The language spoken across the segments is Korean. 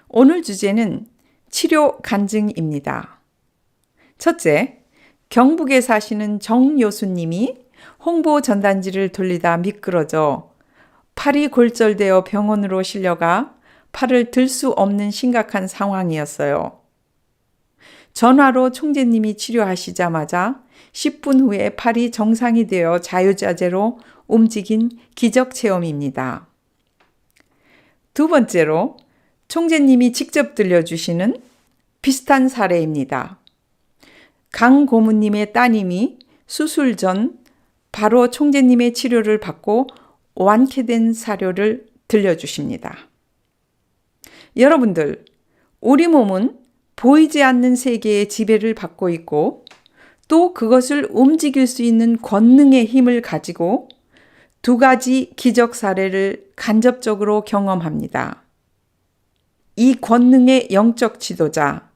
오늘 주제는 치료 간증입니다. 첫째, 경북에 사시는 정요수님이 홍보 전단지를 돌리다 미끄러져 팔이 골절되어 병원으로 실려가 팔을 들 수 없는 심각한 상황이었어요. 전화로 총재님이 치료하시자마자 10분 후에 팔이 정상이 되어 자유자재로 움직인 기적 체험입니다. 두 번째로 총재님이 직접 들려주시는 비슷한 사례입니다. 강 고모님의 따님이 수술 전 바로 총재님의 치료를 받고 완쾌된 사료를 들려주십니다. 여러분들, 우리 몸은 보이지 않는 세계의 지배를 받고 있고 또 그것을 움직일 수 있는 권능의 힘을 가지고 두 가지 기적 사례를 간접적으로 경험합니다. 이 권능의 영적 지도자,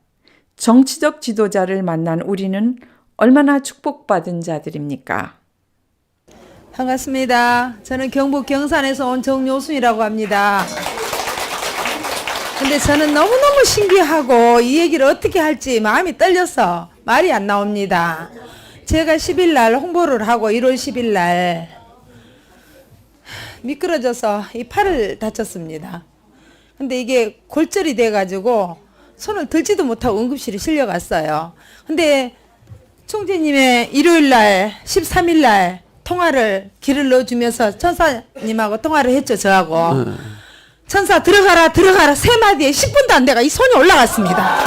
정치적 지도자를 만난 우리는 얼마나 축복받은 자들입니까? 반갑습니다. 저는 경북 경산에서 온 정요순이라고 합니다. 근데 저는 너무너무 신기하고 이 얘기를 어떻게 할지 마음이 떨려서 말이 안 나옵니다. 제가 10일 날 홍보를 하고 1월 10일 날 미끄러져서 이 팔을 다쳤습니다. 근데 이게 골절이 돼가지고 손을 들지도 못하고 응급실에 실려갔어요. 근데 총재님의 일요일 날 13일 날 통화를 길을 넣어주면서 천사님하고 통화를 했죠. 저하고 천사 들어가라 세 마디에 10분도 안 돼가 이 손이 올라갔습니다.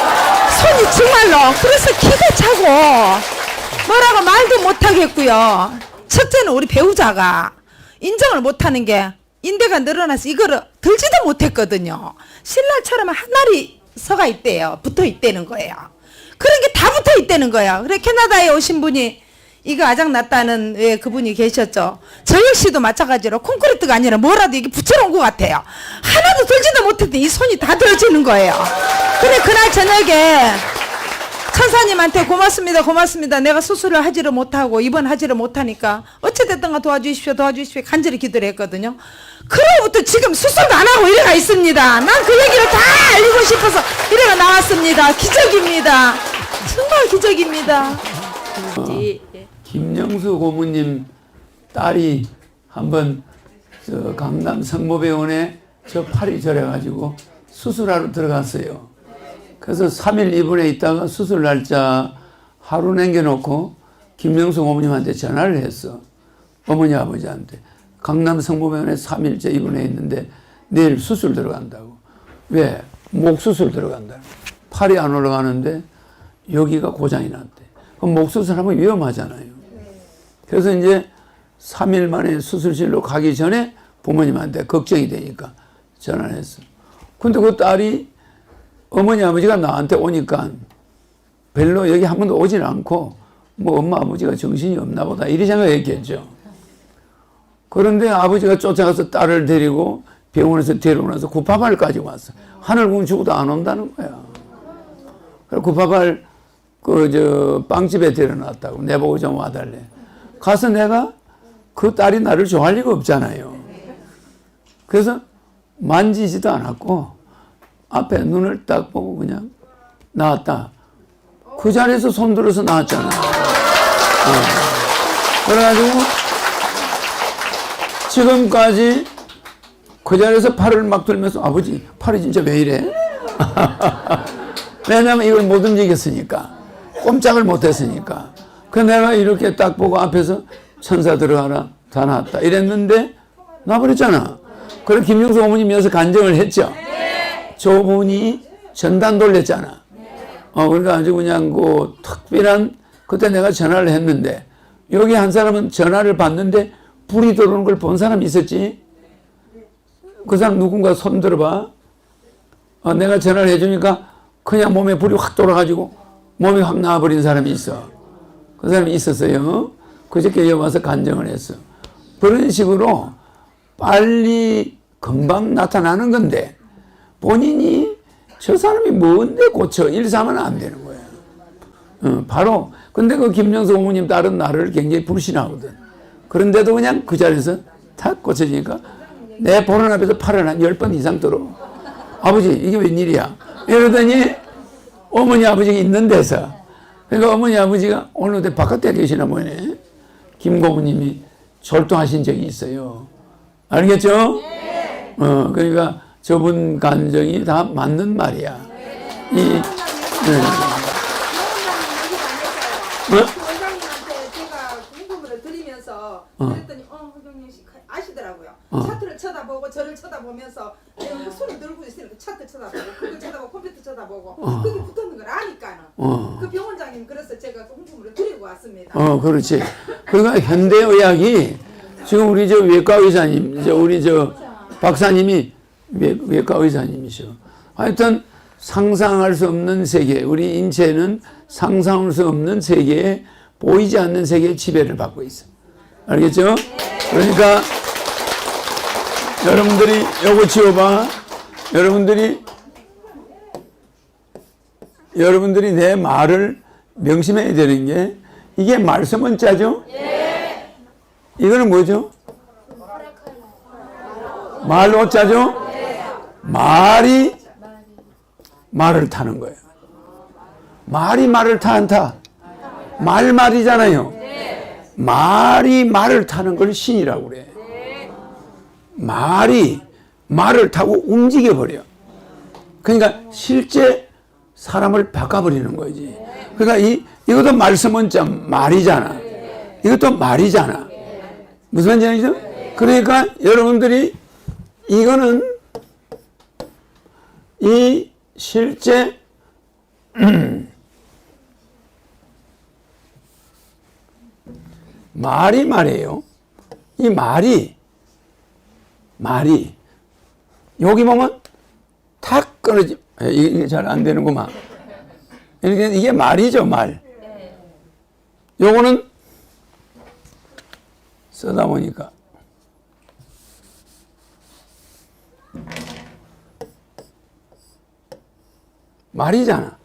손이 정말로 그래서 기가 차고 뭐라고 말도 못하겠고요. 첫째는 우리 배우자가 인정을 못하는 게 인대가 늘어나서 이거를 들지도 못했거든요. 신랄처럼 한 알이 서가 있대요. 붙어 있다는 거예요. 그런 게 다 붙어 있다는 거예요. 그래 캐나다에 오신 분이 이거 아작 났다는 왜 그분이 계셨죠. 저 역시도 마찬가지로 콘크리트가 아니라 뭐라도 이게 붙여놓은 것 같아요. 하나도 들지도 못했는데 이 손이 다 들어지는 거예요. 그래 그날 저녁에 천사님한테 고맙습니다. 내가 수술을 하지를 못하고 입원하지를 못하니까 어찌됐든가 도와주십시오 간절히 기도를 했거든요. 그로부터 지금 수술도 안 하고 이래가 있습니다. 난 그 얘기를 다 알리고 싶어서 이래가 나왔습니다. 기적입니다. 정말 기적입니다. 김영수 고모님 딸이 한번 저 강남 성모병원에 저 팔이 저려가지고 수술하러 들어갔어요. 그래서 3일 입원해 있다가 수술 날짜 하루 남겨놓고 김영수 고모님한테 전화를 했어. 어머니 아버지한테. 강남 성모병원에 3일째 입원해 있는데 내일 수술 들어간다고. 왜? 목 수술 들어간다. 팔이 안 올라가는데 여기가 고장이 났대. 그럼 목 수술하면 위험하잖아요. 그래서 이제 3일 만에 수술실로 가기 전에 부모님한테 걱정이 되니까 전화를 했어. 근데 그 딸이 어머니 아버지가 나한테 오니까 별로 여기 한 번도 오질 않고 뭐 엄마 아버지가 정신이 없나 보다 이리 생각했겠죠. 그런데 아버지가 쫓아가서 딸을 데리고 병원에서 데리고 나서 구파발까지 왔어. 하늘궁 주고도 안 온다는 거야. 그래서 구파발 빵집에 데려놨다고 내보고 좀 와달래. 가서 내가 그 딸이 나를 좋아할 리가 없잖아요. 그래서 만지지도 않았고 앞에 눈을 딱 보고 그냥 나왔다. 그 자리에서 손 들어서 나왔잖아. 그래가지고 지금까지 그 자리에서 팔을 막 들면서 아버지 팔이 진짜 왜 이래? 왜냐면 이걸 못 움직였으니까. 꼼짝을 못했으니까. 그 내가 이렇게 딱 보고 앞에서 천사 들어가라 다 나왔다 이랬는데 놔버렸잖아. 그래 김영수 어머님이어서 간증을 했죠. 저분이 전단 돌렸잖아. 그러니까 아주 그냥 그 특별한 그때 내가 전화를 했는데 여기 한 사람은 전화를 받는데 불이 들어오는 걸 본 사람이 있었지. 그 사람 누군가 손 들어봐. 내가 전화를 해주니까 그냥 몸에 불이 확 돌아가지고 몸이 확 나와버린 사람이 있어. 그 사람이 있었어요. 그저께 여기 와서 간증을 했어. 그런 식으로 빨리 금방 나타나는 건데 본인이 저 사람이 뭔데 고쳐 일삼으면 안 되는 거야. 바로 근데 그 김영수 어머님 딸은 나를 굉장히 불신하거든. 그런데도 그냥 그 자리에서 탁 고쳐지니까 내 보는 앞에서 팔을 한 10번 이상 들어. 아버지 이게 웬일이야? 이러더니 어머니 아버지가 있는 데서, 그러니까 어머니 아버지가 오늘 바깥에 계시나 보네. 김고모님이 졸도하신 적이 있어요. 알겠죠? 그러니까 저분 감정이 다 맞는 말이야. 네. 원장님한테 제가 궁금을 드리면서 그랬더니 회장님 아시더라고요. 차트를 쳐다보고 저를 쳐다보면서 내가 뭐 손을 들고 있으니까 차트 쳐다보고 그걸 쳐다보고 컴퓨터 쳐다보고 그게 붙었는 걸 아니까는 그 병원장님 그래서 제가 궁금을 드리고 왔습니다. 그렇지. 그러니까 현대의학이 지금 우리 저 외과 의사님, 우리 저 박사님이 외과 의사님이셔. 하여튼 상상할 수 없는 세계, 우리 인체는 상상할 수 없는 세계에 보이지 않는 세계의 지배를 받고 있어. 알겠죠? 그러니까 여러분들이 요거 지워봐. 여러분들이 내 말을 명심해야 되는 게, 이게 말씀은 짜죠? 이거는 뭐죠? 말로 짜죠? 말이 말을 타는 거예요. 말이 말을 타 안 타? 말이잖아요. 말이 말을 타는 걸 신이라고 그래. 말이 말을 타고 움직여 버려. 그러니까 실제 사람을 바꿔버리는 거지. 그러니까 이것도 말씀은 참 말이잖아. 이것도 말이잖아. 무슨 말인지 알죠? 그러니까 여러분들이 이거는 이 실제 말이 말이에요. 이 말이 여기 보면 탁 끊어지. 이게 잘 안 되는구만. 이게 말이죠, 말. 요거는 쓰다 보니까 말이잖아.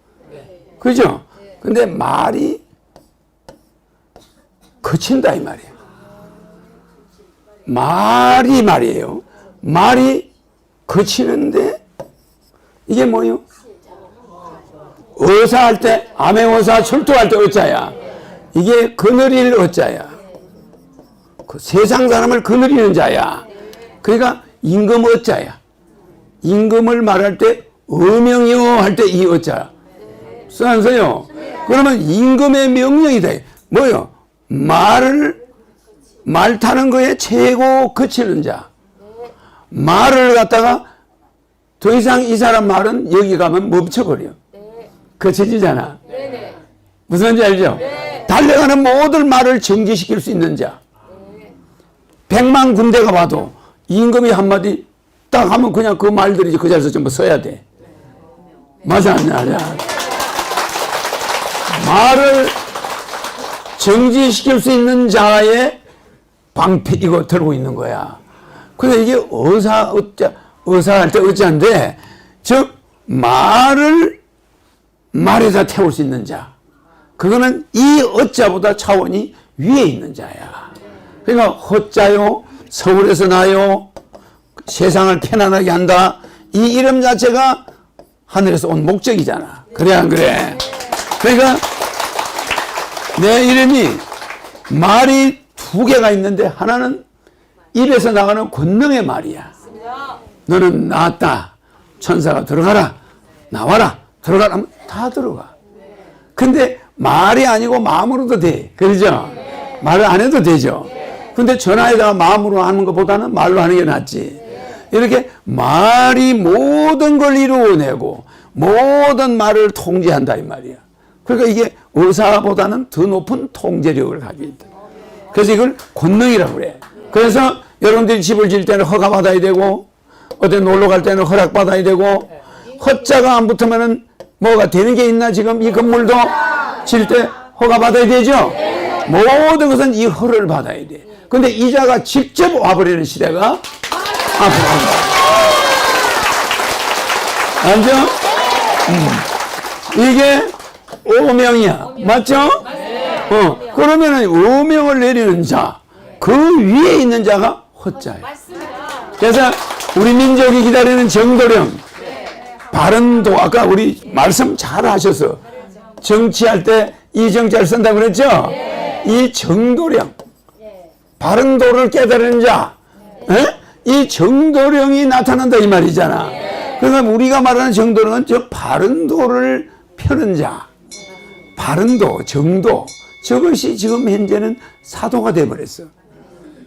그죠? 근데 말이 그친다 이 말이에요. 말이 말이에요. 말이 그치는데 이게 뭐요? 의사할 때, 암행어사 출두할 때 어짜야. 이게 그늘일 어짜야. 그 세상 사람을 그늘이는 자야. 그러니까 임금 어짜야. 임금을 말할 때 어명이요 할 때 이 어짜. 써안서요. 그러면 임금의 명령이 돼. 뭐요? 말 타는 거에 최고 그치는 자. 말을 갖다가 더 이상 이 사람 말은 여기 가면 멈춰버려. 그쳐지잖아. 무슨 말인지 알죠? 달려가는 모든 말을 정지시킬 수 있는 자. 100만 군대가 봐도 임금이 한마디 딱 하면 그냥 그 말들이 그 자리에서 전부 서야 돼. 맞아, 안 맞아? 말을 정지시킬 수 있는 자의 방패 이거 들고 있는 거야. 그래서 이게 의사할 때 어찌한데, 즉 말을 말에다 태울 수 있는 자. 그거는 이 어자보다 차원이 위에 있는 자야. 그러니까 허자요, 서울에서 나요, 세상을 편안하게 한다. 이 이름 자체가 하늘에서 온 목적이잖아. 그래 안 그래? 그러니까 내 이름이 말이 두 개가 있는데 하나는 입에서 나가는 권능의 말이야. 너는 나왔다. 천사가 들어가라. 나와라. 들어가라 하면 다 들어가. 근데 말이 아니고 마음으로도 돼. 그러죠? 말을 안 해도 되죠? 근데 전화에다가 마음으로 하는 것보다는 말로 하는 게 낫지. 이렇게 말이 모든 걸 이루어내고 모든 말을 통제한다 이 말이야. 그러니까 이게 의사보다는 더 높은 통제력을 가지고 있다. 그래서 이걸 권능이라고 그래. 그래서 여러분들이 집을 지을 때는 허가 받아야 되고, 어디 놀러 갈 때는 허락 받아야 되고, 허자가 안 붙으면은 뭐가 되는 게 있나? 지금 이 건물도 지을 때 허가 받아야 되죠? 모든 것은 이 허를 받아야 돼. 근데 이자가 직접 와버리는 시대가 앞으로 온다. 알죠? 이게 오명이야. 맞죠? 그러면은 오명을 내리는 자, 그 위에 있는 자가 허자야. 그래서 우리 민족이 기다리는 정도령, 바른도 아까 우리 말씀 잘 하셔서 정치할 때 이 정치를 쓴다고 그랬죠? 이 정도령 바른도를 깨달은 자, 이 정도령이 나타난다 이 말이잖아. 그러니까 우리가 말하는 정도령은 저 바른도를 펴는 자, 바른도, 정도, 저것이 지금 현재는 사도가 돼버렸어.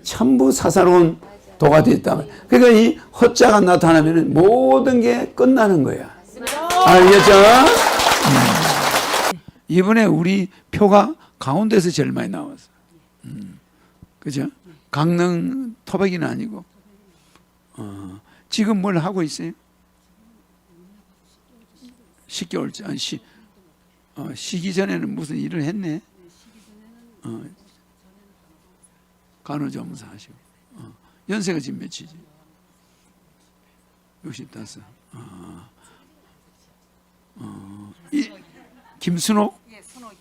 전부 사사로운 도가 됐다. 그러니까 이 허자가 나타나면 모든 게 끝나는 거야. 알겠죠? 이번에 우리 표가 가운데서 제일 많이 나왔어. 그죠? 강릉 토박이는 아니고. 지금 뭘 하고 있어요? 10개월째. 아니, 쉬기 전에는 무슨 일을 했네? 간호조무사 하시고. 연세가 지금 몇이지? 65. 김순옥? 예, 순옥이.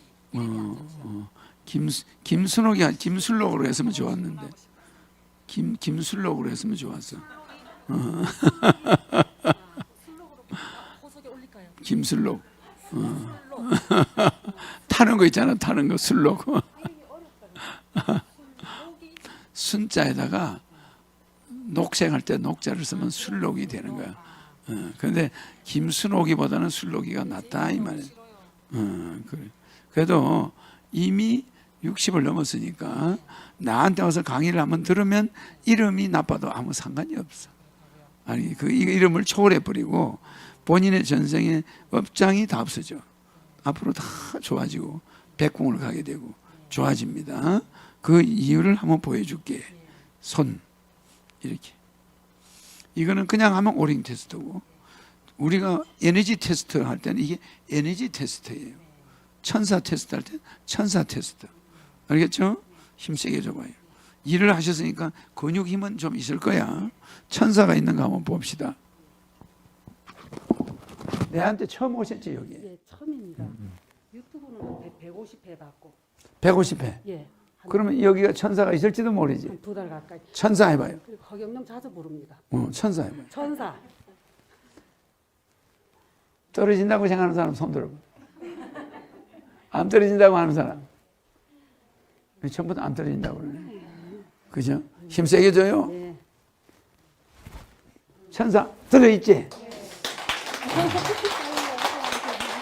김순옥이 김순록으로 했으면 좋았는데. 김순록으로 했으면 좋았어. 호석에 올릴까요? 김순록. 타는 거 있잖아, 타는 거, 순록. 순자에다가 녹색할 때 녹자를 쓰면 순록이 되는 거야. 그런데 김순옥이보다는 순록이가 낫다 이 말이야. 그래. 그래도 이미 60을 넘었으니까 나한테 와서 강의를 한번 들으면 이름이 나빠도 아무 상관이 없어. 아니 그 이름을 초월해 버리고 본인의 전생의 업장이 다 없어져. 앞으로 다 좋아지고 백궁을 가게 되고 좋아집니다. 그 이유를 한번 보여줄게. 손 이렇게. 이거는 그냥 하면 오링 테스트고 우리가 에너지 테스트 할 때는 이게 에너지 테스트예요. 천사 테스트 할 때는 천사 테스트. 알겠죠? 힘세게 줘봐요. 일을 하셨으니까 근육 힘은 좀 있을 거야. 천사가 있는가 한번 봅시다. 내한테 처음 오셨지 여기? 예, 처음입니다. 유튜브는 150회 받고. 150회. 예. 그러면 여기가 천사가 있을지도 모르지. 한 2달 가까이. 천사 해봐요. 그리고 허경영 자주 부릅니다. 천사 해봐요. 천사. 떨어진다고 생각하는 사람 손 들어봐. 안 떨어진다고 하는 사람. 전부 다 안 떨어진다고 그러네. 그죠? 힘세게 줘요. 예. 천사 들어있지?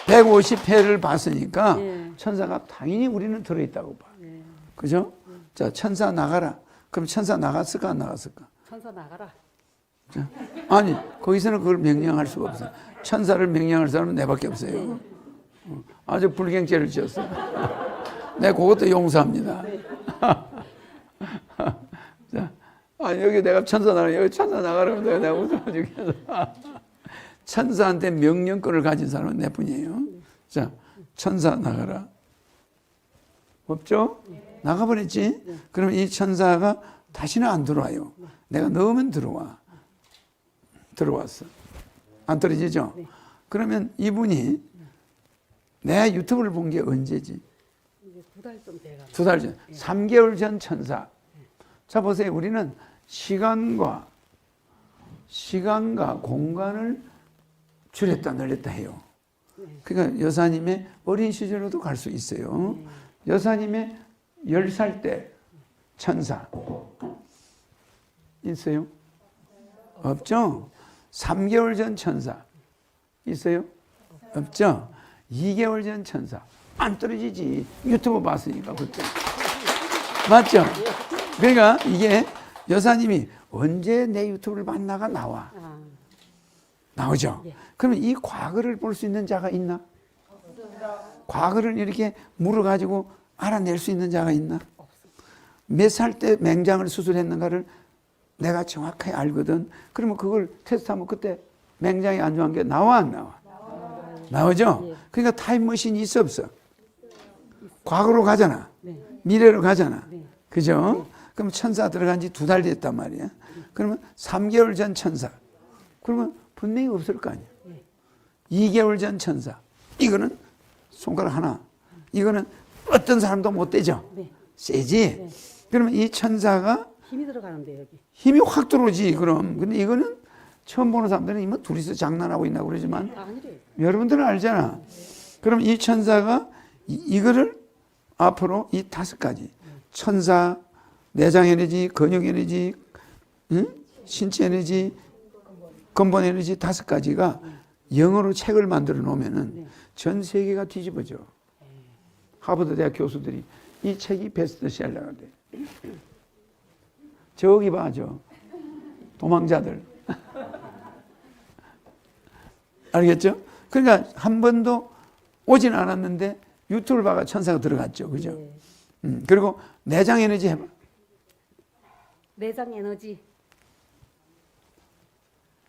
150회를 봤으니까 예. 천사가 당연히 우리는 들어있다고 봐. 예. 그죠? 자, 천사 나가라. 그럼 천사 나갔을까 안 나갔을까? 천사 나가라. 자, 아니 거기서는 그걸 명령할 수가 없어. 천사를 명령할 사람은 내밖에 없어요. 아주 불경죄를 지었어. 내가 그것도 용서합니다. 자, 아니 여기 내가 천사 나가 여기 천사 나가라면 내가 웃어 죽겠어. 천사한테 명령권을 가진 사람은 내뿐이에요. 자, 천사 나가라. 없죠? 나가버렸지? 그러면 이 천사가 다시는 안 들어와요. 내가 넣으면 들어와. 들어왔어. 안 떨어지죠? 그러면 이분이 내 유튜브를 본 게 언제지? 이제 2달 좀 돼가. 2달 전. 3개월 전 천사. 자, 보세요. 우리는 시간과 공간을 줄였다 늘렸다 해요. 그러니까 여사님의 어린 시절로도 갈 수 있어요. 여사님의 10살 때 천사 있어요? 없죠? 3개월 전 천사 있어요? 없죠? 2개월 전 천사 안 떨어지지. 유튜브 봤으니까 그때. 맞죠? 그러니까 이게 여사님이 언제 내 유튜브를 만나가 나와. 나오죠? 그러면 이 과거를 볼 수 있는 자가 있나? 과거를 이렇게 물어가지고 알아낼 수 있는 자가 있나? 몇 살 때 맹장을 수술했는가를 내가 정확하게 알거든. 그러면 그걸 테스트하면 그때 맹장이 안 좋은 게 나와 안 나와? 나오죠? 그러니까 타임머신이 있어 없어? 과거로 가잖아. 미래로 가잖아. 그죠? 그럼 천사 들어간 지 2달 됐단 말이야. 그러면 3개월 전 천사. 그러면 분명히 없을 거 아니야. 2개월 전 천사. 이거는 손가락 하나. 이거는 어떤 사람도 못 되죠? 세지? 그러면 이 천사가 힘이 들어가는데 여기. 힘이 확 들어오지, 그럼. 근데 이거는 처음 보는 사람들은 뭐 둘이서 장난하고 있나 그러지만 아니래. 여러분들은 알잖아. 그럼 이 천사가 이거를 앞으로 이 5가지 천사, 내장 에너지, 근육 에너지, 응? 신체 에너지, 근본 에너지 5가지가 영어로 책을 만들어 놓으면은 전 세계가 뒤집어져. 하버드 대학 교수들이 이 책이 베스트셀러가 돼. 저기 봐, 도망자들. 알겠죠? 그러니까 한 번도 오진 않았는데 유튜브를 봐가 천사가 들어갔죠. 그죠? 그리고 내장 에너지 해봐. 내장 에너지.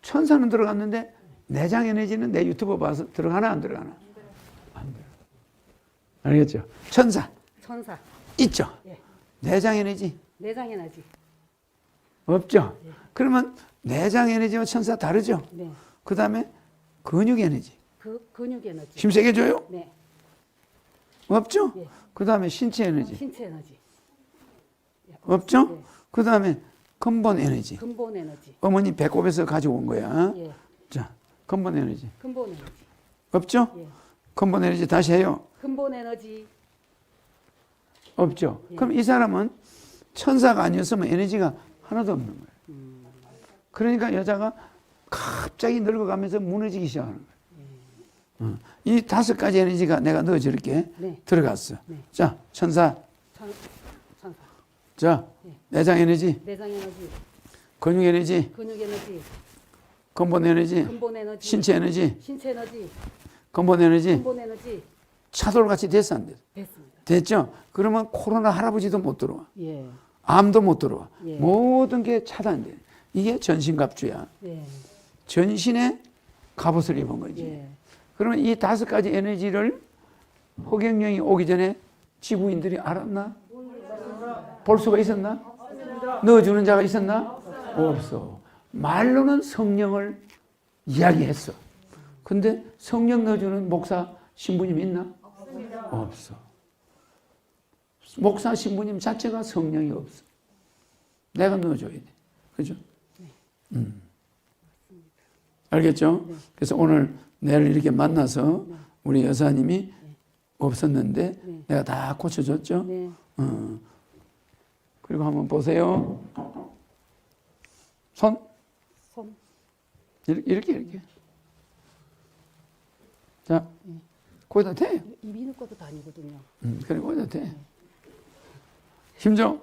천사는 들어갔는데 내장 에너지는 내 유튜브 봐서 들어가나 안 들어가나? 안 들어가. 알겠죠? 천사 천사. 있죠? 예. 내장 에너지 내장 에너지. 없죠? 그러면 내장 에너지와 천사 다르죠? 네. 그 다음에 근육 에너지 근육 에너지. 힘세게 줘요? 네. 없죠? 예. 그 다음에 신체 에너지 신체 에너지. 없죠? 예. 그 다음에 근본 에너지 근본 에너지. 어머니 배꼽에서 가지고 온 거야. 예. 자, 근본 에너지 근본 에너지. 없죠? 예. 근본 에너지 다시 해요. 근본 에너지. 없죠? 예. 그럼 이 사람은 천사가 아니었으면 에너지가 하나도 없는 거예요. 그러니까 여자가 갑자기 늙어가면서 무너지기 시작하는 거예요. 이 5가지 에너지가 내가 넣어줄게. 네. 들어갔어. 네. 자, 천사. 천사. 자, 예. 내장 에너지, 내장 에너지. 근육 에너지, 근육 에너지. 근본 에너지, 근본 에너지. 신체 에너지, 신체 에너지. 근본 에너지. 근본 에너지. 차돌같이 됐어, 안 됐어? 됐습니다. 됐죠? 그러면 코로나 할아버지도 못 들어와. 예. 암도 못 들어와. 예. 모든 게 차단돼. 이게 전신갑주야. 예. 전신에 갑옷을 입은 거지. 예. 그러면 이 5가지 에너지를 허경영이 오기 전에 지구인들이 알았나? 볼 수가 있었나? 넣어주는 자가 있었나? 없어. 말로는 성령을 이야기했어. 근데 성령 넣어주는 목사, 신부님 있나? 없어. 목사, 신부님 자체가 성령이 없어. 내가 넣어줘야 돼. 그죠? 알겠죠? 그래서 오늘 내를 이렇게 만나서 우리 여사님이 없었는데 내가 다 고쳐줬죠? 네. 그리고 한번 보세요. 손. 손. 이렇게. 자, 거기다 대. 이비인후 것도 다니거든요. 그래, 거기다 대. 힘 줘.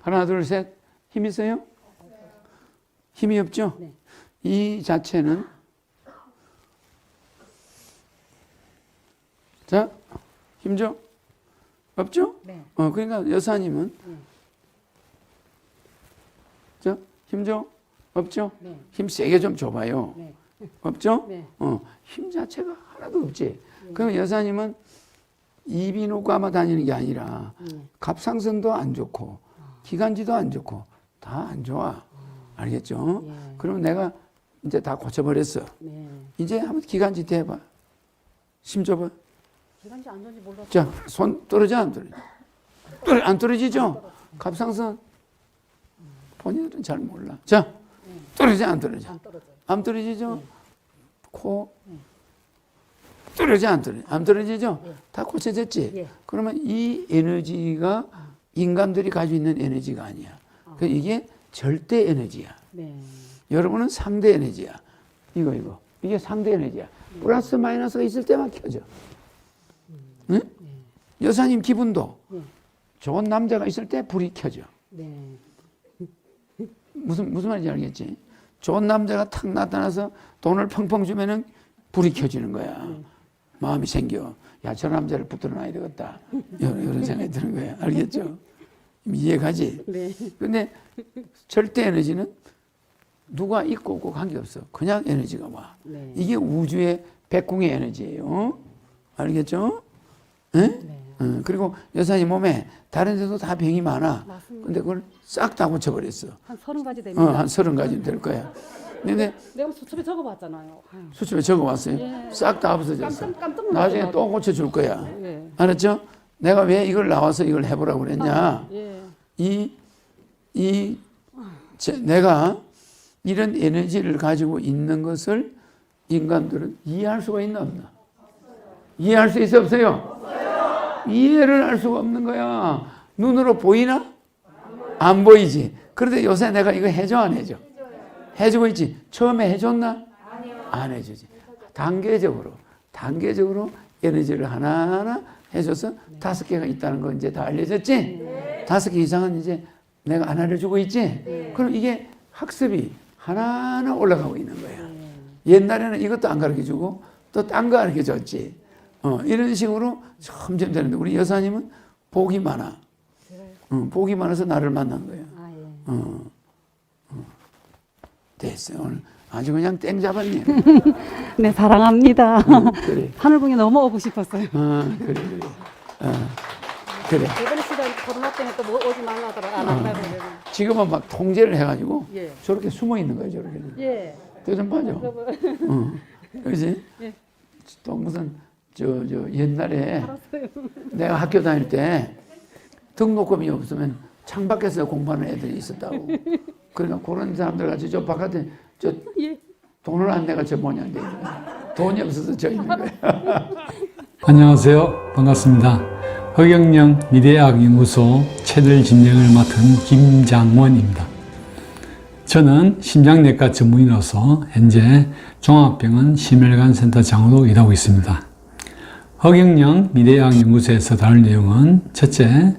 하나, 둘, 셋. 힘 있어요? 힘이 없죠? 네. 이 자체는 자, 힘 줘. 없죠? 네. 그러니까 여사님은 네. 자, 힘 줘. 없죠? 네. 힘 세게 좀 줘봐요. 네. 없죠? 네. 힘 자체가 하나도 없지. 그럼 여사님은 이비인후과만 다니는 게 아니라 갑상선도 안 좋고 기관지도 안 좋고 다 안 좋아. 알겠죠? 예. 그러면 내가 이제 다 고쳐버렸어. 네. 이제 한번 기관지 대봐. 힘 줘봐. 기관지 안 좋은지 몰랐어요. 자, 손 떨어져 안 떨어져? 안 떨어지죠? 갑상선. 본인들은 잘 몰라. 자, 떨어져 안 떨어져? 안 떨어져요. 안 떨어지죠? 코. 떨어져 안 떨어져? 안 떨어지죠? 다 고쳐졌지? 예. 그러면 이 에너지가 인간들이 가지고 있는 에너지가 아니야. 그 이게 절대 에너지야. 네. 여러분은 상대 에너지야. 이거. 이게 상대 에너지야. 플러스 마이너스가 있을 때만 켜져. 응? 여사님 기분도 네. 좋은 남자가 있을 때 불이 켜져. 네. 무슨 말인지 알겠지? 좋은 남자가 탁 나타나서 돈을 펑펑 주면은 불이 켜지는 거야. 마음이 생겨. 야, 저 남자를 붙들어 놔야 되겠다. 이런 생각이 드는 거야. 알겠죠? 이해가지? 네. 근데 절대 에너지는 누가 있고 없고 관계없어. 그냥 에너지가 와. 네. 이게 우주의 백궁의 에너지예요. 알겠죠? 예? 네. 그리고 여사님 몸에 다른 데도 다 병이 많아. 맞습니다. 근데 그걸 싹 다 고쳐버렸어. 한 30가지 됩니다. 한 30가지는 될 거야. 근데 내가 수첩에 적어봤잖아요. 아유. 수첩에 적어왔어요. 예. 싹 다 없어졌어. 깜짝 놀랐어요. 나중에 또 고쳐줄 거야. 예. 알았죠? 내가 왜 이걸 나와서 이걸 해보라고 그랬냐? 예. 내가 이런 에너지를 가지고 있는 것을 인간들은 이해할 수가 있나 없나? 이해할 수 있어 없어요? 이해를 할 수가 없는 거야. 눈으로 보이나? 안 보이지. 그런데 요새 내가 이거 해줘 안 해줘? 해주고 있지. 처음에 해줬나? 안 해주지. 단계적으로 에너지를 하나하나 해줘서 5개가 있다는 거 이제 다 알려졌지? 5개 이상은 이제 내가 안 알려주고 있지? 그럼 이게 학습이 하나하나 올라가고 있는 거야. 옛날에는 이것도 안 가르쳐주고 또 딴 거 가르쳐줬지. 이런 식으로 점점 되는데 우리 여사님은 복이 많아. 복이 많아서 나를 만난 거야. 됐어요. 오늘 아주 그냥 땡 잡았네. 네, 사랑합니다. 그래. 하늘궁에 너무 오고 싶었어요. 그래. 그래. 이번에 시간 코로나 때문에 또 오지 말라더라. 안 한다고 그래요. 지금은 막 통제를 해가지고 예. 저렇게 숨어 있는 거예요, 저렇게. 예. 좀 봐줘. 그지? 예. 또 무슨 저 옛날에 알았어요. 내가 학교 다닐 때 등록금이 없으면 창밖에서 공부하는 애들이 있었다고. 그러니까 그런 사람들 같이 저 바깥에 저 예. 돈을 안 내가 저 뭐냐 데 돈이 없어서 저 있는 거야. 안녕하세요. 반갑습니다. 허경영 미래의학연구소 최대 진행을 맡은 김장원입니다. 저는 심장내과 전문의로서 현재 종합병원 심혈관센터장으로 일하고 있습니다. 허경영 미래의학연구소에서 다룰 내용은 첫째,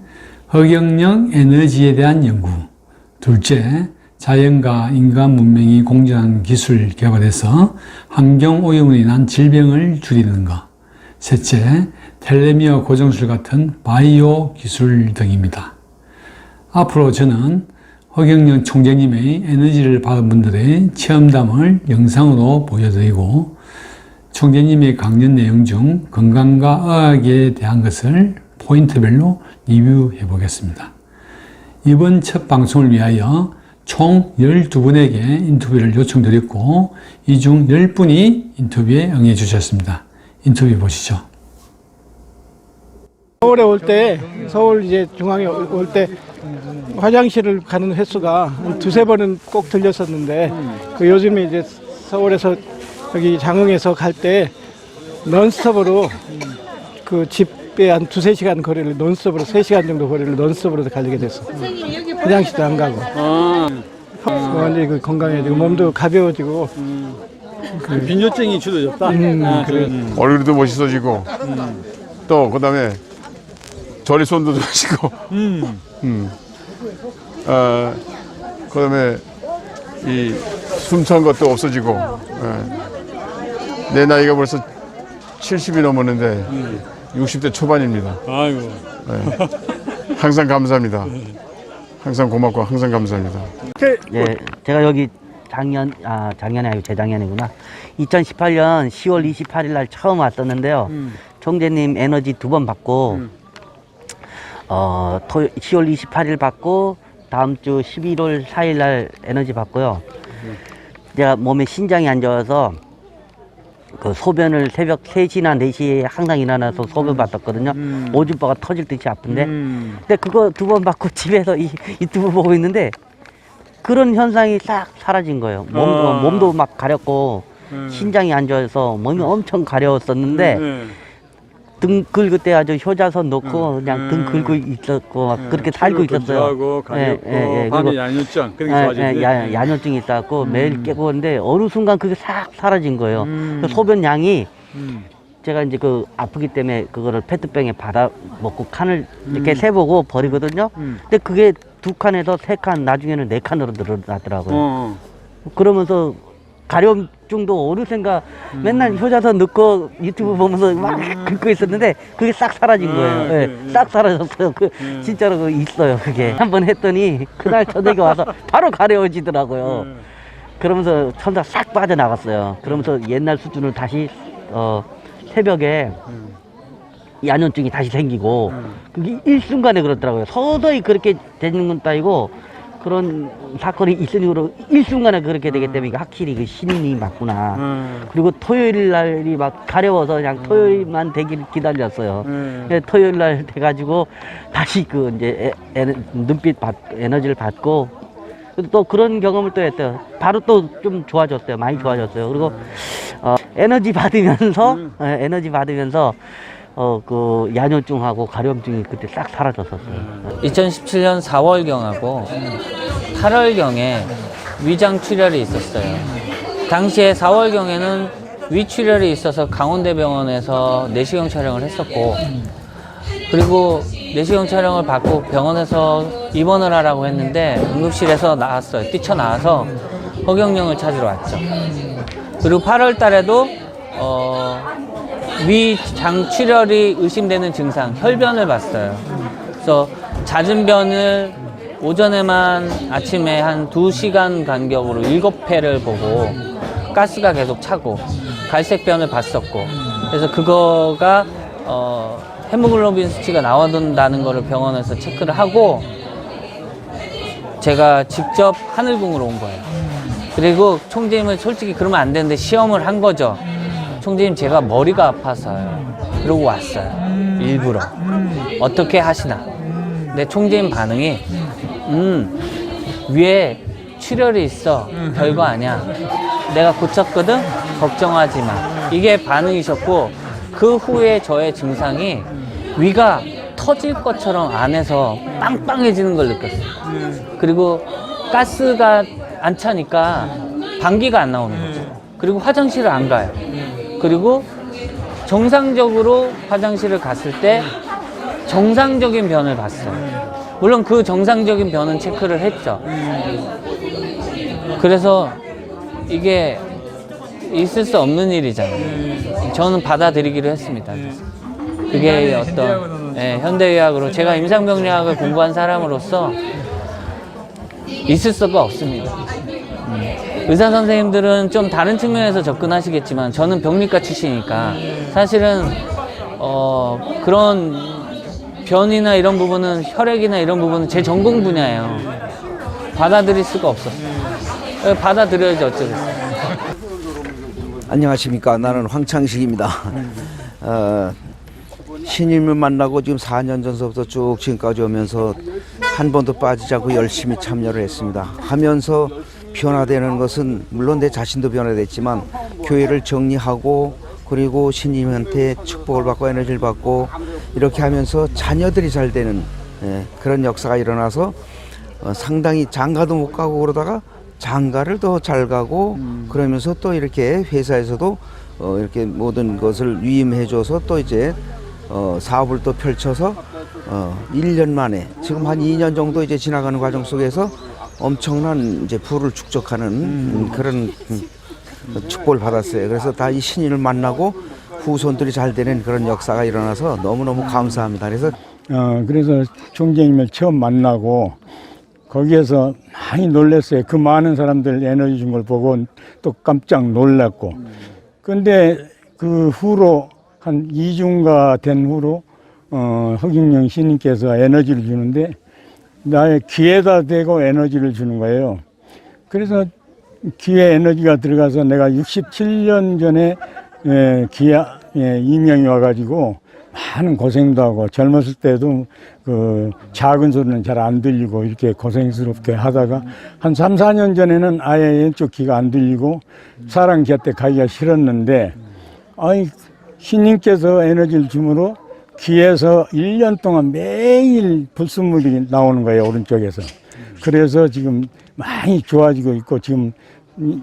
허경영 에너지에 대한 연구, 둘째, 자연과 인간 문명이 공존하는 기술 개발해서 환경오염으로 인한 질병을 줄이는 것, 셋째, 텔레미어 고정술 같은 바이오 기술 등입니다. 앞으로 저는 허경영 총재님의 에너지를 받은 분들의 체험담을 영상으로 보여드리고 총재님의 강연 내용 중 건강과 의학에 대한 것을 포인트별로 리뷰해 보겠습니다. 이번 첫 방송을 위하여 총 12분에게 인터뷰를 요청드렸고 이 중 10분이 인터뷰에 응해 주셨습니다. 인터뷰 보시죠. 서울에 올 때, 서울 이제 중앙에 올 때 화장실을 가는 횟수가 한 2-3번은 꼭 들렸었는데 그 요즘에 이제 서울에서 여기 장흥에서 갈 때 넌스톱으로 그 집에 한 2-3시간 거리를 넌스톱으로 3시간 정도 거리를 넌스톱으로 달리게 됐어. 화장실도 안 가고. 완전히 그 건강해지고 몸도 가벼워지고. 빈뇨증이 줄어졌다. 그래. 얼굴도 멋있어지고 또 그다음에 전립선도 좋아지고 그다음에 이 숨찬 것도 없어지고 내 나이가 벌써 70이 넘었는데 60대 초반입니다. 아이고. 항상 감사합니다. 항상 고맙고 항상 감사합니다. 네, 제가 여기 작년에 아니고 재작년이구나. 2018년 10월 28일 날 처음 왔었는데요. 총재님 에너지 2번 받고 10월 28일 받고 다음 주 11월 4일 날 에너지 받고요. 제가 몸에 신장이 안 좋아서 그 소변을 새벽 3시나 4시에 항상 일어나서 소변 받았거든요. 오줌바가 터질 듯이 아픈데. 근데 그거 2번 받고 집에서 이 유튜브 보고 있는데 그런 현상이 싹 사라진 거예요. 몸도 막 가렵고 신장이 안 좋아서 몸이 엄청 가려웠었는데 등글 그때 아주 효자선 놓고 그냥 등 긁고 있었고 막 그렇게 살고 있었어요. 가볍고 밤에 야뇨증 그런 게 좋아지는데 야뇨증이 있었고 매일 깨고 근데 어느 순간 그게 싹 사라진 거예요. 그 소변 양이 제가 이제 그 아프기 때문에 그거를 페트병에 받아 먹고 칸을 이렇게 세보고 버리거든요. 근데 그게 2칸에서 3칸 나중에는 4칸으로 늘어나더라고요. 그러면서 가려움증도 어느샌가 맨날 효자선 넣고 유튜브 보면서 막 긁고 있었는데 그게 싹 사라진 거예요. 네, 싹 사라졌어요. 진짜로 그 있어요. 그게 한번 했더니 그날 저녁에 와서 바로 가려워지더라고요. 그러면서 천사 싹 빠져나갔어요. 그러면서 옛날 수준을 다시 새벽에 야뇨증이 다시 생기고 그게 일순간에 그렇더라고요. 서서히 그렇게 되는 건 따위고 그런 사건이 있으니 일순간에 그렇게 되기 때문에 확실히 그 신이 맞구나. 그리고 토요일 날이 막 가려워서 그냥 토요일만 되길 기다렸어요. 토요일 날 돼가지고 다시 그 이제 눈빛 에너지를 받고 또 그런 경험을 또 했대요. 바로 또 좀 좋아졌대요. 많이 좋아졌어요. 그리고 에너지 받으면서 그 야뇨증하고 가려움증이 그때 싹 사라졌었어요. 2017년 4월경하고 8월경에 위장 출혈이 있었어요. 당시에 4월경에는 위 출혈이 있어서 강원대병원에서 내시경 촬영을 했었고, 그리고 내시경 촬영을 받고 병원에서 입원을 하라고 했는데 응급실에서 나왔어요. 뛰쳐나와서 허경영을 찾으러 왔죠. 그리고 8월 달에도 위장 출혈이 의심되는 증상, 혈변을 봤어요. 그래서 잦은 변을 오전에만 아침에 한 2시간 간격으로 7회를 보고 가스가 계속 차고 갈색변을 봤었고, 그래서 그거가 헤모글로빈 수치가 나온다는 거를 병원에서 체크를 하고 제가 직접 하늘궁으로 온 거예요. 그리고 총재님을 솔직히 그러면 안 되는데 시험을 한 거죠. 총재님, 제가 머리가 아파서요. 그러고 왔어요. 일부러. 어떻게 하시나. 근데 총재님 반응이 위에 출혈이 있어. 별거 아니야. 내가 고쳤거든? 걱정하지 마. 이게 반응이셨고, 그 후에 저의 증상이 위가 터질 것처럼 안에서 빵빵해지는 걸 느꼈어요. 그리고 가스가 안 차니까 방귀가 안 나오는 거죠. 그리고 화장실을 안 가요. 그리고 정상적으로 화장실을 갔을 때 정상적인 변을 봤어요. 물론 그 정상적인 변은 체크를 했죠. 그래서 이게 있을 수 없는 일이잖아요. 저는 받아들이기로 했습니다. 그게 어떤 현대의학으로 제가 임상병리학을 공부한 사람으로서 있을 수가 없습니다. 의사 선생님들은 좀 다른 측면에서 접근하시겠지만 저는 병리과 출신이니까 사실은 그런 변이나 이런 부분은, 혈액이나 이런 부분은 제 전공 분야예요. 받아들일 수가 없었어요. 받아들여야지 어쩌겠어요. 안녕하십니까. 나는 황창식입니다. 신임을 만나고 지금 4년 전서부터 쭉 지금까지 오면서 한 번도 빠지지 않고 열심히 참여를 했습니다. 하면서 변화되는 것은 물론 내 자신도 변화됐지만 교회를 정리하고 그리고 신임한테 축복을 받고 에너지를 받고 이렇게 하면서 자녀들이 잘 되는 그런 역사가 일어나서 상당히 장가도 못 가고 그러다가 장가를 더 잘 가고 그러면서 또 이렇게 회사에서도 이렇게 모든 것을 위임해줘서 또 이제 사업을 또 펼쳐서 1년 만에 지금 한 2년 정도 이제 지나가는 과정 속에서 엄청난 이제 부를 축적하는 그런 축복을 받았어요. 그래서 다 이 신인을 만나고 후손들이 잘 되는 그런 역사가 일어나서 너무너무 감사합니다. 그래서 총재님을 처음 만나고 거기에서 많이 놀랐어요. 그 많은 사람들 에너지 준 걸 보고 또 깜짝 놀랐고. 근데 그 후로 한 2주인가 된 후로 허경영 신님께서 에너지를 주는데 나의 귀에다 대고 에너지를 주는 거예요. 그래서 귀에 에너지가 들어가서 내가 67년 전에 귀에 이명이 와가지고 많은 고생도 하고 젊었을 때도 그 작은 소리는 잘 안 들리고 이렇게 고생스럽게 하다가 한 3, 4년 전에는 아예 왼쪽 귀가 안 들리고 사람 곁에 가기가 싫었는데 신님께서 에너지를 주므로 귀에서 1년 동안 매일 불순물이 나오는 거예요, 오른쪽에서. 그래서 지금 많이 좋아지고 있고 지금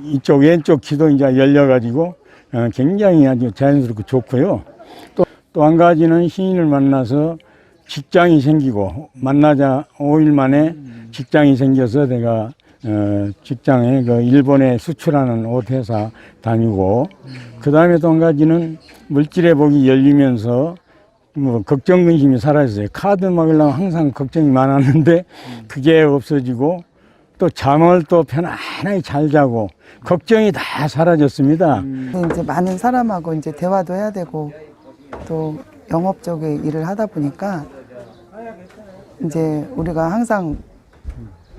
이쪽 왼쪽 귀도 이제 열려가지고 굉장히 아주 자연스럽고 좋고요. 또 한 가지는 신인을 만나서 직장이 생기고 만나자 5일 만에 직장이 생겨서 내가 직장에 그 일본에 수출하는 옷 회사 다니고 그 다음에 또 한 가지는 물질의 복이 열리면서 뭐 걱정 근심이 사라졌어요. 카드 먹으려면 항상 걱정이 많았는데 그게 없어지고 또 잠을 또 편안하게 잘 자고 걱정이 다 사라졌습니다. 이제 많은 사람하고 이제 대화도 해야 되고 또 영업 쪽에 일을 하다 보니까 이제 우리가 항상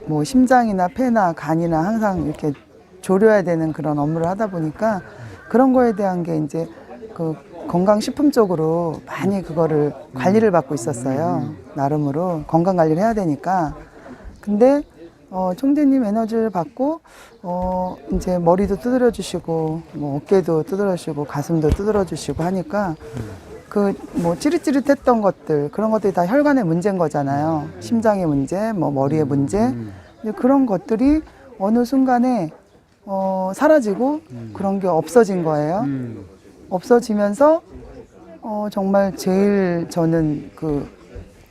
뭐 심장이나 폐나 간이나 항상 이렇게 조려야 되는 그런 업무를 하다 보니까 그런 거에 대한 게 이제 그 건강식품 쪽으로 많이 그거를 관리를 받고 있었어요. 나름으로 건강 관리를 해야 되니까. 근데 총재님 에너지를 받고 이제 머리도 두드려 주시고 뭐 어깨도 두드려 주시고 가슴도 두드려 주시고 하니까 그 뭐 찌릿찌릿했던 것들 그런 것들이 다 혈관의 문제인 거잖아요. 심장의 문제, 뭐 머리의 문제 이제 그런 것들이 어느 순간에 사라지고 그런 게 없어진 거예요. 없어지면서 정말 제일 저는 그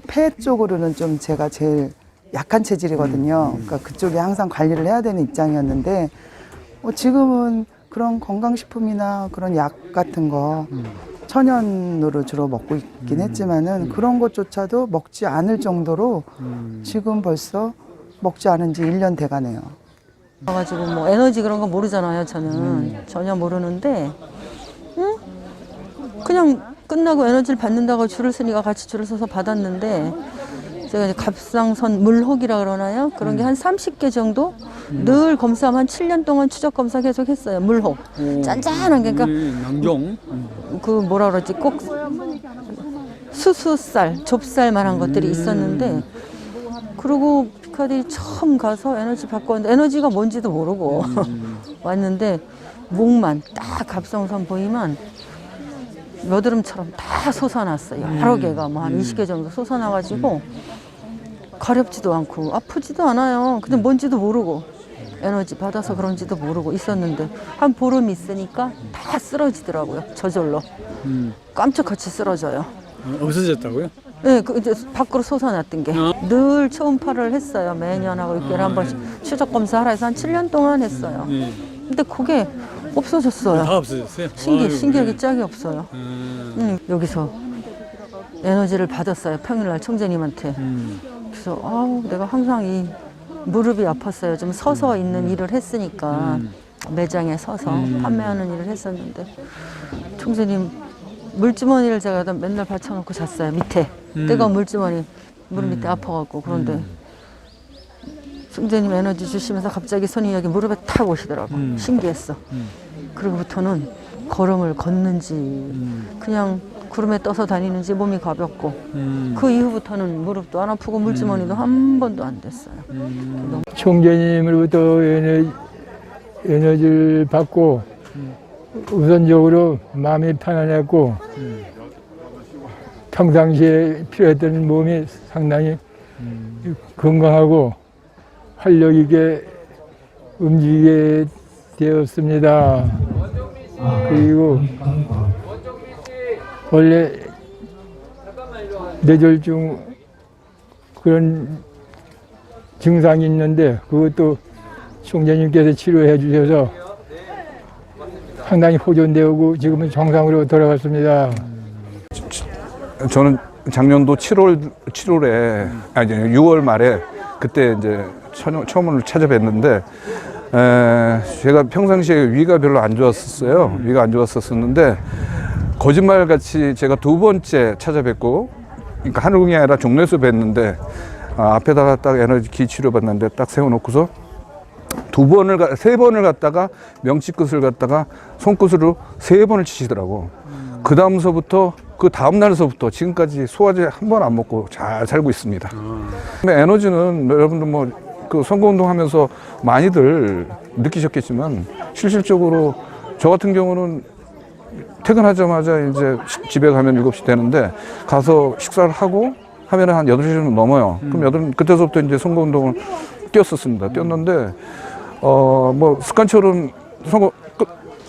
폐 쪽으로는 좀 제가 제일 약한 체질이거든요. 그러니까 그쪽에 항상 관리를 해야 되는 입장이었는데 지금은 그런 건강식품이나 그런 약 같은 거 천연으로 주로 먹고 있긴 했지만은 그런 것조차도 먹지 않을 정도로 지금 벌써 먹지 않은 지 1년 돼가네요. 가지고 뭐 에너지 그런 거 모르잖아요. 저는 전혀 모르는데 그냥 끝나고 에너지를 받는다고 줄을 서니까 같이 줄을 서서 받았는데 제가 이제 갑상선 물혹이라 그러나요? 그런 게 한 30개 정도 늘 검사하면 한 7년 동안 추적 검사 계속 했어요. 물혹. 짠짠한 게 그러니까囊肿. 그 뭐라 그러지? 꼭 수수살, 좁쌀만한 것들이 있었는데 그리고 피카디 처음 가서 에너지 받고 왔는데 에너지가 뭔지도 모르고 왔는데 목만 딱 갑상선 보이면 여드름처럼 다 솟아났어요. 여러 개가 뭐 한 20개 정도 솟아나가지고 가렵지도 않고 아프지도 않아요. 근데 뭔지도 모르고 에너지 받아서 그런지도 모르고 있었는데 한 보름 있으니까 다 쓰러지더라고요. 저절로. 깜짝같이 쓰러져요. 없어졌다고요? 네, 그 이제 밖으로 솟아났던 게 늘 초음파를 했어요. 매년 하고 6개월에 한 번씩 추적 검사하라 해서 한 7년 동안 했어요. 근데 그게 없어졌어요. 다 없어졌어요? 신기하게 짝이 없어요. 여기서 에너지를 받았어요. 평일날 총재님한테. 그래서 아우 내가 항상 이 무릎이 아팠어요. 좀 서서 있는 일을 했으니까 매장에 서서 판매하는 일을 했었는데 총재님 물주머니를 제가 맨날 받쳐놓고 잤어요. 밑에 뜨거운 물주머니 무릎 밑에 아파갖고 그런데 총재님 에너지 주시면서 갑자기 손이 여기 무릎에 탁 오시더라고. 신기했어. 그리고부터는 걸음을 걷는지 그냥 구름에 떠서 다니는지 몸이 가볍고 그 이후부터는 무릎도 안 아프고 물주머니도 한 번도 안 됐어요. 총재님으로부터 에너지를 받고 우선적으로 마음이 편안했고 평상시에 필요했던 몸이 상당히 건강하고 활력 있게 움직이게 되었습니다. 그리고 원래 뇌졸중 그런 증상이 있는데 그것도 총재님께서 치료해 주셔서 상당히 호전되고 지금은 정상으로 돌아갔습니다. 저는 작년도 7월에 아니 6월 말에 그때 이제 처음으로 찾아뵀는데 제가 평상시에 위가 별로 안 좋았었어요. 위가 안 좋았었는데 거짓말같이 제가 두 번째 찾아뵙고 그러니까 한의원이 아니라 종로에서 뵀는데 앞에다가 딱 에너지 기 치료 받는데 딱 세워놓고서 세 번을 갖다가 명치끝을 갖다가 손끝으로 3번을 치시더라고. 그 다음 날서부터 지금까지 소화제 한 번 안 먹고 잘 살고 있습니다. 근데 에너지는 여러분들 뭐 그 선거운동 하면서 많이들 느끼셨겠지만 실질적으로 저 같은 경우는 퇴근하자마자 이제 집에 가면 7시 되는데 가서 식사를 하고 하면 한 8시 정도 넘어요. 그럼 그때서부터 이제 선거운동을 뛰었었습니다. 뛰었는데 뭐 습관처럼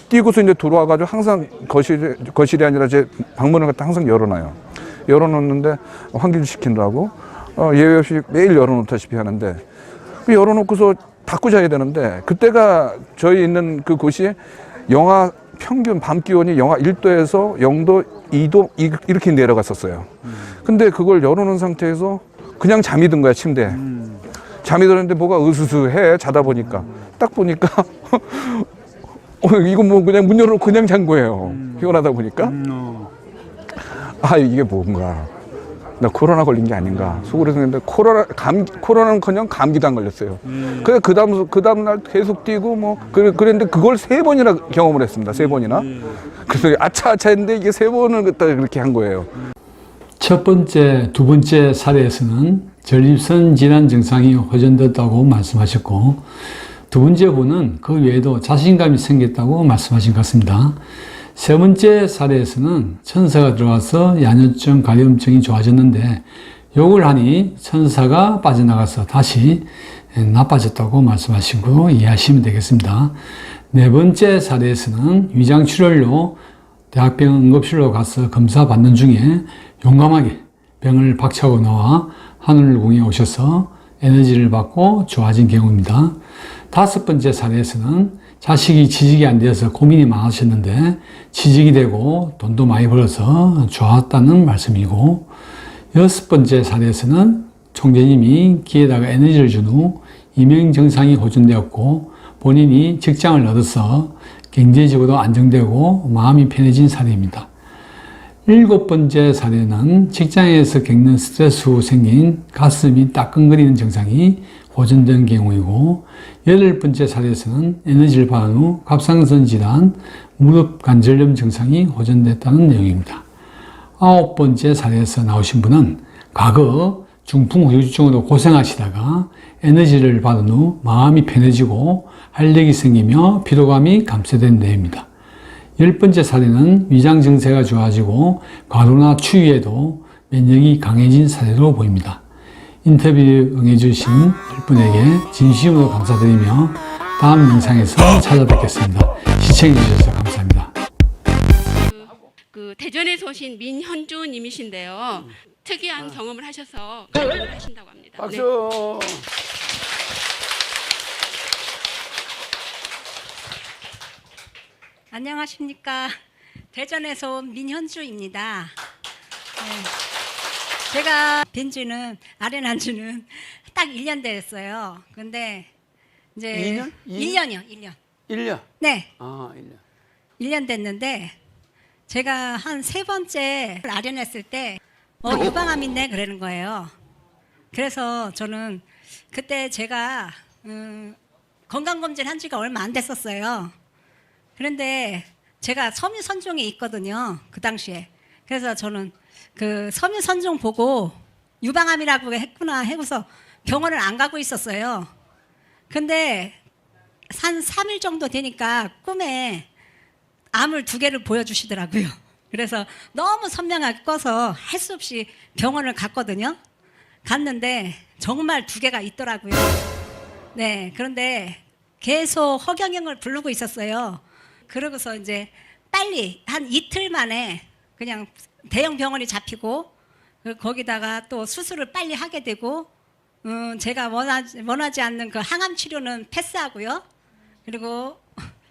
뛰고서 이제 들어와가지고 항상 거실이 아니라 제 방문을 갖다 항상 열어놔요. 열어놓는데 환기를 시키느라고 예외 없이 매일 열어놓다시피 하는데 열어놓고서 닫고 자야 되는데 그때가 저희 있는 그 곳이 영하 평균 밤 기온이 영하 1도에서 0도, 2도 이렇게 내려갔었어요. 근데 그걸 열어놓은 상태에서 그냥 잠이 든 거야, 침대에. 잠이 들었는데 뭐가 으스스해 자다 보니까 딱 보니까 이거 뭐 그냥 문 열어놓고 그냥 잔 거예요. 피곤하다 보니까. 이게 뭔가. 나 코로나 걸린 게 아닌가 속으로 생각했는데 코로나는커녕 감기도 안 걸렸어요. 그래 그 다음 날 계속 뛰고 뭐 그랬는데 그걸 3번이나 경험을 했습니다. 3번이나. 그래서 아차 했는데 이게 3번을 그렇게 한 거예요. 첫 번째, 두 번째 사례에서는 전립선 질환 증상이 호전됐다고 말씀하셨고, 두 번째 분은 그 외에도 자신감이 생겼다고 말씀하신 것 같습니다. 세 번째 사례에서는 천사가 들어와서 야뇨증, 가려움증이 좋아졌는데 욕을 하니 천사가 빠져나가서 다시 나빠졌다고 말씀하시고 이해하시면 되겠습니다. 네 번째 사례에서는 위장출혈로 대학병원 응급실로 가서 검사 받는 중에 용감하게 병을 박차고 나와 하늘궁에 오셔서 에너지를 받고 좋아진 경우입니다. 다섯 번째 사례에서는 자식이 취직이 안 되어서 고민이 많으셨는데 취직이 되고 돈도 많이 벌어서 좋았다는 말씀이고, 여섯 번째 사례에서는 총재님이 귀에다가 에너지를 준 후 이명 정상이 호전되었고 본인이 직장을 얻어서 경제적으로 안정되고 마음이 편해진 사례입니다. 일곱 번째 사례는 직장에서 겪는 스트레스 후 생긴 가슴이 따끔거리는 증상이 호전된 경우이고, 여덟 번째 사례에서는 에너지를 받은 후 갑상선 질환, 무릎 관절염 증상이 호전됐다는 내용입니다. 아홉 번째 사례에서 나오신 분은 과거 중풍 후유증으로 고생하시다가 에너지를 받은 후 마음이 편해지고 활력이 생기며 피로감이 감소된 내용입니다. 열 번째 사례는 위장 증세가 좋아지고 과로나 추위에도 면역이 강해진 사례로 보입니다. 인터뷰 응해주신 10분에게 진심으로 감사드리며 다음 영상에서 찾아뵙겠습니다. 시청해주셔서 감사합니다. 그 대전에서 오신 민현주 님이신데요. 특이한 경험을 하셔서 강연을 하신다고 합니다. 박수. 안녕하십니까. 대전에서 온 민현주입니다. 제가 뵌지는 아련한 지는 딱 1년 됐어요. 근데 이제 2년? 1년이요. 1년. 1년? 네. 아, 1년. 1년 됐는데 제가 한 세 번째 아련했을 때 유방암인데 그러는 거예요. 그래서 저는 그때 제가 건강검진 한 지가 얼마 안 됐었어요. 그런데 제가 섬유선종이 있거든요. 그 당시에. 그래서 저는 그 섬유선종 보고 유방암이라고 했구나 하고서 병원을 안 가고 있었어요. 근데 한 3일 정도 되니까 꿈에 암을 2개를 보여주시더라고요. 그래서 너무 선명하게 꺼서 할 수 없이 병원을 갔거든요. 갔는데 정말 2개가 있더라고요. 네, 그런데 계속 허경영을 부르고 있었어요. 그러고서 이제 빨리 한 이틀 만에 그냥 대형 병원이 잡히고 거기다가 또 수술을 빨리 하게 되고 제가 원하지 않는 그 항암 치료는 패스하고요. 그리고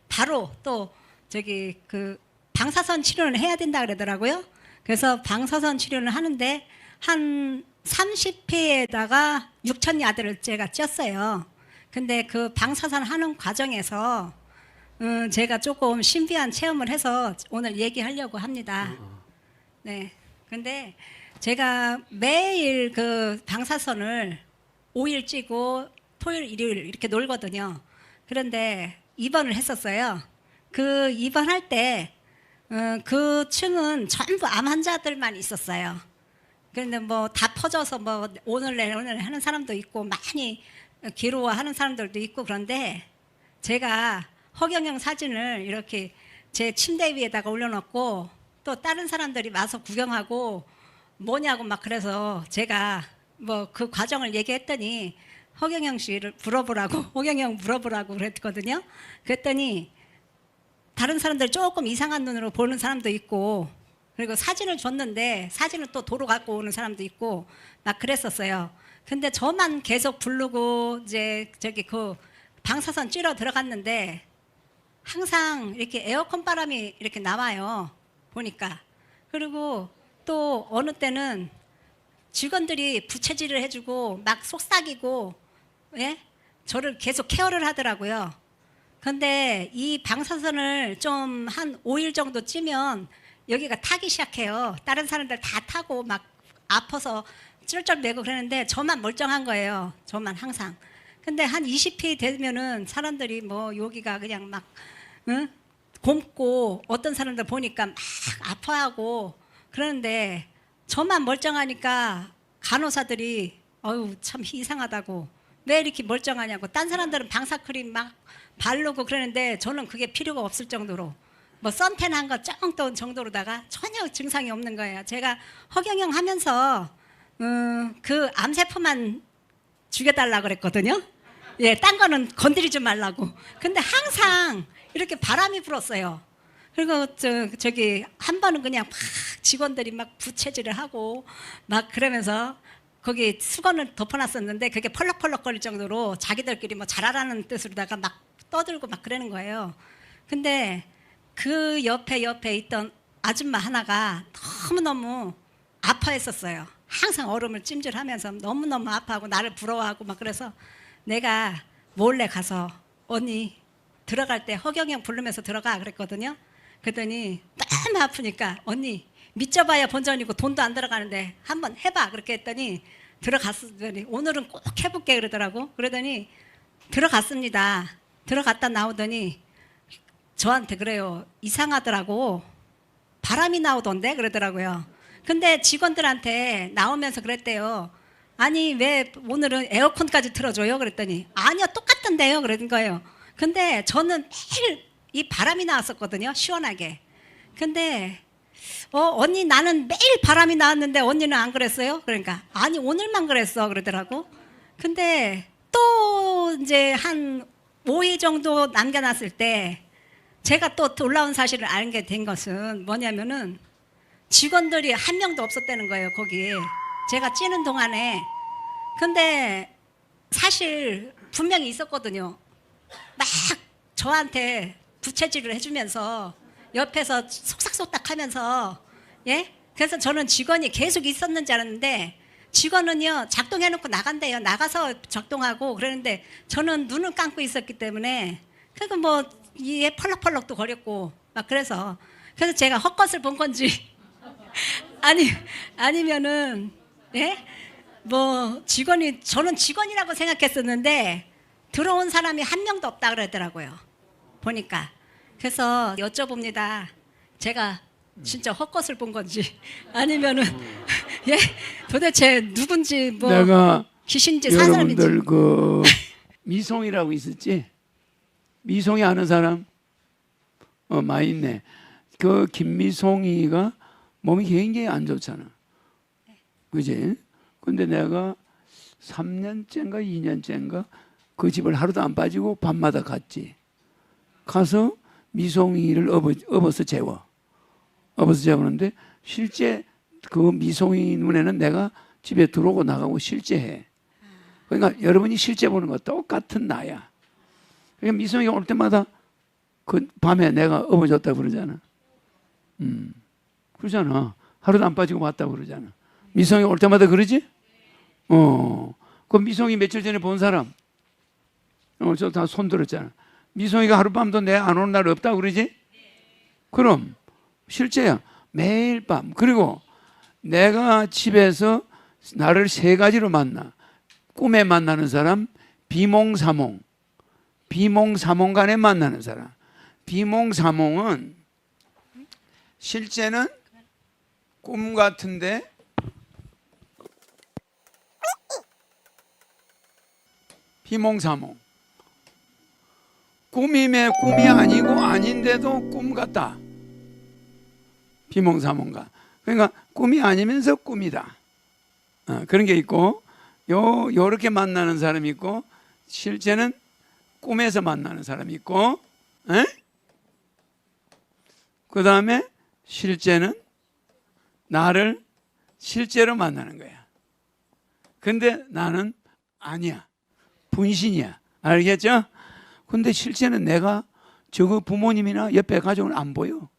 바로 또 저기 그 방사선 치료는 해야 된다 그러더라고요. 그래서 방사선 치료를 하는데 한 30회에다가 6,000야드를 제가 쪘어요. 근데 그 방사선 하는 과정에서 제가 조금 신비한 체험을 해서 오늘 얘기하려고 합니다. 네. 근데 제가 매일 그 방사선을 5일 찌고 토요일, 일요일 이렇게 놀거든요. 그런데 입원을 했었어요. 그 입원할 때 그 층은 전부 암 환자들만 있었어요. 그런데 뭐 다 퍼져서 뭐 오늘 내일 하는 사람도 있고 많이 괴로워하는 사람들도 있고, 그런데 제가 허경영 사진을 이렇게 제 침대 위에다가 올려놓고 또 다른 사람들이 와서 구경하고 뭐냐고 막 그래서 제가 뭐 그 과정을 얘기했더니 허경영 씨를 물어보라고 허경영 물어보라고 그랬거든요. 그랬더니 다른 사람들 조금 이상한 눈으로 보는 사람도 있고, 그리고 사진을 줬는데 사진을 또 도로 갖고 오는 사람도 있고 막 그랬었어요. 근데 저만 계속 부르고 이제 저기 그 방사선 찌러 들어갔는데 항상 이렇게 에어컨 바람이 이렇게 나와요. 보니까. 그리고 또 어느 때는 직원들이 부채질을 해주고 막 속삭이고, 예? 저를 계속 케어를 하더라고요. 근데 이 방사선을 좀 한 5일 정도 찌면 여기가 타기 시작해요. 다른 사람들 다 타고 막 아파서 쩔쩔매고 그러는데 저만 멀쩡한 거예요. 저만 항상. 근데 한 20회 되면은 사람들이 뭐 여기가 그냥 막 곪고 어떤 사람들 보니까 막 아파하고 그러는데 저만 멀쩡하니까 간호사들이 어유 참 이상하다고. 왜 이렇게 멀쩡하냐고. 딴 사람들은 방사크림 막 바르고 그러는데 저는 그게 필요가 없을 정도로 뭐 선탠 한 거 쩡 정도로다가 전혀 증상이 없는 거예요. 제가 허경영 하면서 그 암세포만 죽여달라 그랬거든요. 예, 딴 거는 건드리지 말라고. 근데 항상 이렇게 바람이 불었어요. 그리고 저기 한 번은 그냥 막 직원들이 막 부채질을 하고 막 그러면서 거기 수건을 덮어놨었는데 그게 펄럭펄럭거릴 정도로 자기들끼리 뭐 잘하라는 뜻으로다가 막 떠들고 막 그러는 거예요. 근데 그 옆에 있던 아줌마 하나가 너무너무 아파했었어요. 항상 얼음을 찜질하면서 너무너무 아파하고 나를 부러워하고 막 그래서 내가 몰래 가서 언니 들어갈 때 허경영 부르면서 들어가 그랬거든요. 그랬더니 너무 아프니까 언니 믿져봐야 본전이고 돈도 안 들어가는데 한번 해봐 그렇게 했더니 들어갔더니 오늘은 꼭 해볼게 그러더라고. 그러더니 들어갔습니다. 들어갔다 나오더니 저한테 그래요. 이상하더라고. 바람이 나오던데 그러더라고요. 근데 직원들한테 나오면서 그랬대요. 아니 왜 오늘은 에어컨까지 틀어줘요? 그랬더니 아니요 똑같던데요 그러는 거예요. 근데 저는 매일 이 바람이 나왔었거든요. 시원하게. 근데 언니 나는 매일 바람이 나왔는데 언니는 안 그랬어요? 그러니까 아니 오늘만 그랬어 그러더라고. 근데 또 이제 한 5일 정도 남겨놨을 때 제가 또 놀라운 사실을 알게 된 것은 뭐냐면은 직원들이 한 명도 없었다는 거예요 거기. 제가 찌는 동안에. 근데 사실 분명히 있었거든요. 막 저한테 부채질을 해주면서 옆에서 속삭속삭 하면서 예? 그래서 저는 직원이 계속 있었는지 알았는데 직원은요 작동해놓고 나간대요. 나가서 작동하고 그러는데 저는 눈을 감고 있었기 때문에 그러니까 뭐 이게 펄럭펄럭도 거렸고 막 그래서 제가 헛것을 본 건지 아니면은 예? 뭐 직원이 저는 직원이라고 생각했었는데 들어온 사람이 한 명도 없다 그러더라고요. 보니까. 그래서 여쭤봅니다. 제가 진짜 헛것을 본 건지 아니면은 예? 도대체 누군지 뭐 내가 귀신인지 사람인지. 여러분들 그 미송이라고 있었지? 미송이 아는 사람? 많이 있네. 그 김미송이가 몸이 굉장히 안 좋잖아. 그지? 근데 내가 3년째인가 2년째인가 그 집을 하루도 안 빠지고 밤마다 갔지. 가서 미송이를 업어서 재워. 업어서 재우는데 실제 그 미송이 눈에는 내가 집에 들어오고 나가고 실제 해. 그러니까 여러분이 실제 보는 거 똑같은 나야. 그러니까 미송이가 올 때마다 그 밤에 내가 업어줬다고 그러잖아. 그러잖아. 하루도 안 빠지고 왔다고 그러잖아. 미송이 올 때마다 그러지? 그 미송이 며칠 전에 본 사람, 저 다 손 들었잖아. 미송이가 하룻밤도 내 안 오는 날 없다고 그러지? 그럼 실제야. 매일 밤. 그리고 내가 집에서 나를 3가지로 만나. 꿈에 만나는 사람, 비몽사몽. 비몽사몽간에 만나는 사람. 비몽사몽은 실제는 꿈 같은데 비몽사몽. 꿈이면 꿈이 아니고 아닌데도 꿈 같다. 비몽사몽가. 그러니까 꿈이 아니면서 꿈이다. 그런 게 있고 요렇게 만나는 사람이 있고 실제는 꿈에서 만나는 사람이 있고 그 다음에 실제는 나를 실제로 만나는 거야. 근데 나는 아니야. 분신이야. 알겠죠? 근데 실제는 내가 저거 부모님이나 옆에 가족은 안 보여.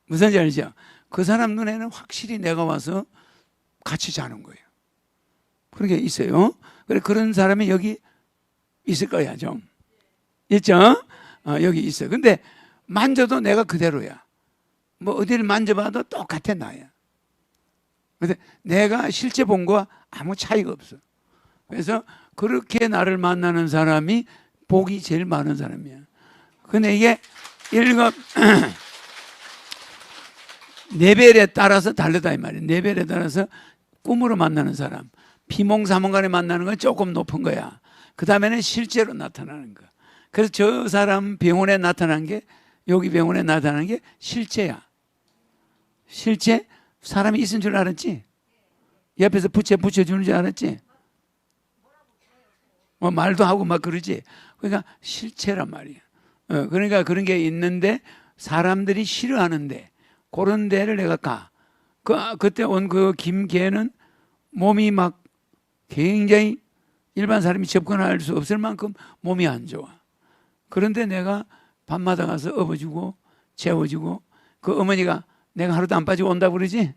무슨지 알죠? 그 사람 눈에는 확실히 내가 와서 같이 자는 거예요. 그런 게 있어요. 그래 그런 사람이 여기 있을 거야 좀. 있죠? 여기 있어. 근데 만져도 내가 그대로야. 뭐 어디를 만져봐도 똑같아 나야. 근데 내가 실제 본 거와 아무 차이가 없어. 그래서 그렇게 나를 만나는 사람이 복이 제일 많은 사람이야. 근데 이게 일급 레벨에 따라서 다르다 이 말이야. 레벨에 따라서 꿈으로 만나는 사람, 비몽사몽간에 만나는 건 조금 높은 거야. 그 다음에는 실제로 나타나는 거. 그래서 저 사람 병원에 나타난 게, 여기 병원에 나타나는 게 실체야. 실체? 사람이 있은 줄 알았지? 옆에서 붙여주는 줄 알았지? 말도 하고 막 그러지? 그러니까 실체란 말이야. 그러니까 그런 게 있는데 사람들이 싫어하는데 그런 데를 내가 가. 그때 온 그 김개는 몸이 막 굉장히 일반 사람이 접근할 수 없을 만큼 몸이 안 좋아. 그런데 내가 밤마다 가서 업어주고 재워주고 그 어머니가 내가 하루도 안 빠지고 온다고 그러지?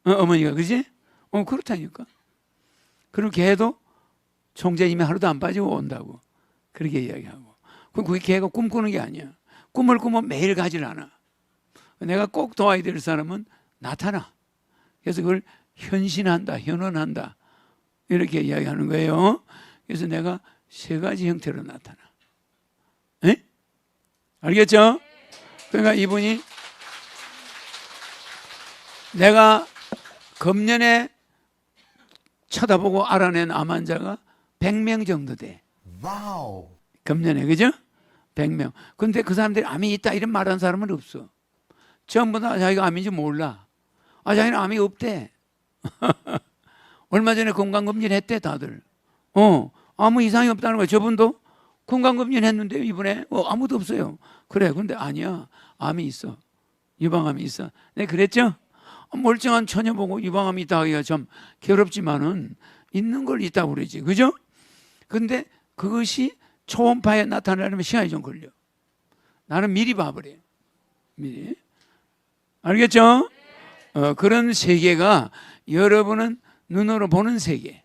어머니가 그러지? 그렇다니까. 그리고 걔도 총재님이 하루도 안 빠지고 온다고 그렇게 이야기하고. 그게 걔가 꿈꾸는 게 아니야. 꿈을 꾸면 매일 가질 않아. 내가 꼭 도와야 될 사람은 나타나. 그래서 그걸 현신한다, 현원한다 이렇게 이야기하는 거예요. 그래서 내가 세 가지 형태로 나타나. 에? 알겠죠? 그러니까 이분이 내가 금년에 쳐다보고 알아낸 암 환자가 100명 정도 돼. 와우. 금년에, 그죠? 100명. 근데 그 사람들이 암이 있다 이런 말하는 사람은 없어. 전부 다 자기가 암인지 몰라. 자기는 암이 없대. 얼마 전에 건강검진 했대 다들. 아무 이상이 없다는 거야. 저분도 건강검진 했는데 이번에 아무도 없어요. 그래, 근데 아니야. 암이 있어. 유방암이 있어. 내가 그랬죠? 멀쩡한 처녀 보고 유방암이 있다 하기가 좀 괴롭지만은 있는 걸 있다고 그러지. 그죠? 근데 그것이 초음파에 나타나려면 시간이 좀 걸려. 나는 미리 봐버려. 미리. 알겠죠? 그런 세계가 여러분은 눈으로 보는 세계.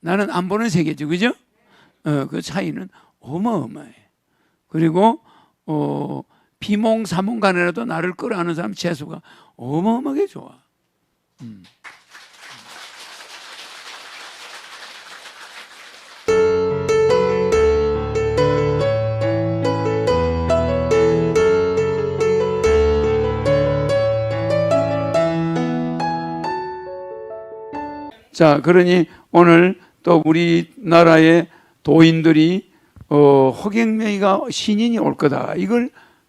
나는 안 보는 세계죠. 그죠? 그 차이는 어마어마해. 그리고 비몽사몽간에라도 나를 끌어안는 사람 재수가 어마어마하게 좋아. 자, 그러니 오늘 또 우리나라의 도인들이 허경영이가 신인이 올 거다. 이걸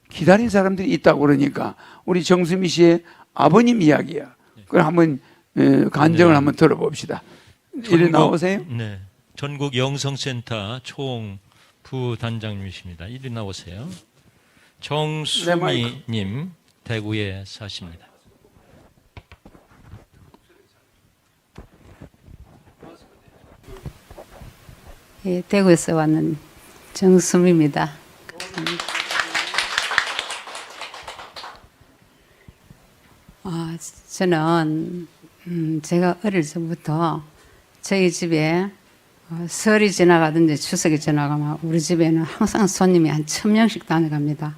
기다린 사람들이 있다고 그러니까 우리 정수미 씨의 아버님 이야기야. 그걸 한번 간증을 한번 들어봅시다. 이리 나오세요. 네, 전국 영성센터 총 부단장님이십니다. 이리 나오세요. 정수미님 대구에 사십니다. 예, 대구에서 왔는 정수미입니다. 저는 제가 어릴 적부터 저희 집에 설이 지나가든지 추석이 지나가면 우리 집에는 항상 손님이 한 1000명씩 다녀갑니다.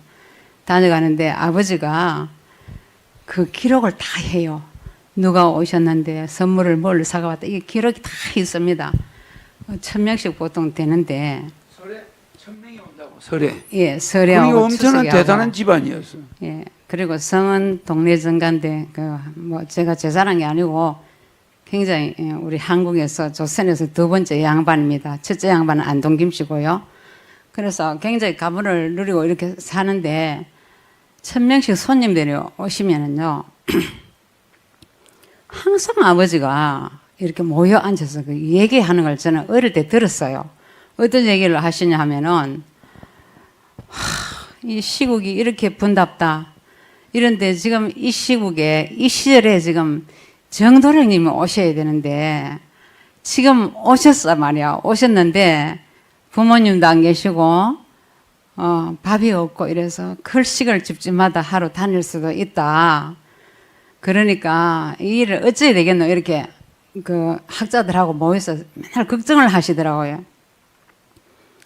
다녀가는데 아버지가 그 기록을 다 해요. 누가 오셨는데 선물을 뭘 사가왔다. 이게 기록이 다 있습니다. 1000명씩 보통 되는데. 설에 1000명이 온다고. 설에. 예, 설에하고 그게 엄청난 추석에 대단한 하고. 집안이었어. 예, 그리고 성은 동네 정가인데 제가 제 자랑이 아니고 굉장히 우리 한국에서 조선에서 두 번째 양반입니다. 첫째 양반은 안동김 씨고요. 그래서 굉장히 가문을 누리고 이렇게 사는데 1000명씩 손님들이 오시면은요 항상 아버지가 이렇게 모여 앉아서 그 얘기하는 걸 저는 어릴 때 들었어요. 어떤 얘기를 하시냐 하면은 이 시국이 이렇게 분답다. 이런데 지금 이 시국에 이 시절에 지금 정도령님이 오셔야 되는데 지금 오셨어 말이야. 오셨는데 부모님도 안 계시고 밥이 없고 이래서 클식을 집집마다 하루 다닐 수도 있다. 그러니까 이 일을 어찌해야 되겠노 이렇게 그 학자들하고 모여서 맨날 걱정을 하시더라고요.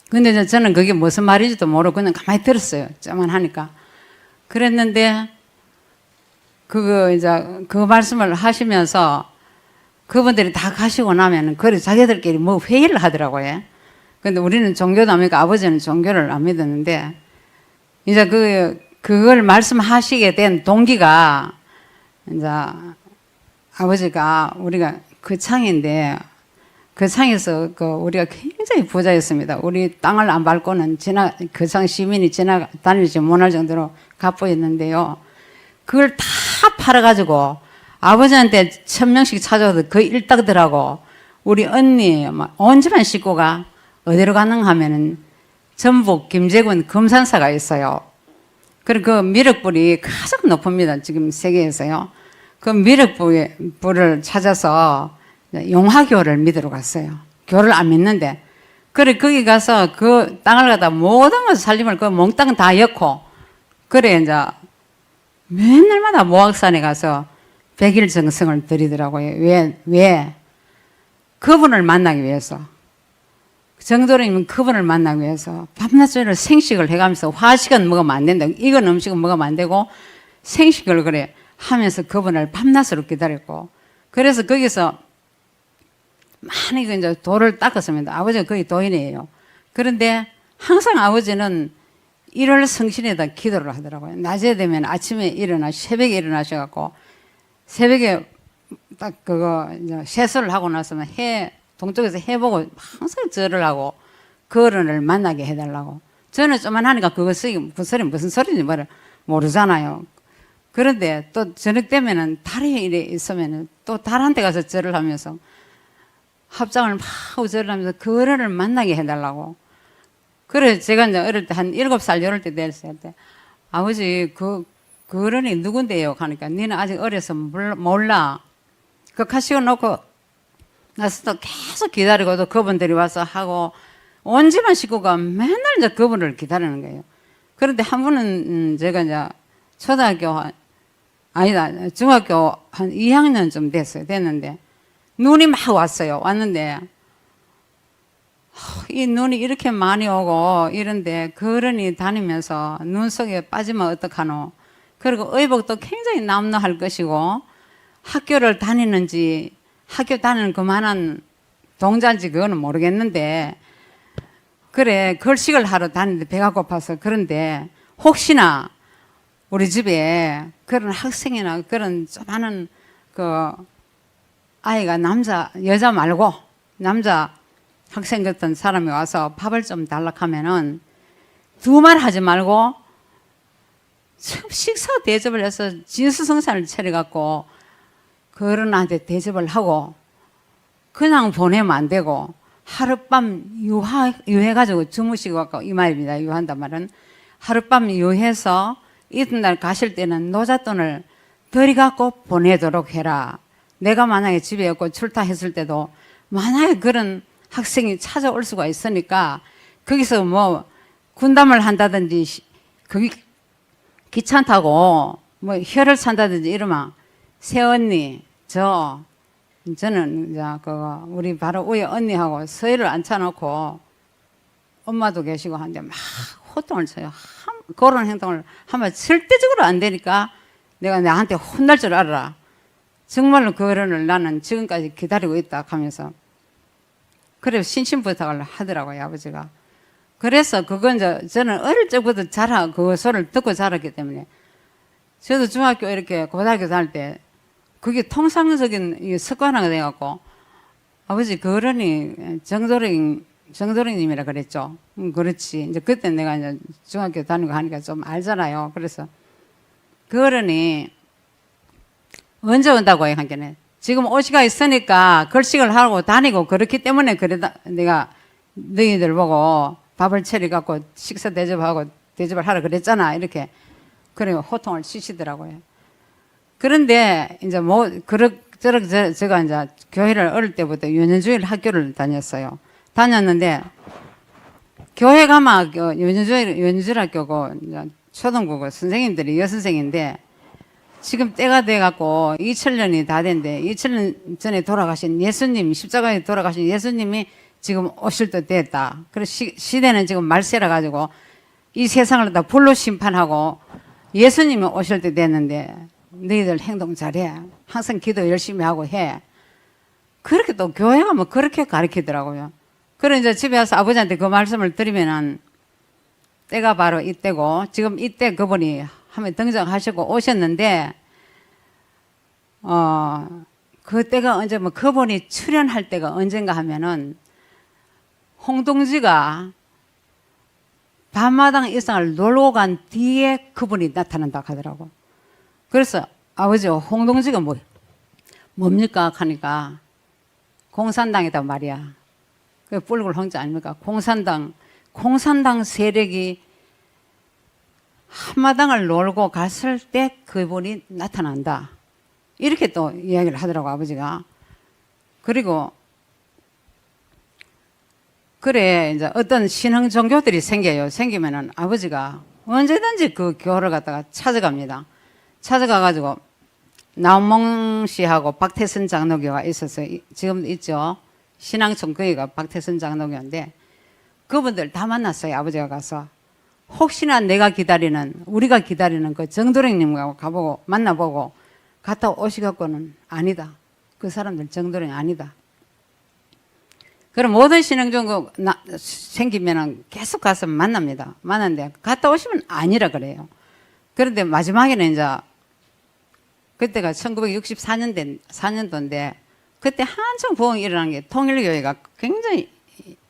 근데 저는 그게 무슨 말인지도 모르고 그냥 가만히 들었어요. 저만 하니까. 그랬는데 이제 그 말씀을 하시면서 그분들이 다 가시고 나면은 그래 자기들끼리 뭐 회의를 하더라고요. 근데 우리는 종교도 안 믿고 아버지는 종교를 안 믿었는데 이제 그걸 말씀하시게 된 동기가 이제 아버지가 우리가 그 창인데 그 창에서 우리가 굉장히 부자였습니다. 우리 땅을 안 밟고는 그 창 시민이 지나다니지 못할 정도로 갑부였는데요. 그걸 다 팔아가지고 아버지한테 1000명씩 찾아와도 그 일당들하고 우리 언니 온 집안 식구가 어디로 가능 하면은 전북 김제군 금산사가 있어요. 그리고 그 미륵불이 가장 높습니다. 지금 세계에서요. 그 미륵불을 찾아서 용화교를 믿으러 갔어요. 교를 안 믿는데. 그래, 거기 가서 그 땅을 갖다 모든 것을 살림을 그 몽땅 다 엮고, 그래, 이제 맨날마다 모악산에 가서 100일 정성을 들이더라고요. 왜? 그분을 만나기 위해서. 정도령이면 그분을 만나기 위해서 밤낮으로 생식을 해가면서 화식은 먹으면 안 된다. 익은 음식은 먹으면 안 되고 생식을 그래 하면서 그분을 밤낮으로 기다렸고, 그래서 거기서 많이 이제 돌을 닦았습니다. 아버지가 거의 도인이에요. 그런데 항상 아버지는 1월 성신에다 기도를 하더라고요. 낮에 되면 아침에 새벽에 일어나셔갖고 새벽에 딱 그거 이제 세수를 하고 나서는 동쪽에서 해 보고 항상 절을 하고 그 어른을 만나게 해달라고. 저는 좀만 하니까 그 소리 무슨 소리인지 모르잖아요. 그런데 또 저녁 되면은 달이 이래 있으면은 또 달한테 가서 절을 하면서 합장을 막 하고 절을 하면서 그 어른을 만나게 해달라고. 그래 제가 이제 어릴 때 한 7살 이럴 때 됐을 때 아버지 그 어른이 누군데요? 하니까 니는 아직 어려서 몰라. 그 가시고 놓고 나서 또 계속 기다리고도 그분들이 와서 하고 온 집안 식구가 맨날 이제 그분을 기다리는 거예요. 그런데 한 분은 제가 이제 중학교 한 2학년쯤 됐는데 눈이 막 왔어요. 왔는데 이 눈이 이렇게 많이 오고 이런데 그 어른이 다니면서 눈 속에 빠지면 어떡하노. 그리고 의복도 굉장히 남루할 것이고 학교를 다니는지 학교 다니는 그만한 동자인지 그거는 모르겠는데 그래 걸식을 하러 다니는데 배가 고파서 그런데 혹시나 우리 집에 그런 학생이나 그런 조그마한 그 아이가 여자 말고 남자 학생 같은 사람이 와서 밥을 좀 달라 하면은 두 말 하지 말고 식사 대접을 해서 진수성찬을 차려갖고 그 어른한테 대접을 하고 그냥 보내면 안 되고 하룻밤 유해가지고 주무시고 갖고 이 말입니다. 유한단 말은 하룻밤 유해서 이튿날 가실 때는 노잣돈을 들이갖고 보내도록 해라. 내가 만약에 집에 없고 출타했을 때도 만약에 그런 학생이 찾아올 수가 있으니까 거기서 뭐 군담을 한다든지 거기 기차 타고 뭐 혀를 찬다든지 이러면 새언니 저는 이제 우리 바로 위에 언니하고 서희를 앉혀놓고 엄마도 계시고 하는데 막 호통을 쳐요. 그런 행동을 하면 절대적으로 안 되니까 내가 나한테 혼날 줄 알아라. 정말로 그 어른을 나는 지금까지 기다리고 있다 하면서 그래 신신부탁을 하더라고요 아버지가. 그래서 그건 저는 어릴 적부터 그 소리를 듣고 자랐기 때문에 저도 중학교 이렇게 고등학교 다닐 때 그게 통상적인 습관화가 돼갖고 아버지 그 어른이 정도령님이라 그랬죠. 그렇지. 이제 그때 내가 이제 중학교 다니고 하니까 좀 알잖아요. 그래서 그 어른이 언제 온다고 해요, 한게는. 지금 오시가 있으니까 걸식을 하고 다니고 그렇기 때문에 내가 너희들 보고 밥을 차려갖고 식사 대접을 하라 그랬잖아. 이렇게. 그래 호통을 치시더라고요. 그런데 이제 제가 이제 교회를 어릴 때부터 유년주일 학교를 다녔어요. 다녔는데 교회 가면 유년주일 학교고 초등부고 선생님들이 여선생인데 지금 때가 돼갖고 2000년이 다 됐는데 2000년 전에 돌아가신 예수님 십자가에 돌아가신 예수님이 지금 오실 때 됐다. 그래서 시대는 지금 말세라 가지고 이 세상을 다 불로 심판하고 예수님이 오실 때 됐는데 너희들 행동 잘해. 항상 기도 열심히 하고 해. 그렇게 또 교회 가면 그렇게 가르치더라고요. 그래 이제 집에 와서 아버지한테 그 말씀을 드리면은 때가 바로 이때고 지금 이때 그분이 한번 등장하시고 오셨는데 그때가 언제 뭐 그분이 출연할 때가 언젠가 하면은 홍동지가 밤마당 일상을 놀고 간 뒤에 그분이 나타난다 하더라고. 그래서 아버지 홍동지가 뭡니까 하니까 공산당이다 말이야. 그 뿔굴 홍자 아닙니까? 공산당 세력이 한마당을 놀고 갔을 때 그분이 나타난다. 이렇게 또 이야기를 하더라고 아버지가. 그리고 그래 이제 어떤 신흥 종교들이 생겨요. 생기면은 아버지가 언제든지 그 교를 갖다가 찾아갑니다. 찾아가가지고 나홍몽 씨하고 박태선 장로교가 있어서 지금도 있죠. 신앙촌 거기가 박태선 장로교인데 그분들 다 만났어요. 아버지가 가서 혹시나 우리가 기다리는 그 정도령님하고 가보고 만나보고 갔다 오시갖고는 아니다. 그 사람들 정도령이 아니다. 그럼 모든 신앙종교 생기면은 계속 가서 만납니다. 만났는데 갔다 오시면 아니라 그래요. 그런데 마지막에는 이제 그때가 1964년도인데 그때 한창 부흥이 일어난 게 통일교회가 굉장히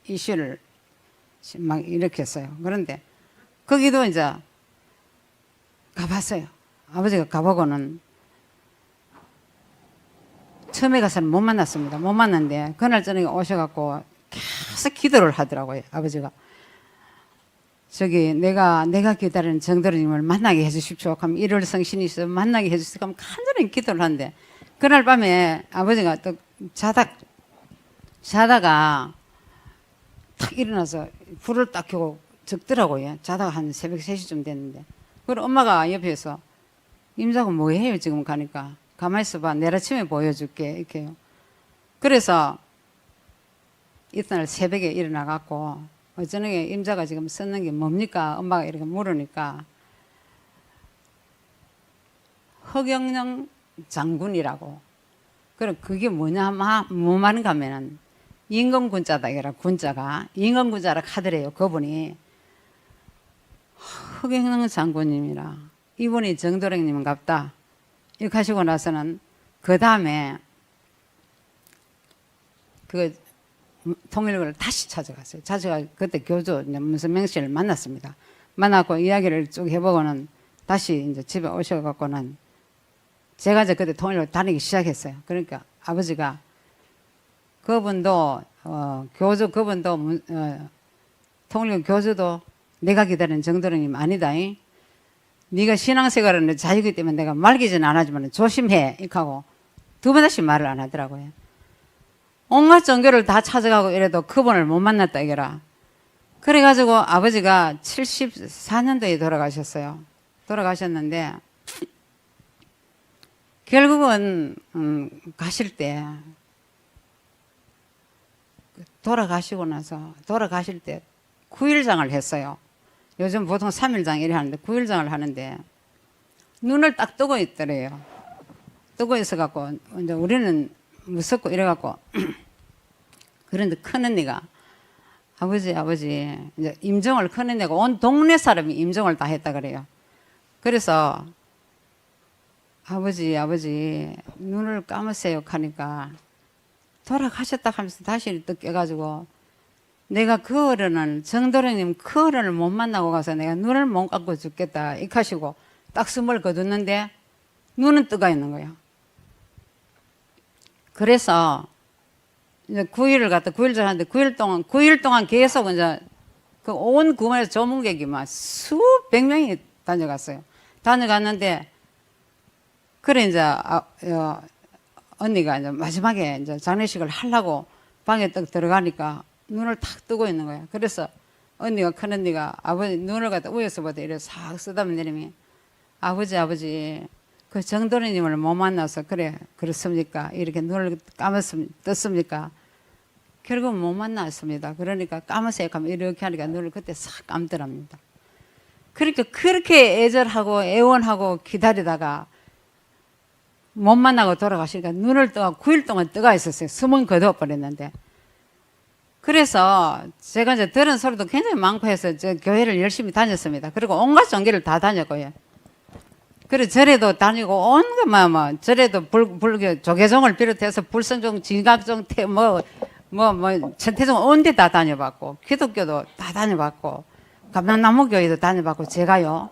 이슈를 막 일으켰어요. 그런데 거기도 이제 가봤어요. 아버지가 가보고는 처음에 가서는 못 만났습니다. 못 만났는데 그날 저녁에 오셔갖고 계속 기도를 하더라고요. 아버지가 저기 내가 기다리는 정도령님을 만나게 해주십시오. 그럼 일월 성신이 있어 만나게 해주십시오. 그럼 간절히 기도를 하는데 그날 밤에 아버지가 또 자다가 탁 일어나서 불을 딱 켜고 적더라고요. 자다가 한 새벽 3시쯤 됐는데 그리고 엄마가 옆에서 임자고 뭐해요 지금 가니까 가만히 있어봐 내일 아침에 보여줄게 이렇게요. 그래서 이튿날 새벽에 일어나갖고 저녁에 임자가 지금 썼는 게 뭡니까? 엄마가 이렇게 물으니까 허경영 장군이라고. 그럼 그게 뭐 말인가 하면은 임금군자다 이라 군자가 임금군자라 하더래요. 그분이 허경영 장군님이라 이분이 정도령님인갑다. 이렇게 하시고 나서는 그 다음에 그 통일교를 다시 찾아갔어요. 찾아가 그때 교주 문선명 씨를 만났습니다. 만났고 이야기를 쭉 해보고는 다시 이제 집에 오셔갖고는 제가 이제 그때 통일교 다니기 시작했어요. 그러니까 아버지가 그분도 교주 그분도 통일교 교주도 내가 기다리는 정도령님 아니다. 네가 신앙생활은 자유기 때문에 내가 말기지는 안 하지만 조심해. 이렇게 하고 두 번 다시 말을 안 하더라고요. 온갖 종교를 다 찾아가고 이래도 그분을 못 만났다 이거라. 그래가지고 아버지가 74년도에 돌아가셨어요. 돌아가셨는데 결국은 가실 때 돌아가실 때 9일장을 했어요. 요즘 보통 3일장 이래 하는데 9일장을 하는데 눈을 딱 뜨고 있더래요. 뜨고 있어갖고 이제 우리는 무섭고 이래갖고 그런데 큰언니가 아버지 이제 임종을 큰언니가 온 동네 사람이 임종을 다 했다 그래요. 그래서 아버지 눈을 감으세요 하니까 돌아가셨다 하면서 다시 또 깨가지고 내가 그 어른을 정도령님 그 어른을 못 만나고 가서 내가 눈을 못 감고 죽겠다 이렇게 하시고 딱 숨을 거뒀는데 눈은 뜨가 있는 거예요. 그래서 이제 9일을 갔다 9일을 하는데 9일 동안 계속 이제 그 온 구마에서 조문객이 막 수백 명이 다녀갔어요. 다녀갔는데 그래 이제 언니가 이제 마지막에 이제 장례식을 하려고 방에 딱 들어가니까 눈을 탁 뜨고 있는 거예요. 그래서 큰 언니가 아버지 눈을 갖다 위에서 보다 이렇게 싹 쓰다만 내리면 아버지 그 정도령님을 못 만나서 그렇습니까? 이렇게 눈을 떴습니까? 결국 못 만났습니다. 그러니까 감으세요 하면 이렇게 하니까 눈을 그때 싹 감더랍니다. 그러니까 그렇게 애절하고 애원하고 기다리다가 못 만나고 돌아가시니까 눈을 떠가 9일 동안 떠가 있었어요. 숨은 거둬버렸는데. 그래서 제가 이제 들은 소리도 굉장히 많고 해서 저 교회를 열심히 다녔습니다. 그리고 온갖 종교를 다 다녔고요. 그래 절에도 다니고 온갖 뭐 절에도 불교 조계종을 비롯해서 불선종, 진각종, 천태종 온 데 다 다녀봤고 기독교도 다 다녀봤고 감남나무교회도 다녀봤고 제가요.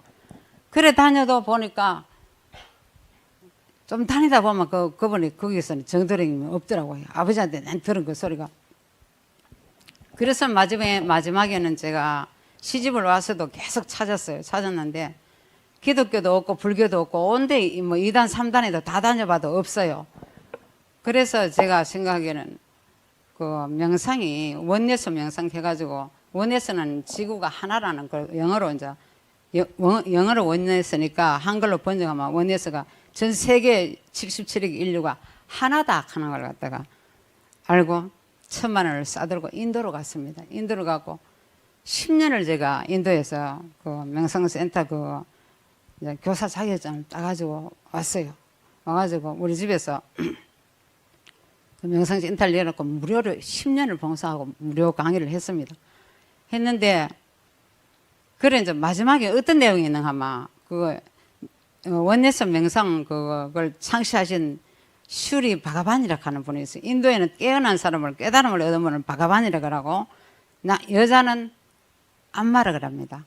그래 다녀도 보니까 좀 다니다 보면 그분이 거기서는 정도령님이 없더라고요. 아버지한테 난 들은 그 소리가. 그래서 마지막에는 제가 시집을 와서도 계속 찾았어요. 찾았는데 기독교도 없고 불교도 없고 온데 뭐 2단 3단에도 다 다녀봐도 없어요. 그래서 제가 생각하기에는 그 명상이 원네스 명상 해가지고 원네스는 지구가 하나라는 걸 영어로 이제 영어로 원네스니까 한글로 번역하면 원네스가 전 세계 77억 인류가 하나다 하는 걸 갖다가 알고 1,000만 원을 싸들고 인도로 갔습니다. 인도로 가고 10년을 제가 인도에서 그 명상센터 그 이제 교사 자격증을 따가지고 왔어요. 와가지고 우리 집에서 그 명상센터를 열어놓고 무료로 10년을 봉사하고 무료 강의를 했습니다. 했는데 그래 이제 마지막에 어떤 내용이 있는가 하면 그 원네스 명상 그걸 창시하신 슈리 바가반이라 하는 분이 있어요. 인도에는 깨어난 사람을 깨달음을 얻은 분을 바가반이라 그러고 여자는 암마라 그럽니다.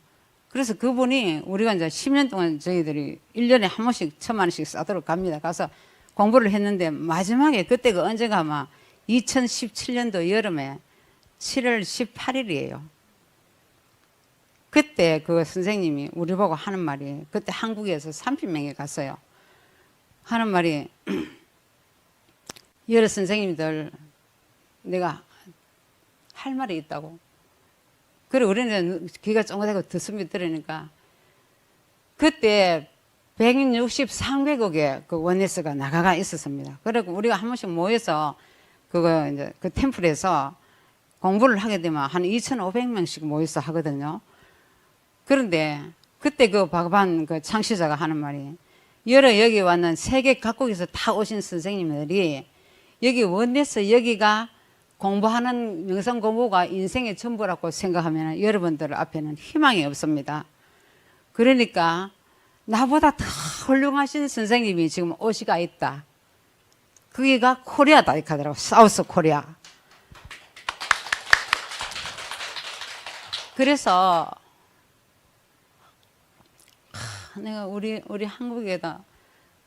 그래서 그분이 우리가 이제 10년 동안 저희들이 1년에 한 번씩 1,000만 원씩 싸도록 갑니다. 가서 공부를 했는데 마지막에 그때가 언제가 아마 2017년도 여름에 7월 18일이에요. 그때 그 선생님이 우리 보고 하는 말이 그때 한국에서 30명이 갔어요. 하는 말이 여러 선생님들 내가 할 말이 있다고. 그래 우리는 귀가 쫑긋하고 듣습니다. 들으니까 그때 163개국에 그 원네스가 나가가 있었습니다. 그리고 우리가 한 번씩 모여서 그거 이제 그 템플에서 공부를 하게 되면 한 2,500명씩 모여서 하거든요. 그런데 그때 그 바가반 그 창시자가 하는 말이 여러 여기 왔는 세계 각국에서 다 오신 선생님들이 여기 원네스 여기가 공부하는 명상 공부가 인생의 전부라고 생각하면 여러분들 앞에는 희망이 없습니다. 그러니까 나보다 더 훌륭하신 선생님이 지금 오시가 있다. 거기가 코리아다 이렇게 하더라고. 사우스 코리아. 그래서 내가 우리 한국에다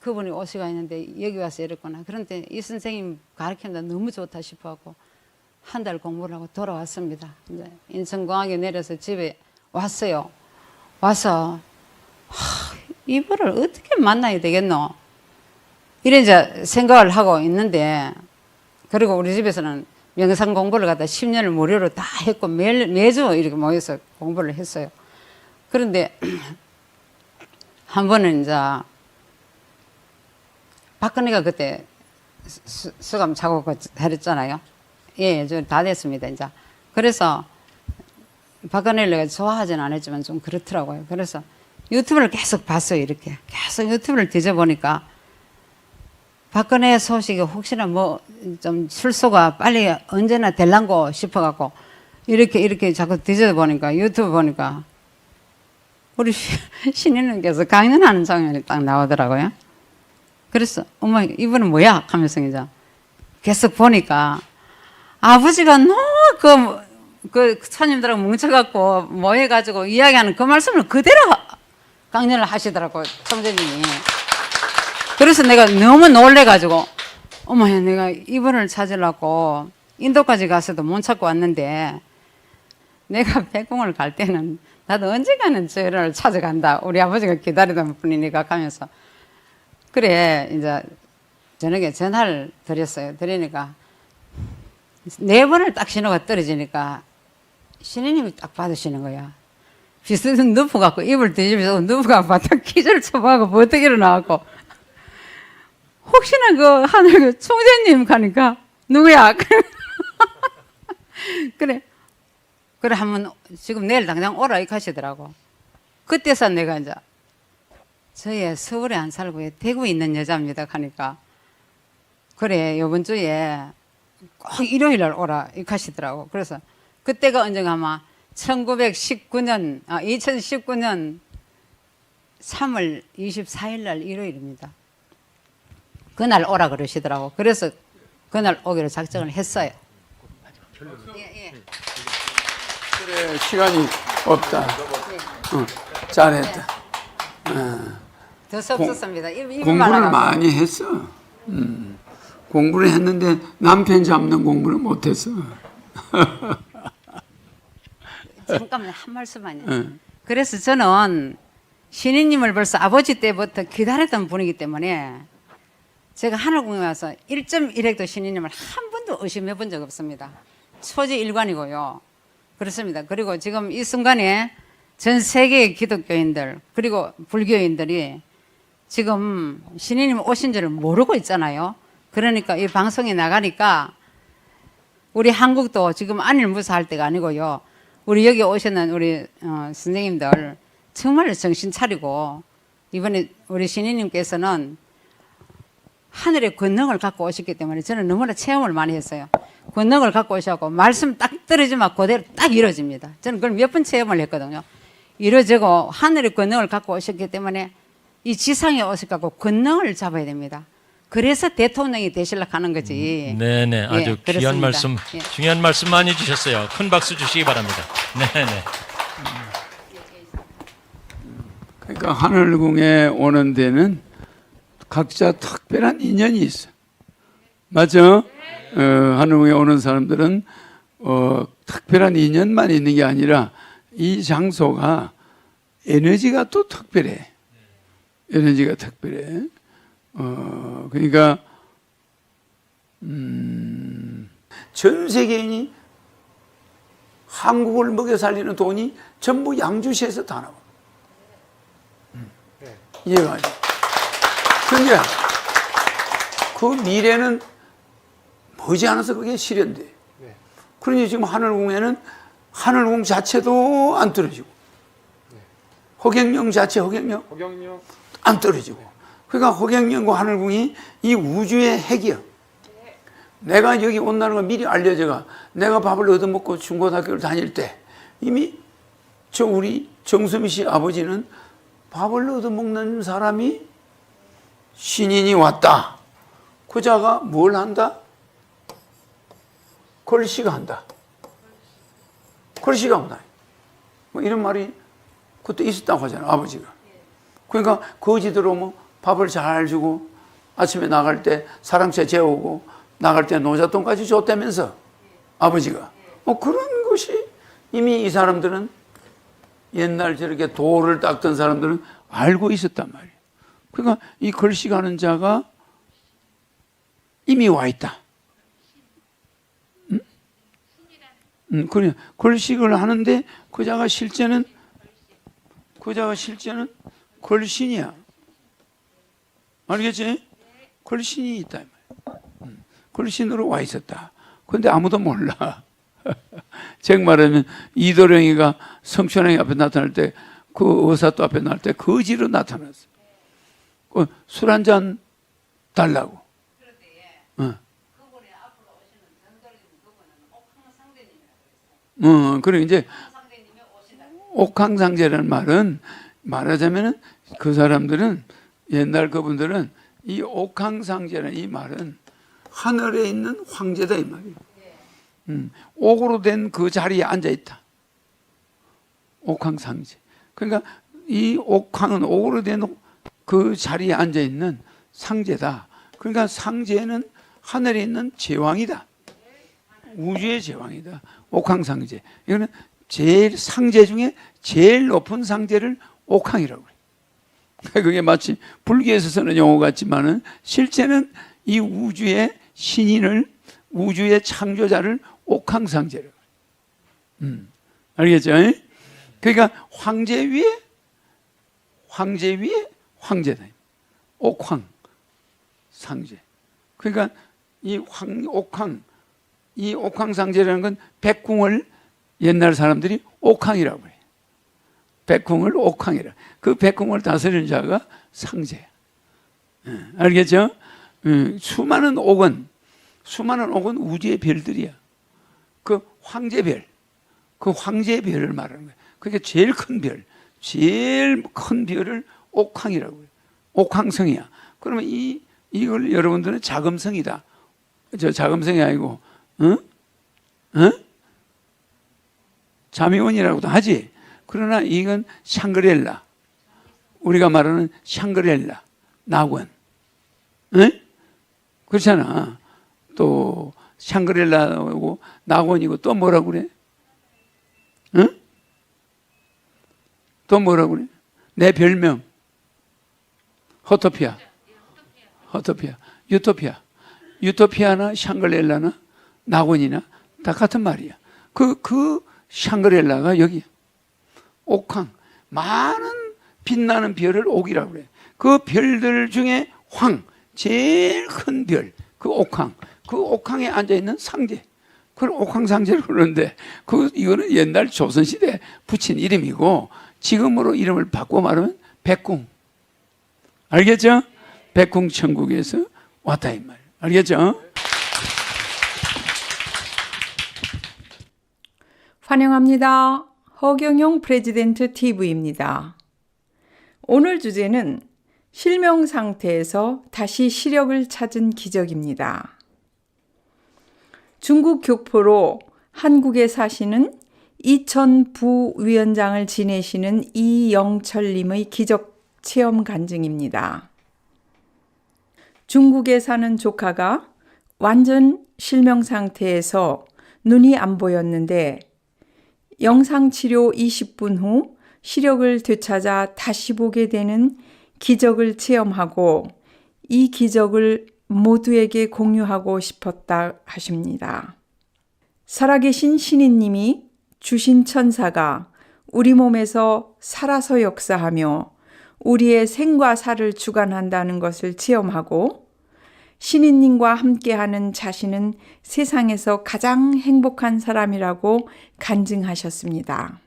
그분이 오시가 있는데 여기 와서 이랬구나. 그런데 이 선생님 가르치는데 너무 좋다 싶어갖고 한 달 공부를 하고 돌아왔습니다. 이제 인천공항에 내려서 집에 왔어요. 와서 이분을 어떻게 만나야 되겠노? 이래 이제 생각을 하고 있는데 그리고 우리 집에서는 명상 공부를 갖다 10년을 무료로 다 했고 매주 이렇게 모여서 공부를 했어요. 그런데 한 번은 이제 박근혜가 그때 수감 자고 했잖아요. 예, 저 다 됐습니다, 이제. 그래서 박근혜를 내가 좋아하진 않았지만 좀 그렇더라고요. 그래서 유튜브를 계속 봤어요, 이렇게. 계속 유튜브를 뒤져보니까 박근혜 소식이 혹시나 뭐 좀 출소가 빨리 언제나 될란고 싶어갖고 이렇게 자꾸 뒤져보니까 유튜브 보니까 우리 신인님께서 강연하는 장면이 딱 나오더라고요. 그래서 엄마 이분은 뭐야? 하면서 이제 계속 보니까 아버지가 너무 그 손님들하고 뭉쳐갖고 모여가지고 이야기하는 그 말씀을 그대로 강연을 하시더라고요, 총재님이. 그래서 내가 너무 놀래가지고 어머 내가 이분을 찾으려고 인도까지 가서도 못 찾고 왔는데 내가 백공을 갈 때는 나도 언젠가는 저를 찾아간다. 우리 아버지가 기다리던 분이니까 하면서 그래 이제 저녁에 전화를 드렸어요. 드리니까 4번을 딱 신호가 떨어지니까 신인님이 딱 받으시는 거야. 비스듬 눕혀갖고 입을 뒤집어서 눕혀갖고 딱 기절 쳐봐갖고 버티기로 나왔고 혹시나 그 하늘 그 총재님 가니까 누구야? 그래 한번 지금 내일 당장 오라 이렇게 하시더라고. 그때서 내가 이제 저희 서울에 안 살고 대구에 있는 여자입니다 하니까 그래 요번 주에 꼭 일요일 날 오라 이렇게 하시더라고. 그래서 그때가 언젠가 아마 2019년 3월 24일 날 일요일입니다. 그날 오라 그러시더라고. 그래서 그날 오기로 작정을 했어요. 그래, 시간이 없다. 잘했다. 더 섭섭습니다. 공부를 많이 했어. 공부를 했는데 남편 잡는 공부는 못했어. 잠깐만 한 말씀만요. 그래서 저는 신인님을 벌써 아버지 때부터 기다렸던 분이기 때문에 제가 하늘궁에 와서 1.1획도 신인님을 한 번도 의심해 본 적 없습니다. 초지일관이고요. 그렇습니다. 그리고 지금 이 순간에 전 세계의 기독교인들 그리고 불교인들이 지금 신인님 오신 줄을 모르고 있잖아요. 그러니까 이 방송에 나가니까 우리 한국도 지금 안일무사할 때가 아니고요. 우리 여기 오시는 우리 선생님들 정말 정신 차리고 이번에 우리 신인님께서는 하늘의 권능을 갖고 오셨기 때문에 저는 너무나 체험을 많이 했어요. 권능을 갖고 오셔서 말씀 딱 떨어지면 그대로 딱 이루어집니다. 저는 그걸 몇 번 체험을 했거든요. 이루어지고 하늘의 권능을 갖고 오셨기 때문에 이 지상에 오실 갖고 권능을 잡아야 됩니다. 그래서 대통령이 되시려고 하는 거지. 네네, 아주 귀한 그렇습니다. 말씀, 예. 중요한 말씀 많이 주셨어요. 큰 박수 주시기 바랍니다. 네네. 그러니까 하늘궁에 오는 데는 각자 특별한 인연이 있어. 맞죠? 하늘궁에 오는 사람들은 특별한 인연만 있는 게 아니라 이 장소가 에너지가 또 특별해. 에너지가 특별해. 그러니까 전 세계인이 한국을 먹여 살리는 돈이 전부 양주시에서 다 나와. 이해가 안 돼. 근데 그 미래는 머지않아서 그게 실현돼. 그러니 지금 하늘궁에는 하늘궁 자체도 안 떨어지고 허경영 자체 허경영 안 떨어지고 그러니까 허경영과 하늘궁이 이 우주의 핵이야. 내가 여기 온다는 걸 미리 알려줘가 내가 밥을 얻어먹고 중고등학교를 다닐 때 이미 우리 정수미 씨 아버지는 밥을 얻어먹는 사람이 신인이 왔다. 그자가 뭘 한다? 걸시가 한다. 걸시가 온다. 뭐 이런 말이 그때 있었다고 하잖아, 아버지가. 그러니까 거지 들어오면 밥을 잘 주고 아침에 나갈 때 사랑채 재우고 나갈 때 노잣돈까지 줬다면서 아버지가. 그런 것이 이미 이 사람들은 옛날 저렇게 돌을 닦던 사람들은 알고 있었단 말이에요. 그러니까 이 걸식하는 자가 이미 와 있다. 그래. 걸식을 하는데 그 자가 실제는 걸신이야. 알겠지? 걸신이 있다. 걸신으로 와 있었다. 그런데 아무도 몰라. 즉 말하면 이도령이가 성춘왕이 앞에 나타날 때 그 의사도 앞에 나올 때 거지로 나타났어. 술 한 잔 달라고. 그래 이제 옥황상제라는 말은 말하자면은 그 사람들은 옛날 그분들은 이 옥황상제라는 이 말은 하늘에 있는 황제다 이 말이에요. 옥으로 된 그 자리에 앉아 있다. 옥황상제. 그러니까 이 옥황은 옥으로 된 그 자리에 앉아 있는 상제다. 그러니까 상제는 하늘에 있는 제왕이다. 우주의 제왕이다. 옥황상제. 이거는 제일 상제 중에 제일 높은 상제를 옥황이라고 그래. 그게 마치 불교에서 쓰는 용어 같지만은 실제는 이 우주의 신인을 우주의 창조자를 옥황상제라고 그래. 알겠죠? 그러니까 황제 위에 황제다. 옥황 상제. 그러니까 이 옥황상제라는 건 백궁을 옛날 사람들이 옥황이라고 해요. 백궁을 옥황이라. 그 백궁을 다스리는 자가 상제야. 알겠죠? 수많은 옥은 우주의 별들이야. 그 황제별, 그 황제의 별을 말하는 거야. 그러니까 제일 큰 별을 옥황이라고 해요. 옥황성이야. 그러면 이걸 여러분들은 자금성이다. 저 자금성이 아니고, 자미원이라고도 하지. 그러나 이건 샹그렐라. 우리가 말하는 샹그렐라. 낙원. 그렇잖아. 또 샹그렐라고 낙원이고 또 뭐라고 그래? 또 뭐라고 그래? 내 별명. 허토피아. 허토피아. 유토피아. 유토피아나 샹그렐라나 낙원이나 다 같은 말이야. 그 샹그렐라가 여기 옥황. 많은 빛나는 별을 옥이라고 그래. 그 별들 중에 황. 제일 큰 별. 그 옥황. 그 옥황에 앉아있는 상제. 그걸 옥황상제로 그러는데 이거는 옛날 조선시대 붙인 이름이고 지금으로 이름을 바꿔 말하면 백궁. 알겠죠? 백궁 천국에서 왔다 이 말. 알겠죠? 환영합니다. 허경영 프레지던트 TV입니다. 오늘 주제는 실명 상태에서 다시 시력을 찾은 기적입니다. 중국 교포로 한국에 사시는 이천 부위원장을 지내시는 이영철님의 기적 체험 간증입니다. 중국에 사는 조카가 완전 실명 상태에서 눈이 안 보였는데 영상치료 20분 후 시력을 되찾아 다시 보게 되는 기적을 체험하고 이 기적을 모두에게 공유하고 싶었다 하십니다. 살아계신 신인님이 주신 천사가 우리 몸에서 살아서 역사하며 우리의 생과 사를 주관한다는 것을 체험하고 신인님과 함께하는 자신은 세상에서 가장 행복한 사람이라고 간증하셨습니다.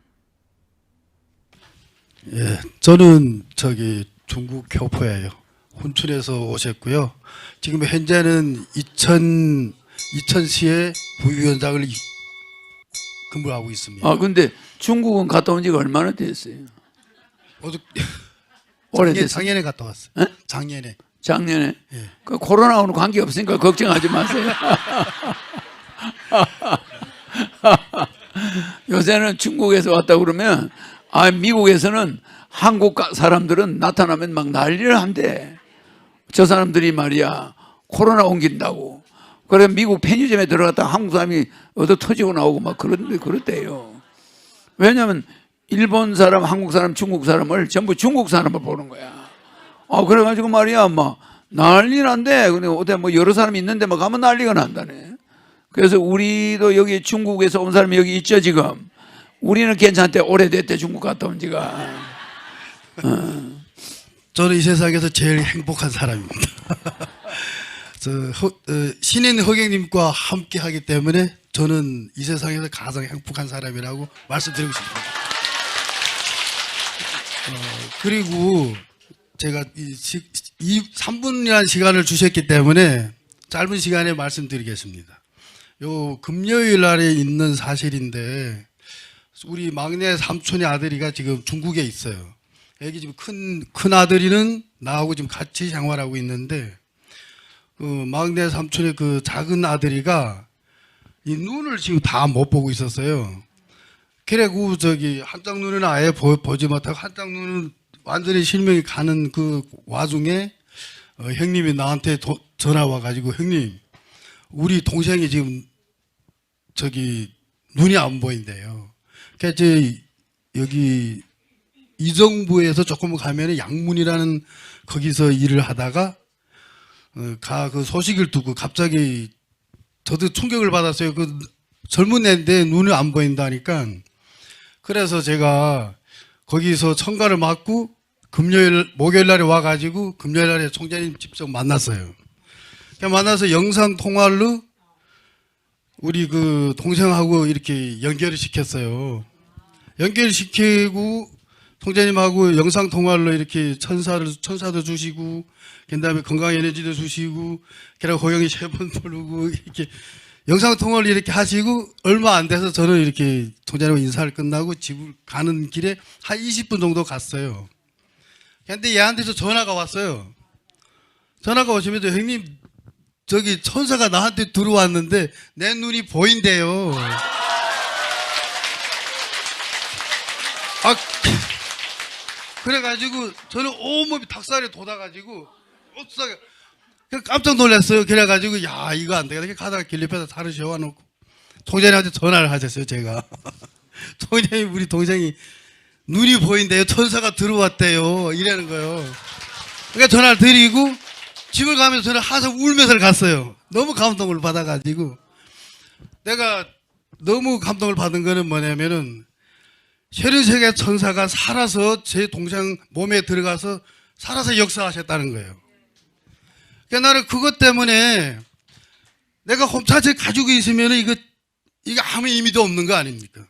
예, 저는 중국 교포예요. 훈춘에서 오셨고요. 지금 현재는 이천시의 부위원장을 근무하고 있습니다. 근데 중국은 갔다 온 지가 얼마나 됐어요? 오래됐어요? 작년에 갔다 왔어요. 작년에. 작년에? 예. 그 코로나하고는 관계없으니까 걱정하지 마세요. 요새는 중국에서 왔다 그러면 미국에서는 한국 사람들은 나타나면 막 난리를 한대. 저 사람들이 말이야 코로나 옮긴다고. 그래 미국 편의점에 들어갔다 한국 사람이 얻어 터지고 나오고 막 그랬대요. 왜냐하면 일본 사람, 한국 사람, 중국 사람을 전부 중국 사람을 보는 거야. 그래가지고 말이야 막 난리 난대. 근데 어디 뭐 여러 사람이 있는데 막 가면 난리가 난다네. 그래서 우리도 여기 중국에서 온 사람이 여기 있죠 지금. 우리는 괜찮대. 오래됐대 중국 갔다 온 지가. 저는 이 세상에서 제일 행복한 사람입니다. 신인 허경님과 함께 하기 때문에 저는 이 세상에서 가장 행복한 사람이라고 말씀드리고 싶습니다. 그리고 제가 3분이라는 시간을 주셨기 때문에 짧은 시간에 말씀드리겠습니다. 요 금요일 날에 있는 사실인데 우리 막내 삼촌의 아들이가 지금 중국에 있어요. 여기 지금 큰 아들이는 나하고 지금 같이 생활하고 있는데 그 막내 삼촌의 그 작은 아들이가 이 눈을 지금 다 못 보고 있었어요. 그래고 한쪽 눈은 아예 보지 못하고 한쪽 눈은 완전히 실명이 가는 그 와중에 형님이 나한테 전화 와가지고 형님 우리 동생이 지금 눈이 안 보인대요. 그래서 여기 이정부에서 조금 가면 양문이라는 거기서 일을 하다가 그 소식을 듣고 갑자기 저도 충격을 받았어요. 그 젊은 애인데 눈이 안 보인다니까. 그래서 제가 거기서 청가를 맡고 목요일 날에 와가지고 금요일 날에 총재님 직접 만났어요. 만나서 영상 통화로 우리 그 동생하고 이렇게 연결을 시켰어요. 연결시키고 총재님하고 영상 통화로 이렇게 천사도 주시고, 그다음에 건강 에너지도 주시고, 그리고 호영이 3번 부르고 이렇게 영상 통화를 이렇게 하시고 얼마 안 돼서 저는 이렇게 총재님하고 인사를 끝나고 집을 가는 길에 한 20분 정도 갔어요. 근데 얘한테서 전화가 왔어요. 전화가 오시면서 형님 저기 천사가 나한테 들어왔는데 내 눈이 보인대요. 아 그래가지고 저는 온몸이 닭살에 돋아가지고 깜짝 놀랐어요. 그래가지고 야 이거 안 되겠다. 가다가 길 옆에서 차를 세워놓고 동생한테 전화를 하셨어요. 제가 동생이 우리 동생이 눈이 보인대요. 천사가 들어왔대요. 이러는 거예요. 그러니까 전화를 드리고 집을 가면서 저는 항상 울면서 갔어요. 너무 감동을 받아가지고 내가 너무 감동을 받은 거는 뭐냐면은 33개 천사가 살아서 제 동생 몸에 들어가서 살아서 역사하셨다는 거예요. 그러니까 나는 그것 때문에 내가 홈차를 가지고 있으면 이거 아무 의미도 없는 거 아닙니까?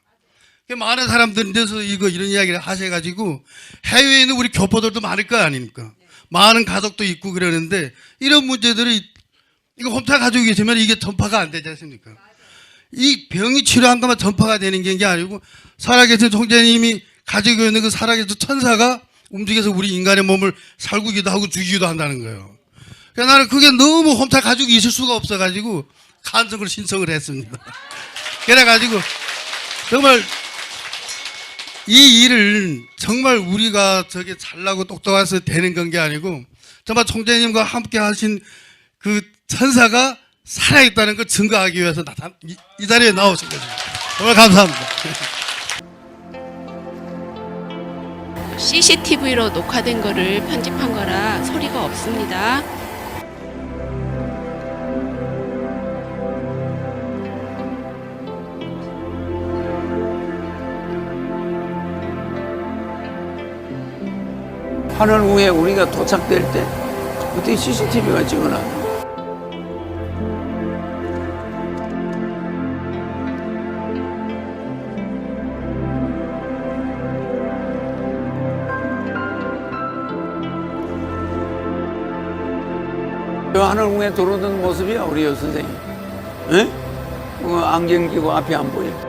그러니까 많은 사람들인데서 이런 이야기를 하셔가지고 해외에 있는 우리 교포들도 많을 거 아닙니까? 많은 가족도 있고 그러는데 이런 문제들이 이거 홈차 가지고 계시면 이게 전파가 안 되지 않습니까? 이 병이 치료한 것만 전파가 되는 게 아니고 살아계신 총재님이 가지고 있는 그 살아계신 천사가 움직여서 우리 인간의 몸을 살구기도 하고 죽이기도 한다는 거예요. 그러니까 나는 그게 너무 홈차 가지고 있을 수가 없어가지고 간증을 신청을 했습니다. 그래가지고 정말 이 일을 정말 우리가 저게 잘나고 똑똑해서 되는 건 게 아니고 정말 총재님과 함께 하신 그 천사가 살아있다는 걸 증거하기 위해서 이 자리에 나오신 거죠. 정말 감사합니다. CCTV로 녹화된 거를 편집한 거라 소리가 없습니다. 하늘궁에 우리가 도착될 때 그때 CCTV가 찍어놨네. 저 하늘궁에 들어오던 모습이야 우리 여 선생님. 에? 안경 끼고 앞이 안 보여.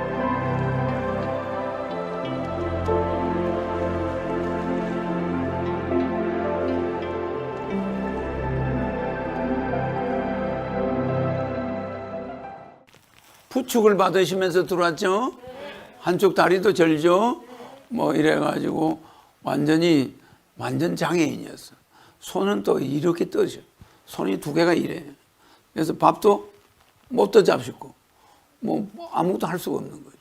부축을 받으시면서 들어왔죠. 한쪽 다리도 절죠. 뭐 이래가지고 완전 장애인이었어. 손은 또 이렇게 떠져. 손이 두 개가 이래. 그래서 밥도 못 더 잡수고 뭐 아무것도 할 수가 없는 거지.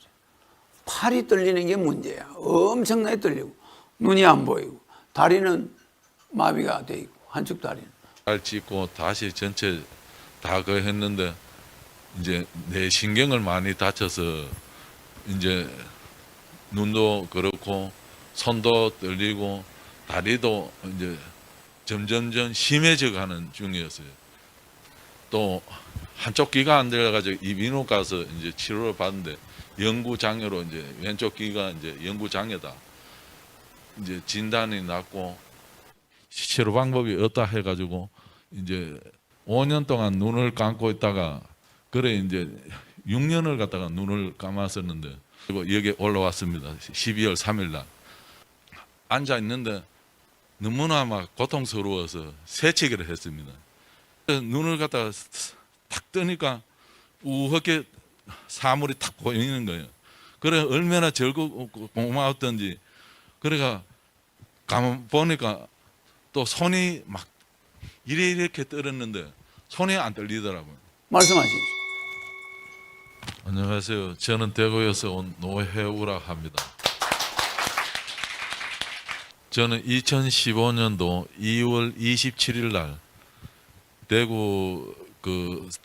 팔이 떨리는 게 문제야. 엄청나게 떨리고 눈이 안 보이고 다리는 마비가 돼 있고 한쪽 다리는. 잘 찍고 다시 전체 다 그 했는데 이제 내 신경을 많이 다쳐서 이제 눈도 그렇고 손도 떨리고 다리도 이제 점점점 심해져 가는 중이었어요. 또 한쪽 귀가 안 들려가지고 이비인후과 가서 이제 치료를 받는데 영구 장애로 이제 왼쪽 귀가 이제 영구 장애다. 이제 진단이 났고 치료 방법이 없다 해가지고 이제 5년 동안 눈을 감고 있다가 그래 이제 6년을 갖다가 눈을 감았었는데 그리고 여기 올라왔습니다. 12월 3일 날 앉아 있는데 너무나 막 고통스러워서 새치기를 했습니다. 눈을 갖다가 탁 뜨니까 우하게 사물이 탁 보이는 거예요. 그래 얼마나 즐겁고 고마웠던지 그래가 가만 보니까 또 손이 막 이렇게 떨었는데 손이 안 떨리더라고요. 말씀하시죠. 안녕하세요. 저는 대구에서 온 노혜우라 합니다. 저는 2015년도 2월 27일 날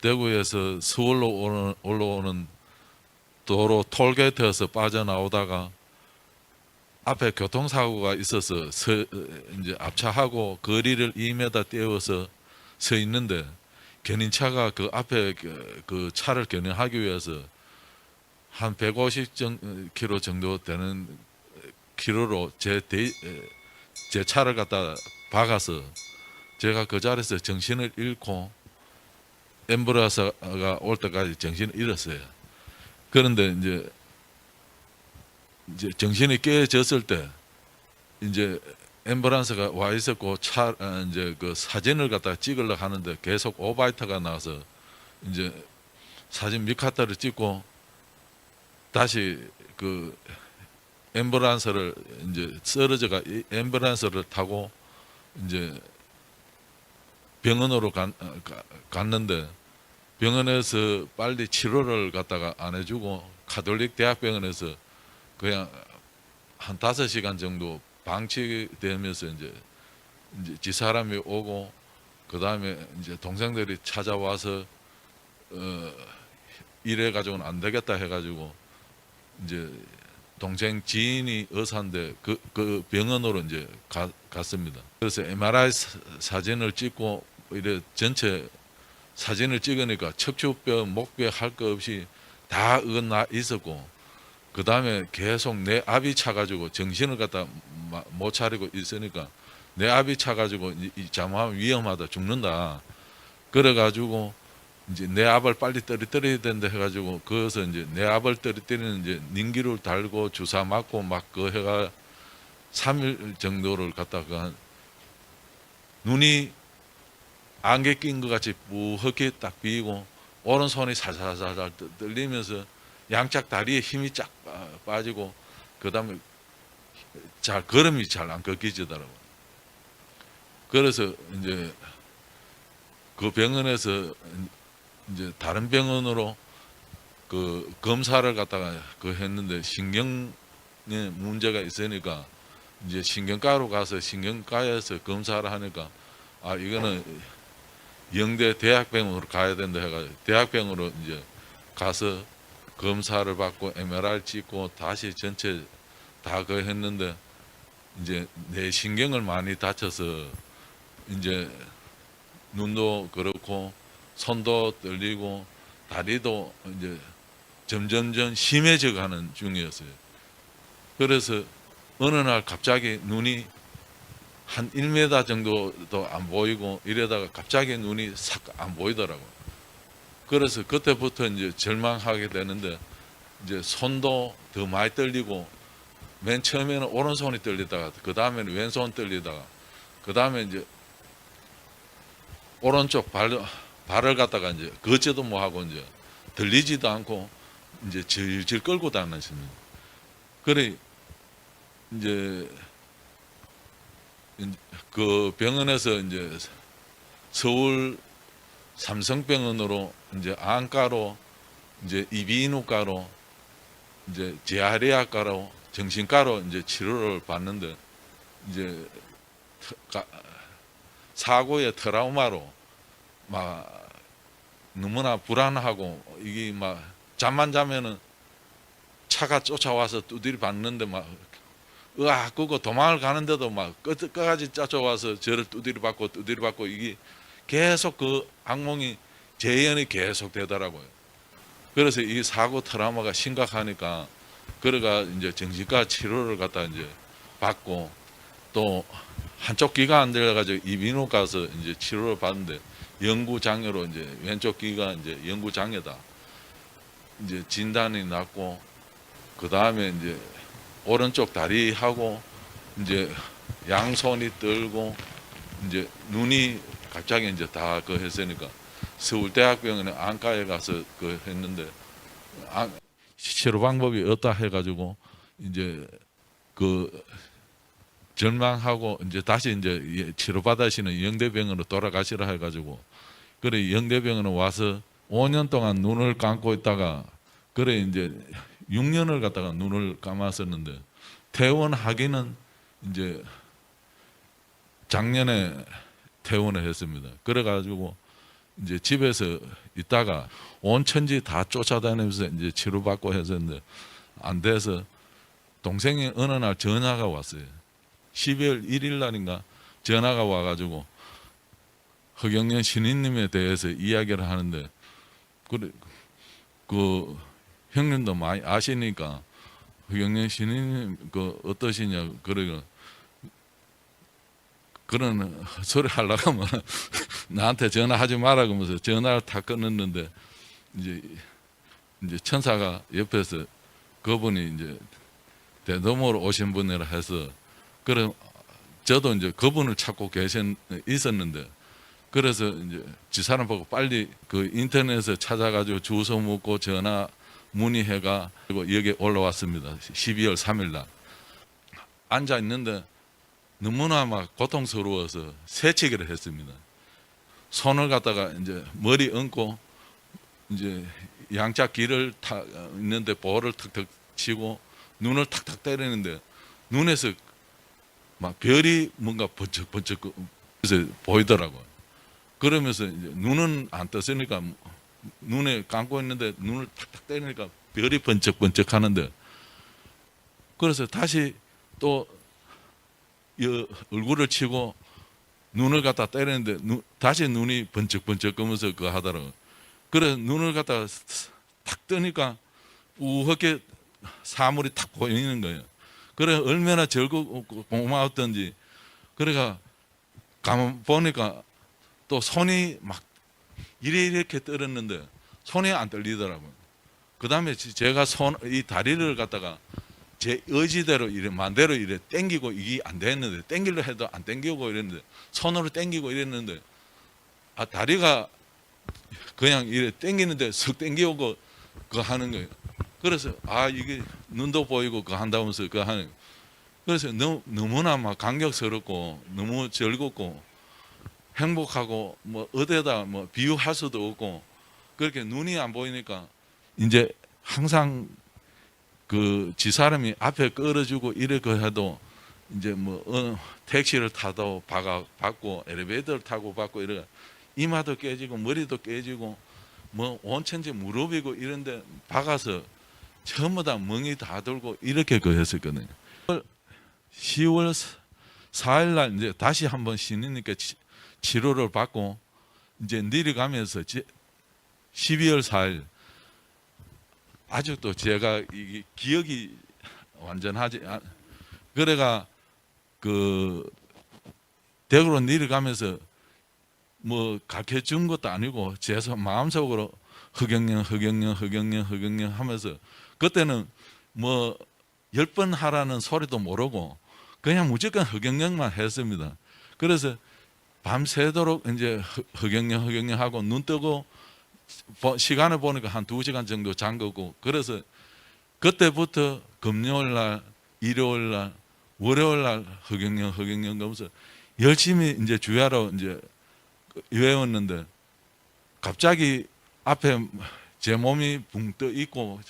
대구에서 서울로 올라오는 도로 톨게이트에서 빠져나오다가 앞에 교통사고가 있어서 이제 앞차하고 거리를 2m 떼어서 서 있는데 견인차가 그 앞에 그 차를 견인하기 위해서 한 150km 정도 되는 키로로 제 차를 갖다 박아서 제가 그 자리에서 정신을 잃고 앰뷸런스가 올 때까지 정신을 잃었어요. 그런데 이제 정신이 깨어졌을 때 이제 앰뷸런스가 와 있었고 이제 그 사진을 갖다가 찍으려고 하는데 계속 오바이트가 나와서 이제 사진 몇 카트를 찍고 다시 그 앰뷸런스를 이제 쓰러져가 앰뷸런스를 타고 이제 병원으로 갔는데 병원에서 빨리 치료를 갖다가 안 해주고 가톨릭 대학병원에서 그냥 한 5시간 정도 방치되면서 이제 집사람이 오고 그 다음에 이제 동생들이 찾아와서 이래 가지고는 안 되겠다 해가지고 이제 동생 지인이 의사인데 그 병원으로 이제 갔습니다. 그래서 MRI 사진을 찍고 이래 전체 사진을 찍으니까 척추뼈, 목뼈 할 거 없이 다 어긋나 있었고 그 다음에 계속 내 압이 차가지고 정신을 갖다 못 차리고 있으니까 내 압이 차가지고 이 잘못하면 위험하다 죽는다. 그래가지고 이제 내 압을 빨리 떨어뜨려야 된다 해가지고 거기서 이제 내 압을 떨어뜨리는 이제 닌기를 달고 주사 맞고 막 그 해가 3일 정도를 갖다가 눈이 안개 낀 것 같이 뿌옇게 딱 비이고 오른손이 살살살살 떨리면서 양쪽 다리에 힘이 쫙 빠지고 그 다음에 걸음이 잘 안 꺾이지더라고요. 그래서 이제 그 병원에서 이제 다른 병원으로 그 검사를 갖다가 했는데 신경에 문제가 있으니까 이제 신경과로 가서 신경과에서 검사를 하니까 이거는 영대 대학병원으로 가야 된다 해가지고 대학병원으로 이제 가서 검사를 받고 MRI 찍고 다시 전체 다 했는데 이제 내 신경을 많이 다쳐서 이제 눈도 그렇고 손도 떨리고 다리도 이제 점점점 심해져 가는 중이었어요. 그래서 어느 날 갑자기 눈이 한 1m 정도도 안 보이고 이러다가 갑자기 눈이 싹 안 보이더라고요. 그래서 그때부터 이제 절망하게 되는데 이제 손도 더 많이 떨리고 맨 처음에는 오른손이 떨리다가 그 다음에는 왼손 떨리다가 그 다음에 이제 오른쪽 발을 갖다가 이제 걷지도 못하고 이제 들리지도 않고 이제 질질 끌고 다니십니다. 그래 이제 그 병원에서 이제 서울 삼성병원으로 이제 안과로 이제 이비인후과로 이제 재활의학과로 정신과로 이제 치료를 받는데 이제 사고의 트라우마로 막 너무나 불안하고 이게 막 잠만 자면은 차가 쫓아와서 두드려 받는데 막 으악 그거 도망을 가는데도 막 끝까지 쫓아와서 저를 두드려 받고 이게 계속 그 악몽이 재현이 계속 되더라고요. 그래서 이 사고 트라우마가 심각하니까 그래가 이제 정신과 치료를 갖다 이제 받고 또 한쪽 귀가 안 들려가지고 이비인후과 가서 이제 치료를 받는데 영구장애로 이제 왼쪽 귀가 이제 영구장애다. 이제 진단이 났고 그 다음에 이제 오른쪽 다리하고 이제 양손이 떨고 이제 눈이 갑자기 이제 다 했으니까 서울대학병원에 안과에 가서 했는데 치료 방법이 없다 해가지고 이제 절망하고 이제 다시 이제 치료 받으시는 영대병원으로 돌아가시라 해가지고 그래 영대병원에 와서 5년 동안 눈을 감고 있다가 그래 이제 6년을 갖다가 눈을 감았었는데 퇴원하기는 이제 작년에 퇴원을 했습니다. 그래가지고 이제 집에서 있다가 온 천지 다 쫓아다니면서 이제 치료받고 했었는데 안 돼서 동생이 어느 날 전화가 왔어요. 12월 1일 날인가 전화가 와가지고 허경련 신인님에 대해서 이야기를 하는데 그래 그 형님도 많이 아시니까 허경련 신인님 어떠시냐 그러고 그런 소리 하려고 하면 나한테 전화하지 마라 그러면서 전화를 탁 끊었는데 이제 천사가 옆에서 그분이 이제 대도모로 오신 분이라 해서 그럼 저도 이제 그분을 찾고 있었는데, 그래서 이제 지사람 보고 빨리 그 인터넷에 찾아가지고 주소 묻고 전화 문의해가 그리고 여기 올라왔습니다. 12월 3일 날 앉아 있는데 너무나 막 고통스러워서 새치기를 했습니다. 손을 갖다가 이제 머리 얹고 이제 양자 귀를 있는데 볼을 턱턱 치고 눈을 탁탁 때리는데 눈에서 막 별이 뭔가 번쩍번쩍 그래서 보이더라고요. 그러면서 이제 눈은 안 떴으니까 눈에 감고 있는데 눈을 탁탁 때리니까 별이 번쩍번쩍 하는데, 그래서 다시 또 얼굴을 치고 눈을 갖다 때리는데 다시 눈이 번쩍번쩍 하면서 그거 하더라고요. 그래서 눈을 갖다가 탁 뜨니까 우하게 사물이 탁 보이는 거예요. 그래 얼마나 즐겁고 고마웠던지. 그래가 가만 보니까 또 손이 막 이렇게 떨었는데 손이 안 떨리더라고요. 그 다음에 제가 이 다리를 갖다가 제 의지대로 이래 만대로 이래 당기고 이게 안 됐는데, 당기려 해도 안 당기고 이랬는데 손으로 당기고 이랬는데 다리가 그냥 이래 당기는데 쓱 당기고 그거 하는 거예요. 그래서 이게 눈도 보이고 그거 한다면서 그거 하는. 그래서 너무나 막 감격스럽고 너무 즐겁고 행복하고 뭐 어디에다 뭐 비유할 수도 없고, 그렇게 눈이 안 보이니까 이제 항상 그 지사람이 앞에 끌어주고 이렇게 해도 이제 뭐 택시를 타도 받고 엘리베이터를 타고 받고 이래 이마도 깨지고 머리도 깨지고 뭐 온천지 무릎이고 이런데 박아서 전부 다 멍이 다 돌고 이렇게 그 했었거든요. 10월 4일 날 이제 다시 한번 신인님께 치료를 받고 이제 내려가면서 12월 4일 아직도 제가 이 기억이 완전하지 그래가 그 대구로 내려가면서 뭐 가르쳐 준 것도 아니고 제 마음속으로 허경영 하면서 그때는 뭐 10번 하라는 소리도 모르고 그냥 무조건 허경영만 했습니다. 그래서 밤새도록 이제 허경영 하고 눈 뜨고 시간을 보니까 한 2시간 정도 잔 거고, 그래서 그때부터 금요일 날, 일요일 날, 월요일 날 허경영 하면서 열심히 이제 주야로 이제 외웠는데 갑자기 앞에 제 몸이 붕 떠 있고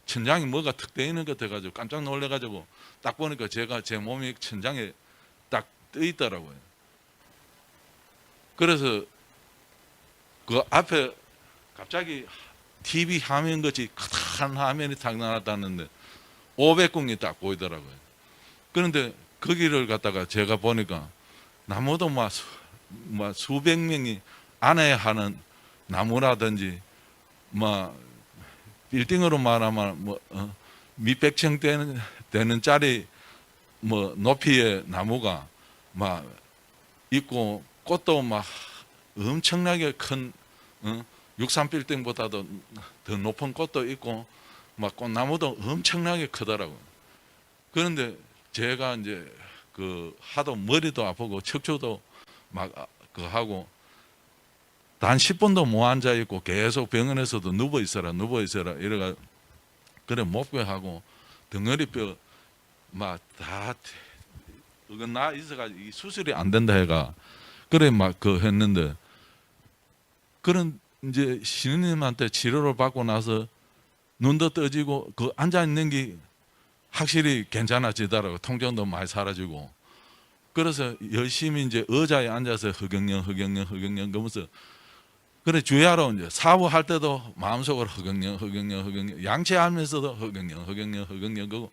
천장에 뭐가 턱 떠 있는 것 같아가지고 깜짝 놀래가지고 딱 보니까 제 몸이 천장에 딱 떠 있더라고요. 그래서 그 앞에 갑자기 TV 화면 같이 큰 화면이 딱 나타났는데 500궁이 딱 보이더라고요. 그런데 거기를 갖다가 제가 보니까 나무도 막 수백 명이 안에 하는 나무라든지 막 빌딩으로 말하면 뭐 몇백 층 되는 짜리 뭐 높이의 나무가 막 있고 꽃도 막 엄청나게 큰 63빌딩보다도 더 높은 꽃도 있고 막 꽃나무도 엄청나게 크더라고요. 그런데 제가 이제 그 하도 머리도 아프고 척추도 막 그 하고 단 10분도 못 앉아 있고 계속 병원에서도 누워 있어라 이래가 그래 목배하고 덩어리뼈 막 다 어긋나 있어가지고 수술이 안 된다 해가 그래 막 그 했는데, 그런 이제 신우님한테 치료를 받고 나서 눈도 떠지고 그 앉아 있는 게 확실히 괜찮아지더라고. 통증도 많이 사라지고. 그래서 열심히 이제 의자에 앉아서 허경영 그러면서 그래 주야로 이제 사부할 때도 마음속으로 허경영 양치하면서도 허경영 그고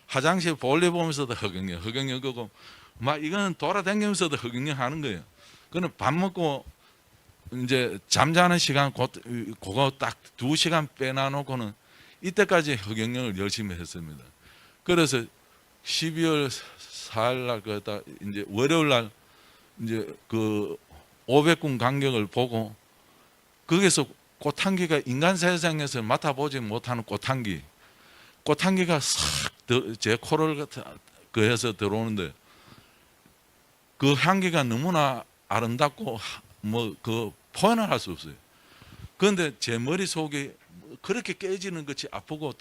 화장실 볼일 보면서도 허경영 그고 막 이거는 돌아다니면서도 허경영 하는 거예요. 그는 밥 먹고 이제 잠자는 시간 그거 딱 2시간 빼놔놓고는 이때까지 허경영을 열심히 했습니다. 그래서 12월 4일 날 그다 이제 월요일 날 이제 그 500궁 간격을 보고 거기서 꽃향기가 인간 세상에서 맡아보지 못하는 꽃향기가 싹 제 코를 그 해서 들어오는데 그 향기가 너무나 아름답고 뭐 그 표현을 할 수 없어요. 그런데 제 머릿속에 그렇게 깨지는 것이 아프고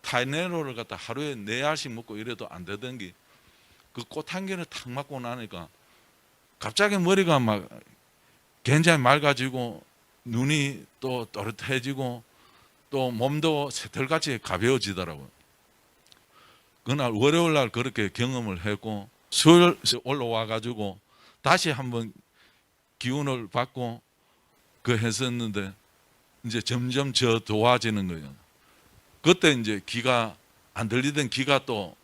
타이네로를 갖다 하루에 4알씩 먹고 이래도 안 되던 게 그 꽃향기를 탁 맡고 나니까 갑자기 머리가 막 굉장히 맑아지고 눈이 또 또렷해지고 또 몸도 새털같이 가벼워지더라고요. 그날 월요일 날 그렇게 경험을 했고 수요일 올라와 가지고 다시 한번 기운을 받고 그 했었는데 이제 점점 저 도와지는 거예요. 그때 이제 귀가 안 들리던 귀가 또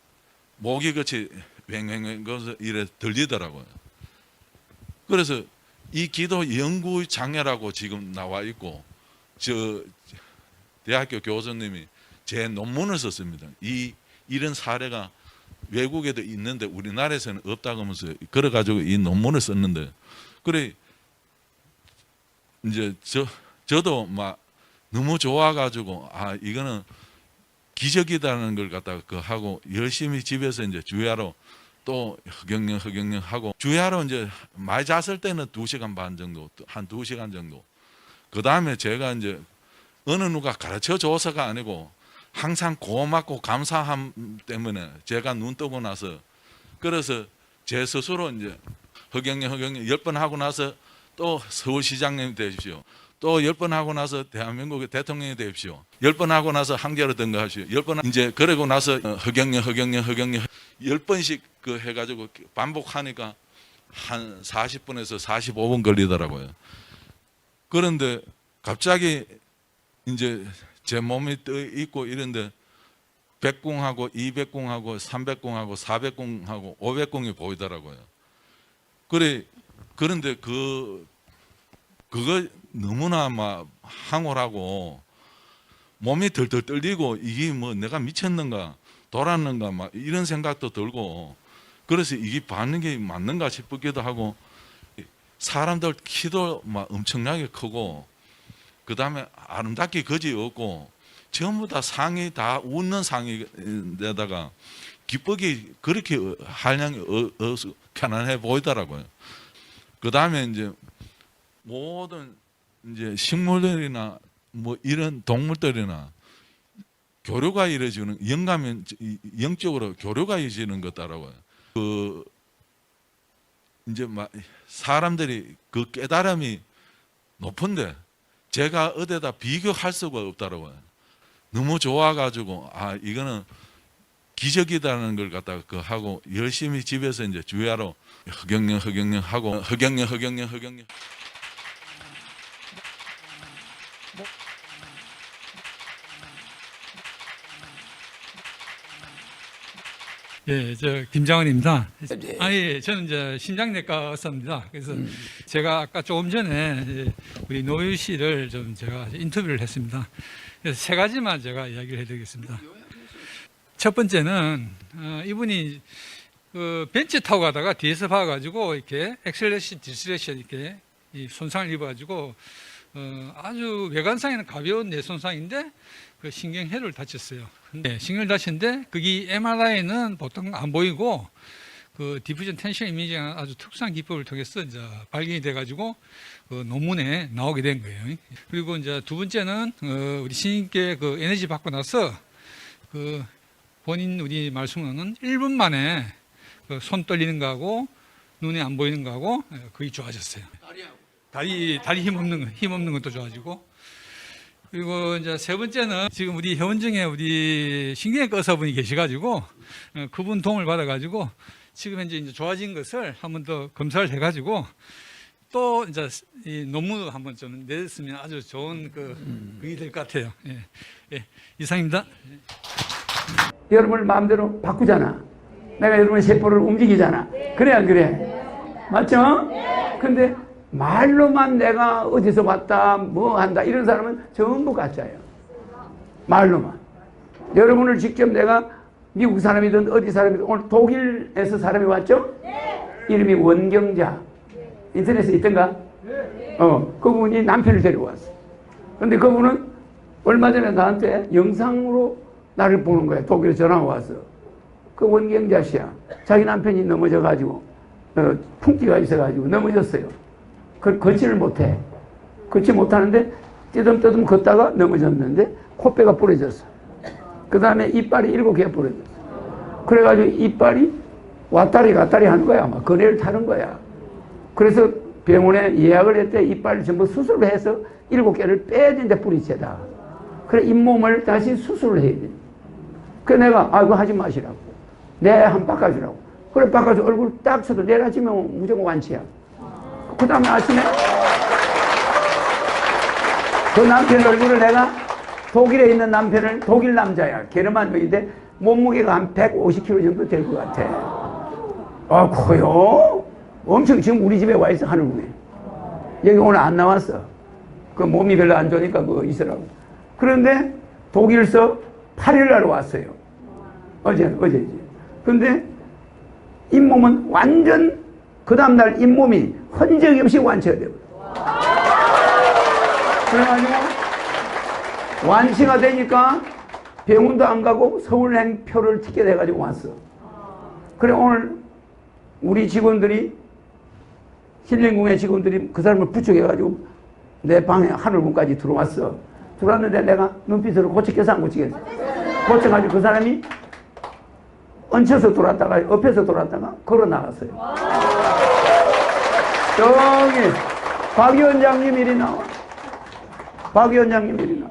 목이 같이 왱왱왱 거서 이래 들리더라고요. 그래서 이 기도 연구 장애라고 지금 나와 있고 저 대학교 교수님이 제 논문을 썼습니다. 이런 사례가 외국에도 있는데 우리나라에서는 없다고 하면서 그래가지고 이 논문을 썼는데 그래 이제 저도 막 너무 좋아가지고 이거는 기적이라는 걸 갖다가 그 하고 열심히 집에서 이제 주야로 또 허경영 하고 주야로 이제 많이 잤을 때는 2시간 반 정도 한 2시간 정도 그 다음에 제가 이제 어느 누가 가르쳐 줘서가 아니고 항상 고맙고 감사함 때문에 제가 눈 뜨고 나서 그래서 제 스스로 이제 허경영 10번 하고 나서 또 서울시장님이 되십시오. 또 10번 하고 나서 대한민국의 대통령이 되십시오. 10번 하고 나서 한겨로 등극하십시오. 10번 이제 그러고 나서 허경영 10번씩 그 해가지고 반복하니까 한 40분에서 45분 걸리더라고요. 그런데 갑자기 이제 제 몸이 떠 있고 이런데 100궁하고 200궁하고 300궁하고 400궁하고 500궁이 보이더라고요. 그런데 그거 너무나 막 황홀하고 몸이 덜덜 떨리고 이게 뭐 내가 미쳤는가 돌았는가 막 이런 생각도 들고 그래서 이게 받는 게 맞는가 싶기도 하고 사람들 키도 막 엄청나게 크고 그 다음에 아름답게 거지 없고 전부 다 상이 다 웃는 상인데다가 기쁘게 그렇게 한량이 편안해 보이더라고요. 그 다음에 이제 모든 이제 식물들이나 뭐 이런 동물들이나 교류가 이루어지는 영감이 영적으로 교류가 이루어지는 것더라고요. 그 이제 막 사람들이 그 깨달음이 높은데 제가 어디다 비교할 수가 없더라고요. 너무 좋아가지고 이거는 기적이라는 걸 갖다가 그 하고 열심히 집에서 이제 주야로 허경영 하고 허경영 예, 저 김장원입니다. 예, 저는 이제 심장내과 의사입니다. 그래서 제가 아까 조금 전에 우리 노유 씨를 좀 제가 인터뷰를 했습니다. 그래서 3가지만 제가 이야기를 해드리겠습니다. 첫 번째는 이분이 그 벤치 타고 가다가 뒤에서 봐가지고 이렇게 엑셀레션, 디스레션 이렇게 손상을 입어가지고 아주 외관상에는 가벼운 뇌손상인데 그 신경회로를 다쳤어요. 네, 신경을 다쳤는데 그게 MRI는 보통 안 보이고 그 디퓨전 텐션 이미징 아주 특수한 기법을 통해서 이제 발견이 돼가지고 그 논문에 나오게 된 거예요. 그리고 이제 두 번째는 우리 신인께 그 에너지 받고 나서 그 본인 우리 말씀은 1분 만에 그 손 떨리는 거하고 눈에 안 보이는 거하고 거의 좋아졌어요. 다리 힘 없는 것도 좋아지고. 그리고 이제 세 번째는 지금 우리 회원중에 우리 신경외과 의사분이 계셔가지고 그분 도움을 받아가지고 지금 현재 이제 좋아진 것을 한 번 더 검사를 해가지고 또 이제 이 논문을 한번 좀 냈으면 아주 좋은 그게 될 것 같아요. 예, 이상입니다. 여러분을 마음대로 바꾸잖아. 내가 여러분의 세포를 움직이잖아. 그래 안 그래? 맞죠? 근데 말로만 내가 어디서 봤다 뭐 한다 이런 사람은 전부 가짜예요. 말로만. 여러분을 직접 내가 미국 사람이든 어디 사람이든 오늘 독일에서 사람이 왔죠? 이름이 원경자. 인터넷에 있던가? 그분이 남편을 데려왔어. 근데 그분은 얼마 전에 나한테 영상으로 나를 보는 거야. 독일에 전화가 와서. 그 원경자 씨야. 자기 남편이 넘어져가지고 풍기가 있어가지고 넘어졌어요. 걷지를 못해. 걷지 못하는데 떼듬떼듬 걷다가 넘어졌는데 코뼈가 부러졌어. 그 다음에 이빨이 7개가 부러졌어. 그래가지고 이빨이 왔다리 갔다리 하는 거야. 아마 거래를 타는 거야. 그래서 병원에 예약을 했대. 이빨을 전부 수술을 해서 7개를 빼야 되는데 뿌리채다. 그래 잇몸을 다시 수술을 해야 돼. 그래 내가 그거 하지 마시라고. 한번 바꿔주라고. 그래 바꿔줘. 얼굴 딱 쳐도 내일 아침에 무조건 완치야. 그 다음에 아침에 그 남편 얼굴을 내가 독일에 있는 남편을 독일 남자야. 게르만족인데 몸무게가 한 150kg 정도 될 것 같아. 커요? 엄청 지금 우리 집에 와 있어 하늘궁에. 여기 오늘 안 나왔어. 그 몸이 별로 안 좋으니까 그거 있으라고. 그런데 독일서 8일 날 왔어요. 어제지. 근데 잇몸은 완전 그 다음날 잇몸이 흔적이 없이 완치가 되고. 그래가지고 완치가 되니까 병원도 안 가고 서울행 표를 티켓 해가지고 왔어. 그래 오늘 우리 직원들이 힐링궁의 직원들이 그 사람을 부축해가지고 내 방에 하늘궁까지 들어왔어. 들어왔는데 내가 눈빛으로 고치겠어 안 고치겠어? 고쳐가지고 그 사람이 얹혀서 돌았다가 엎혀서 돌았다가 걸어 나갔어요. 저기 박 위원장님 이리 나와. 박 위원장님 이리 나와.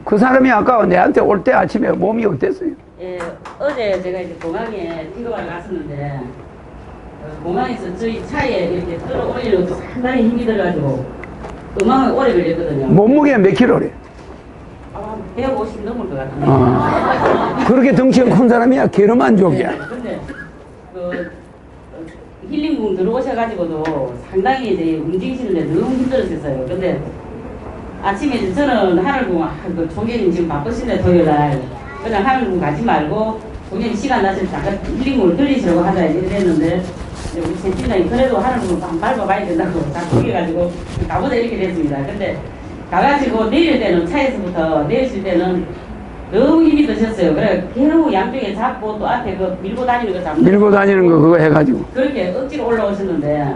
그 사람이 아까 내한테 올 때 아침에 몸이 어땠어요? 예, 어제 제가 이제 공항에 팅거하러 갔었는데 공항에서 저희 차에 이렇게 끌어올리는 것도 상당히 힘이 들어가지고 음악에 오래 걸렸거든요. 몸무게 몇 킬로래? 150 넘을 것 같은데. 그렇게 덩치가 큰 사람이야? 게르만족이야. 네, 근데 그 힐링궁 들어오셔가지고도 상당히 이제 움직이시는데 너무 힘들었어요. 근데 아침에 이제 저는 하늘궁 그 종교님 지금 바쁘신데 토요일날 그냥 하늘궁 가지 말고 종교님 시간 나서 잠깐 힐링궁을 들리시라고 하자 이랬는데 우리 제 팀장이 그래도 하늘궁 한번 밟아봐야 된다고 자꾸 해가지고 가보자 이렇게 됐습니다. 근데 가가지고 내릴 때는 차에서부터 내리실 때는 너무 힘이 드셨어요. 그래 계속 양쪽에 잡고 또 앞에 그 밀고 다니는 거 잡는 밀고 다니는 거 그거 해가지고 그렇게 억지로 올라오셨는데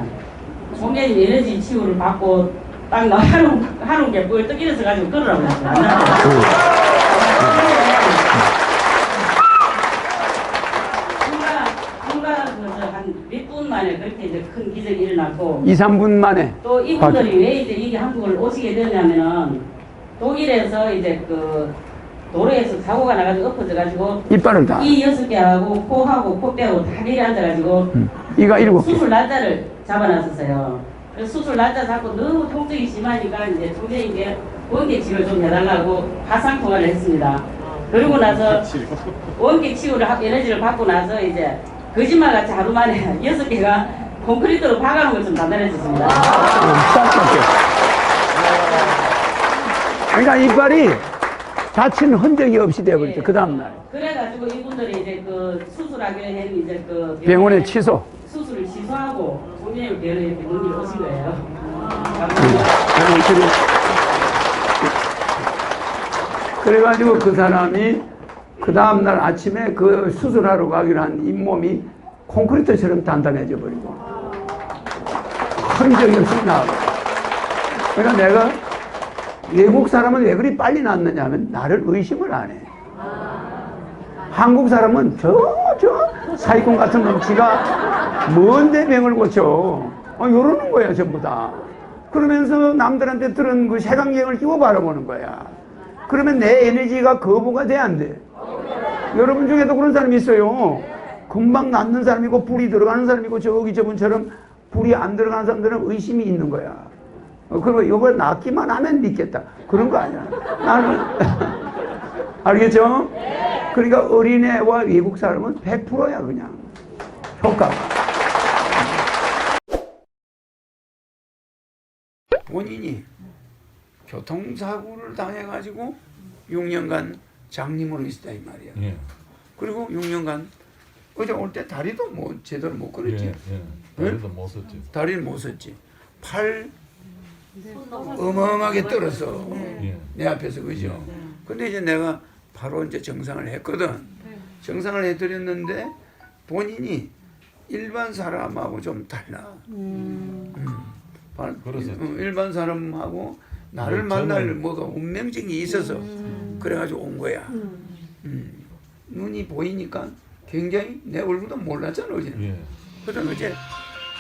종교님 에너지 치유를 받고 딱 나 하루 게 뿔 떡 일어서 가지고 걸으라고 했어요. 한몇 분 만에 그렇게 이제 큰 기적이 일어났고 2, 3분 만에 또 이분들이 왜 이제 이게 한국을 오시게 되냐면은 독일에서 이제 그 도로에서 사고가 나가지고 엎어져가지고 이빨을 다 이 6개하고 코하고 코뼈하고 다 내려앉아가지고 이가 7개 수술 날짜를 잡아놨었어요. 그래서 수술 날짜 잡고 너무 통증이 심하니까 이제 총재님께 원격치료를 좀 해달라고 화상 통화를 했습니다. 그러고 나서 원격 치유를 에너지를 받고 나서 이제 거짓말같이 하루 만에 6개가 콘크리트로 박아놓은 걸 좀 단단해졌습니다. 그러니까 이빨이 다친 흔적이 없이 되어버렸죠. 그 다음날 그래가지고 이분들이 이제 그 수술하기로 한 이제 그 병원에 취소. 수술을 취소하고 종료를 배우러 이렇게 문의를 오신 거예요. 그래가지고 그 사람이 그 다음날 아침에 그 수술하러 가기로 한 잇몸이 콘크리트처럼 단단해져 버리고 흔적이 없이 나와. 그러니까 내가 외국 사람은 왜 그리 빨리 낫느냐 하면 나를 의심을 안 해. 한국 사람은 저 사기꾼 같은 놈치가 뭔데 병을 고쳐. 이러는 거야 전부 다. 그러면서 남들한테 들은 그 색안경을 끼고 바라보는 거야. 그러면 내 에너지가 거부가 돼 안 돼? 여러분 중에도 그런 사람이 있어요. 금방 낫는 사람이고 불이 들어가는 사람이고 저분처럼 불이 안 들어가는 사람들은 의심이 있는 거야. 그리고 이거 낫기만 하면 믿겠다. 그런 거 아니야. 나는 알겠죠? 그러니까 어린애와 외국 사람은 100%야 그냥 효과가. 본인이 교통사고를 당해가지고 6년간 장님으로 있었다 이 말이야. 예. 그리고 6년간 어제 올 때 다리도 뭐 제대로 못 걸었지. 다리도 못 썼지. 다리는 못 썼지. 팔 어마어마하게 떨어서 내 앞에서 그죠. 근데 이제 내가 바로 이제 정상을 했거든. 정상을 해드렸는데 본인이 일반 사람하고 좀 달라. 일반 사람하고 나를 만날 뭐가 운명증이 있어서 그래가지고 온 거야. 눈이 보이니까 굉장히 내 얼굴도 몰랐잖아 어제. 그래서 어제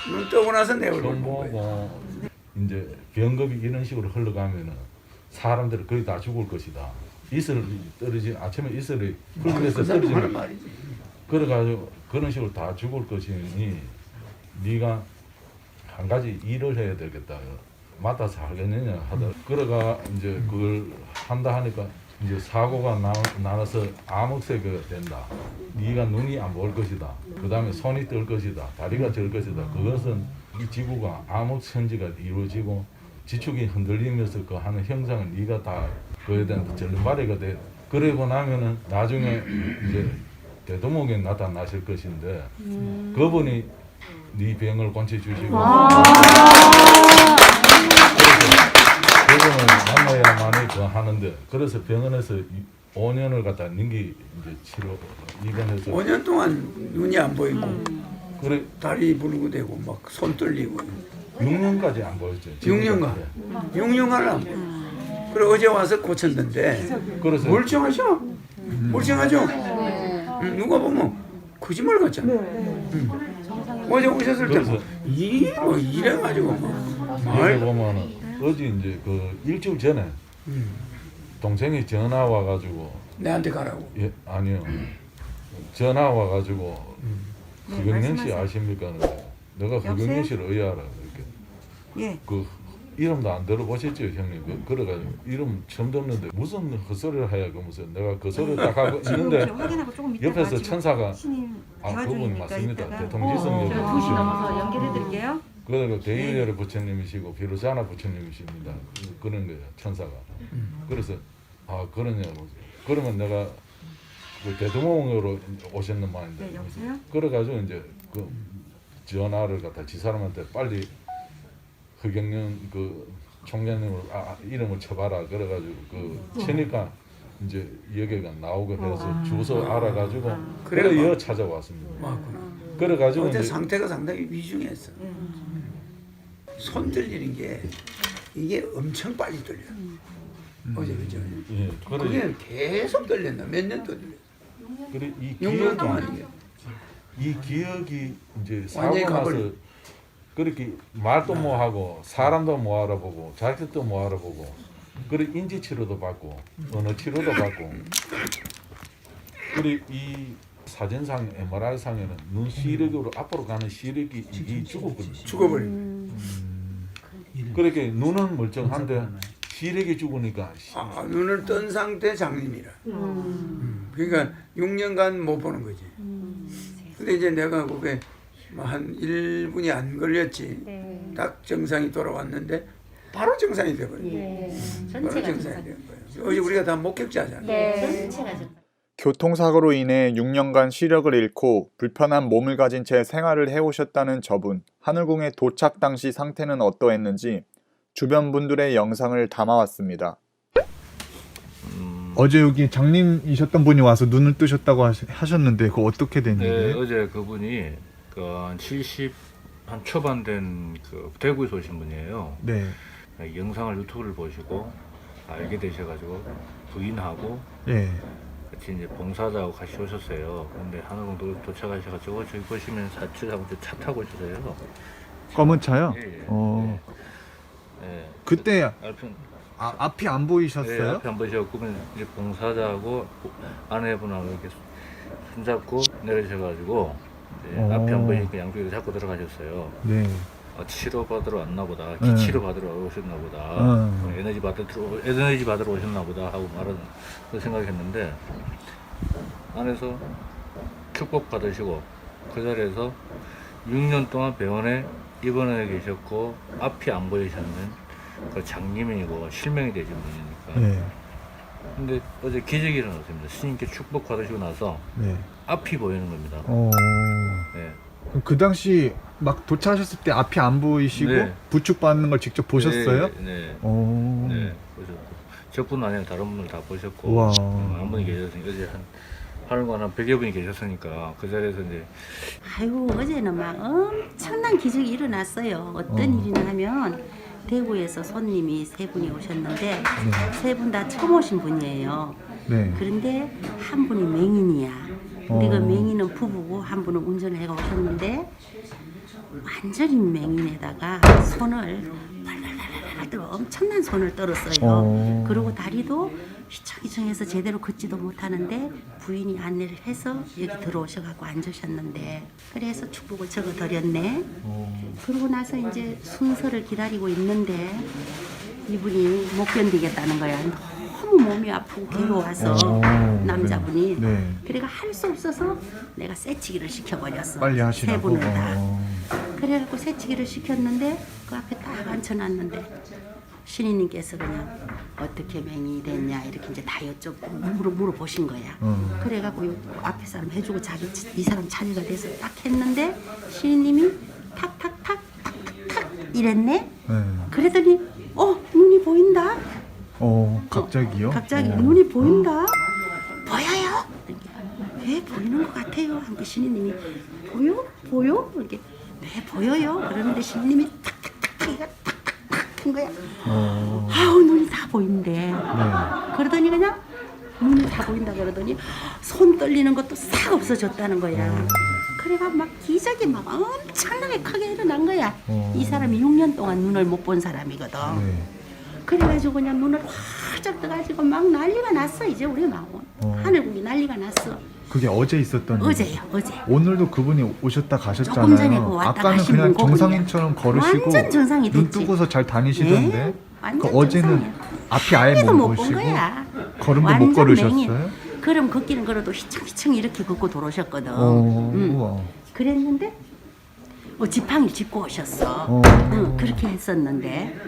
눈 뜨고 나서 내 얼굴 본 거야. 이제 병급이 이런 식으로 흘러가면은 사람들이 거의 다 죽을 것이다. 이슬 떨어지 아침에 이슬이 흙에서 떨어지는 말이지. 그래가지고 그런 식으로 다 죽을 것이니 네가 한 가지 일을 해야 되겠다. 맡아서 하겠느냐 하다. 그래가 이제 그걸 한다 하니까 이제 사고가 나서 암흑색이 된다. 네가 눈이 안 보일 것이다. 그 다음에 손이 뜰 것이다. 다리가 절 것이다. 그것은 이 지구가 암흑천지가 이루어지고 지축이 흔들리면서 그 하는 형상을 네가 다 그에 대한 절름발이가 돼. 그러고 나면은 나중에 이제 대두목에 나타나실 것인데 그분이 네 병을 고쳐주시고 그분을 만나야만이 그 하는데 그래서 병원에서 5년을 갖다 능기 이제 치료 입원해서 5년 동안 눈이 안 보이고 그래 다리 부르고 되고 막 손 떨리고 6년까지 안 보였죠. 6년간 6년간 안 보여. 그래 어제 와서 고쳤는데 그래서 멀쩡하죠? 멀쩡하죠? 누가 보면 거짓말 같잖아. 어제 오셨을 때 뭐 이래가지고 여기 보면은 어제 이제 그 일주일 전에 동생이 전화 와가지고 내한테 가라고. 예 아니요 전화 와가지고 허경영 씨 아십니까? 내가 허경영 씨를 의아하라 이렇게 예. 그 이름도 안 들어보셨죠 형님? 그래가지고 이름 처음 듣는데 무슨 헛소리를 해야 그러면서 내가 그 소리를 딱 하고 있는데 옆에서 천사가 그분이 맞습니다. 대통지성 저 2시 넘어서 연결해드릴게요. 그리고 대일열의 부처님이시고 비로자나 부처님이십니다. 그런 거예요 천사가. 그래서 그러냐고. 그러면 내가 그 대두몽으로 오셨는 모양인데. 네, 여보세요? 그래가지고 이제 그 전화를 갖다 지사람한테 빨리 허경영 그 총장님을 이름을 쳐봐라 그래가지고 그 치니까 이제 여기가 나오게 해서 주소 알아가지고 그래 여 찾아왔습니다. 그래가지고 어제 이제 상태가 상당히 위중했어. 손 들리는 게 이게 엄청 빨리 떨려. 어제 그죠? 예, 그게 계속 떨렸나 몇 년 떨렸어. 그래 이 6년 동안 이 기억이 이제 완전히 사고 나서 가버려. 그렇게 말도 못 하고 사람도 못 알아보고 자식도 못 알아보고 그래 인지 치료도 받고 언어 치료도 받고 그래 이 사진상 MRI 상에는 눈 시력으로 앞으로 가는 시력이 이게 죽어버린. 그렇게 눈은 멀쩡한데 시력이 죽으니까 눈을 뜬 상태 장님이라. 그러니까 6년간 못 보는 거지. 근데 이제 내가 그게 한 1분이 안 걸렸지. 딱 정상이 돌아왔는데 바로 정상이 돼버려요. 바로 정상이 된 거예요. 어제 우리가 다 목격자잖아요. 교통사고로 인해 6년간 시력을 잃고 불편한 몸을 가진 채 생활을 해오셨다는 저분. 하늘궁에 도착 당시 상태는 어떠했는지 주변 분들의 영상을 담아왔습니다. 어제 여기 장님이셨던 분이 와서 눈을 뜨셨다고 하셨는데 그거 어떻게 된 일이에요? 어제 그분이 한 70 초반 된 그 대구에서 오신 분이에요. 네. 영상을 유튜브를 보시고 알게 되셔가지고 부인하고 같이 이제 봉사자하고 같이 오셨어요. 근데 하늘궁 도착하셔가지고 저기 보시면 사출하고 차 타고 오셨어요. 검은 차요? 예. 예. 그때 알편 앞이 안 보이셨어요? 네, 앞에 안 보이셨고 이제 봉사자하고 아내분하고 이렇게 손잡고 내리셔가지고 앞에 안 보이니까 양쪽에 잡고 들어가셨어요. 네. 치료 받으러 왔나 보다. 기치료 받으러 오셨나 보다. 에너지 받으러 오셨나 보다 하고 그 생각했는데 안에서 축복 받으시고 그 자리에서 6년 동안 병원에 입원해 계셨고 앞이 안 보이셨는 그 장님이고 실명이 되신 분이니까. 근데 어제 기적이 일어났습니다. 스님께 축복 받으시고 나서 앞이 보이는 겁니다. 그럼 그 당시 막 도착하셨을 때 앞이 안 보이시고 부축 받는 걸 직접 보셨어요? 네. 오. 네, 보셨고 저뿐 아니라 다른 분들 다 보셨고 우와. 한 분이 계셨으니까 어제 하늘관 한 100여 분이 계셨으니까 그 자리에서 이제 아이고 어제는 막 엄청난 기적이 일어났어요. 어떤 일이냐 하면 대구에서 손님이 3분이 오셨는데 3분 다 처음 오신 분이에요. 네. 그런데 한 분이 맹인이야. 근데 그 맹인은 부부고 한 분은 운전을 해가 오셨는데 완전히 맹인에다가 손을 팔팔팔팔 떨어 엄청난 손을 떨었어요. 그리고 다리도 휘청휘청해서 제대로 걷지도 못하는데 부인이 안내를 해서 여기 들어오셔갖고 앉으셨는데 그래서 축복을 적어드렸네. 그러고 나서 이제 순서를 기다리고 있는데 이분이 못 견디겠다는 거야. 너무 몸이 아프고 괴로워서 남자분이. 네. 그래가 할 수 없어서 내가 새치기를 시켜버렸어. 빨리 세 하시라고. 분을 다. 그래갖고 새치기를 시켰는데 그 앞에 딱 앉혀놨는데 신인님께서 그냥 어떻게 맹인이 됐냐 이렇게 이제 다 여쭤보고 물어보신 거야. 그래갖고 요 앞에 사람 해주고 자기 이 사람 차례가 돼서 딱 했는데 신인님이 탁탁탁 탁탁탁 이랬네. 그랬더니 눈이 보인다. 갑자기요? 갑자기 눈이 보인다. 보여요? 왜 보이는 것 같아요? 하니까 신인님이 보여? 이렇게 네 보여요. 그러는데 신인님이 탁탁탁 이가 탁탁탁 한 거야. 아우 눈이 다 보인대. 그러더니 그냥 눈이 다 보인다 그러더니 손 떨리는 것도 싹 없어졌다는 거야. 그래가 막 기적이 막 엄청나게 크게 일어난 거야. 이 사람이 6년 동안 눈을 못 본 사람이거든. 그래가지고 그냥 눈을 활짝 떠가지고 막 난리가 났어. 이제 우리 막 하늘궁이 난리가 났어. 그게 어제 있었던 어제요, 어제. 오늘도 그분이 오셨다 가셨잖아요. 조금 전에 그 왔다 아까는 가신 그냥 분 정상인처럼 걸으시고 완전 정상이 눈 됐지. 뜨고서 잘 다니시던데 네, 완전 그 어제는 정상이야. 앞이 아예 못 못 본 보시고 거야. 걸음도 완전 못 걸으셨어요? 맹인. 그럼 걷기는 걸어도 휘청휘청 이렇게 걷고 돌아오셨거든. 우와. 그랬는데 지팡이 짚고 오셨어. 그렇게 했었는데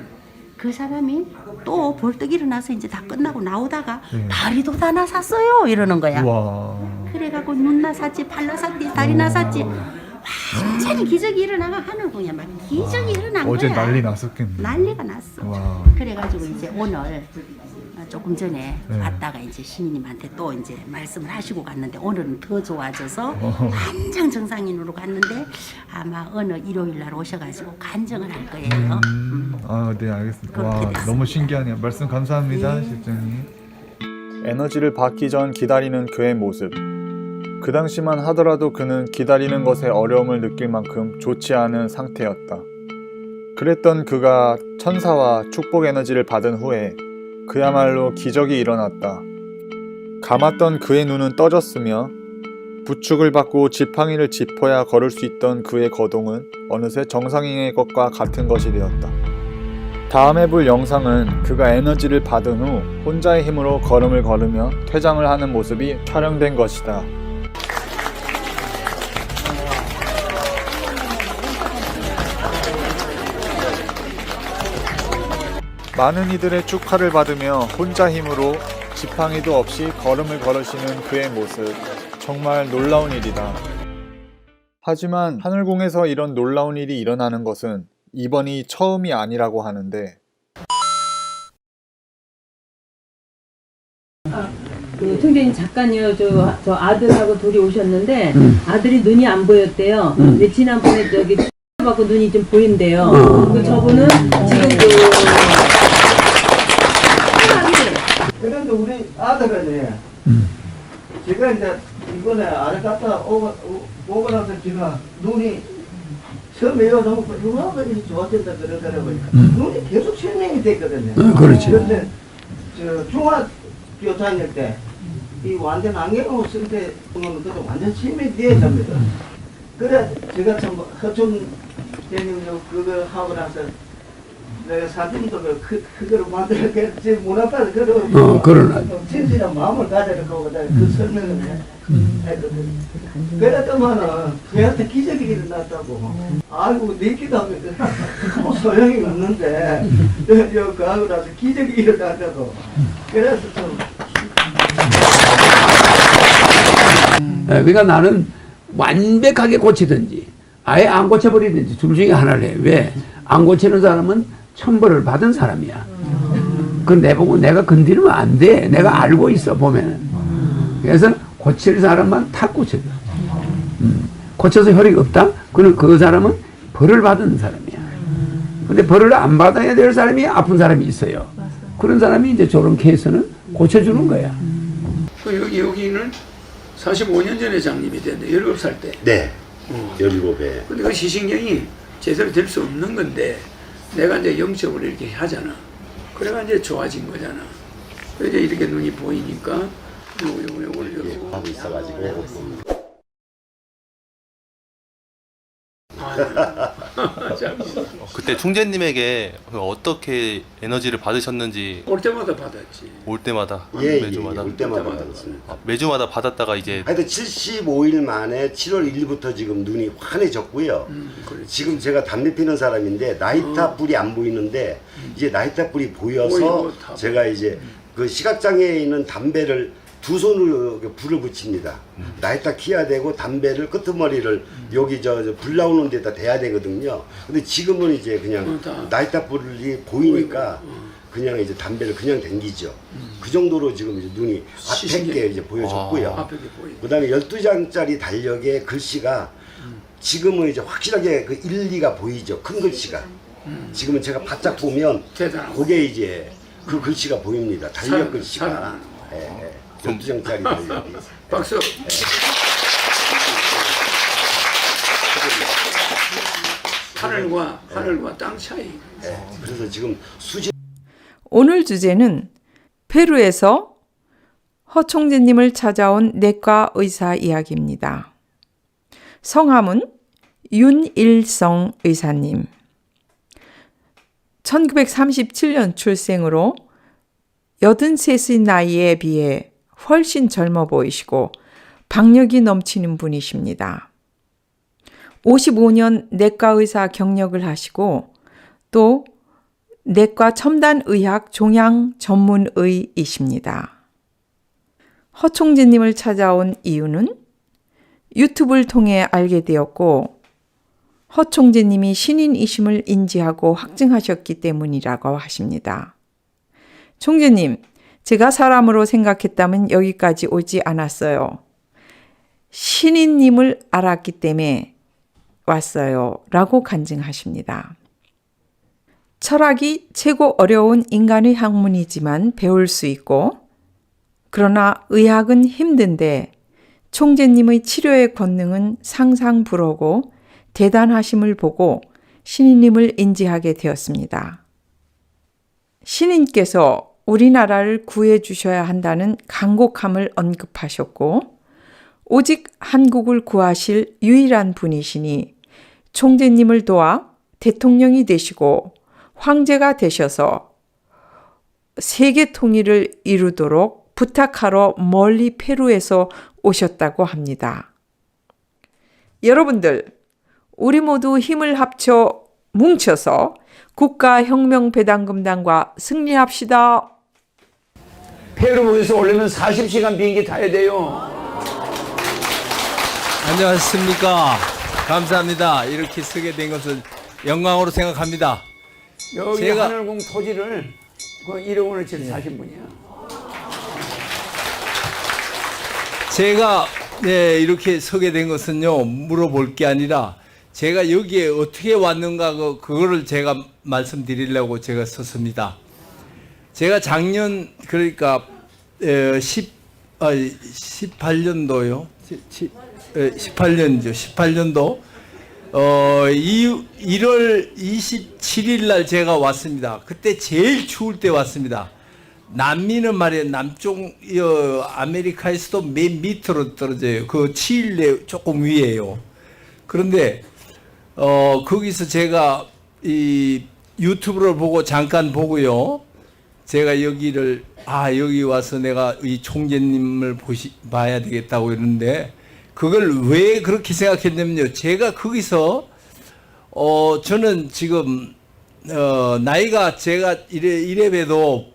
그 사람이 또 벌떡 일어나서 이제 다 끝나고 나오다가 다리도 다 나섰어요 이러는 거야. 우와. 그래갖고 눈 나섰지 팔 나섰지 다리 나섰지 완전히 기적이 일어나가 하늘궁에 막 기적이 일어난 어제 거야. 난리 났었겠네. 난리가 났어. 와. 그래가지고 이제 오늘 조금 전에 네. 왔다가 이제 신인님한테 또 이제 말씀을 하시고 갔는데 오늘은 더 좋아져서 완전 정상인으로 갔는데 아마 어느 일요일 날 오셔가지고 간증을 할 거예요. 네 알겠습니다. 그렇게 와 됐어요. 너무 신기하네요. 말씀 감사합니다, 실장님. 에너지를 받기 전 기다리는 그의 모습. 그 당시만 하더라도 그는 기다리는 것에 어려움을 느낄 만큼 좋지 않은 상태였다. 그랬던 그가 천사와 축복 에너지를 받은 후에 그야말로 기적이 일어났다. 감았던 그의 눈은 떠졌으며 부축을 받고 지팡이를 짚어야 걸을 수 있던 그의 거동은 어느새 정상인의 것과 같은 것이 되었다. 다음에 볼 영상은 그가 에너지를 받은 후 혼자의 힘으로 걸음을 걸으며 퇴장을 하는 모습이 촬영된 것이다. 많은 이들의 축하를 받으며 혼자 힘으로 지팡이도 없이 걸음을 걸으시는 그의 모습, 정말 놀라운 일이다. 하지만 하늘궁에서 이런 놀라운 일이 일어나는 것은 이번이 처음이 아니라고 하는데 그 총재님 잠깐요. 저 아들하고 둘이 오셨는데 아들이 눈이 안 보였대요. 근데 지난번에 저기 받고 눈이 좀 보인대요. 그 저분은 지금 그런데 우리 아들은 제가 이제 이번에 아래 갔다 오고 나서 제가 눈이 처음에 너무 좋았다 그러더라고요. 눈이 계속 실명이 됐거든요. 그렇지. 그런데 저 중학교 다닐 때 이 완전 안경을 쓸 때 보면 그것도 완전 실명이 돼야 됩니다. 그래 제가 참 허준 대님도 그거 하고 나서 내가 사진도 그거를 만들었겠지 문화까지 그런 진실한 마음을 가져야 거거든. 그 설명을 했거든. 그랬더만은 걔한테 기적이 일어났다고. 아이고 네 기도하면 소용이 없는데 그 하고 나서 기적이 일어났다고. 그래서 좀 그러니까 나는 완벽하게 고치든지 아예 안 고쳐버리든지 둘 중에 하나를 해. 왜? 안 고치는 사람은 천벌을 받은 사람이야. 그 내보고 내가 건드리면 안 돼. 내가 알고 있어 보면은. 그래서 고칠 사람만 다 고쳐줘. 고쳐서 효력이 없다? 그는 그 사람은 벌을 받은 사람이야. 근데 벌을 안 받아야 될 사람이 아픈 사람이 있어요. 그런 사람이 이제 저런 케이스는 고쳐주는 거야. 여기는 45년 전에 장님이 됐는데 17살 때. 네. 17에. 근데 그 시신경이 제대로 될 수 없는 건데 내가 이제 영적으로 이렇게 하잖아. 그래가 이제 좋아진 거잖아. 그래서 이제 이렇게 눈이 보이니까 요걸 하고 있어가지고. 그때 총재님에게 어떻게 에너지를 받으셨는지. 올 때마다 받았지. 올 때마다? 예, 매주마다? 올 때마다 받았습니다. 매주마다 받았다가 이제. 하여튼 75일 만에 7월 1일부터 지금 눈이 환해졌고요. 지금 제가 담배 피는 사람인데 나이타 뿔이 안 보이는데 이제 나이타 뿔이 보여서 제가 이제 그 시각장애에 있는 담배를 두 손으로 불을 붙입니다. 나이타 키야 되고 담배를 끄트머리를 여기 불 나오는 데다 대야 되거든요. 근데 지금은 이제 그냥 나이타 불이 보이니까 그냥 이제 담배를 그냥 당기죠. 그 정도로 지금 이제 눈이 앞에 이제 보여졌고요. 그 다음에 12장짜리 달력의 글씨가 지금은 이제 확실하게 그 1, 2가 보이죠. 큰 글씨가. 지금은 제가 바짝 보면 그게 이제 그 글씨가 보입니다. 달력 글씨가. 12장짜리 달력이. 박수. 하늘과 땅 차이. 그래서 지금 오늘 주제는 페루에서 허 총재님을 찾아온 내과 의사 이야기입니다. 성함은 윤일성 의사님. 1937년 출생으로 83세 나이에 비해 훨씬 젊어 보이시고 박력이 넘치는 분이십니다. 55년 내과 의사 경력을 하시고 또 내과 첨단의학 종양 전문의이십니다. 허 총재님을 찾아온 이유는 유튜브를 통해 알게 되었고 허 총재님이 신인이심을 인지하고 확증하셨기 때문이라고 하십니다. 총재님, 제가 사람으로 생각했다면 여기까지 오지 않았어요. 신인님을 알았기 때문에 왔어요. 라고 간증하십니다. 철학이 최고 어려운 인간의 학문이지만 배울 수 있고, 그러나 의학은 힘든데 총재님의 치료의 권능은 상상불허고 대단하심을 보고 신인님을 인지하게 되었습니다. 신인께서 우리나라를 구해주셔야 한다는 간곡함을 언급하셨고 오직 한국을 구하실 유일한 분이시니 총재님을 도와 대통령이 되시고 황제가 되셔서 세계 통일을 이루도록 부탁하러 멀리 페루에서 오셨다고 합니다. 여러분들, 우리 모두 힘을 합쳐 뭉쳐서 국가혁명배당금당과 승리합시다. 페루에서 오려면 40시간 비행기 타야 돼요. 안녕하십니까. 감사합니다. 이렇게 쓰게 된 것을 영광으로 생각합니다. 여기 하늘궁 토지를 1억 원어치를 사신 분이야. 제가 이렇게 서게 된 것은요, 물어볼 게 아니라 제가 여기에 어떻게 왔는가 그거를 제가 말씀드리려고 제가 섰습니다. 제가 작년 그러니까 18년도요. 18년도 1월 27일 날 제가 왔습니다. 그때 제일 추울 때 왔습니다. 남미는 말이에요. 남쪽 아메리카에서도 맨 밑으로 떨어져요. 그 칠레 조금 위에요. 그런데 거기서 제가 이 유튜브를 보고 잠깐 보고요. 제가 여기를 여기 와서 내가 이 총재님을 봐야 되겠다고 이러는데 그걸 왜 그렇게 생각했냐면요. 제가 거기서 저는 지금 나이가 제가 이래 봬도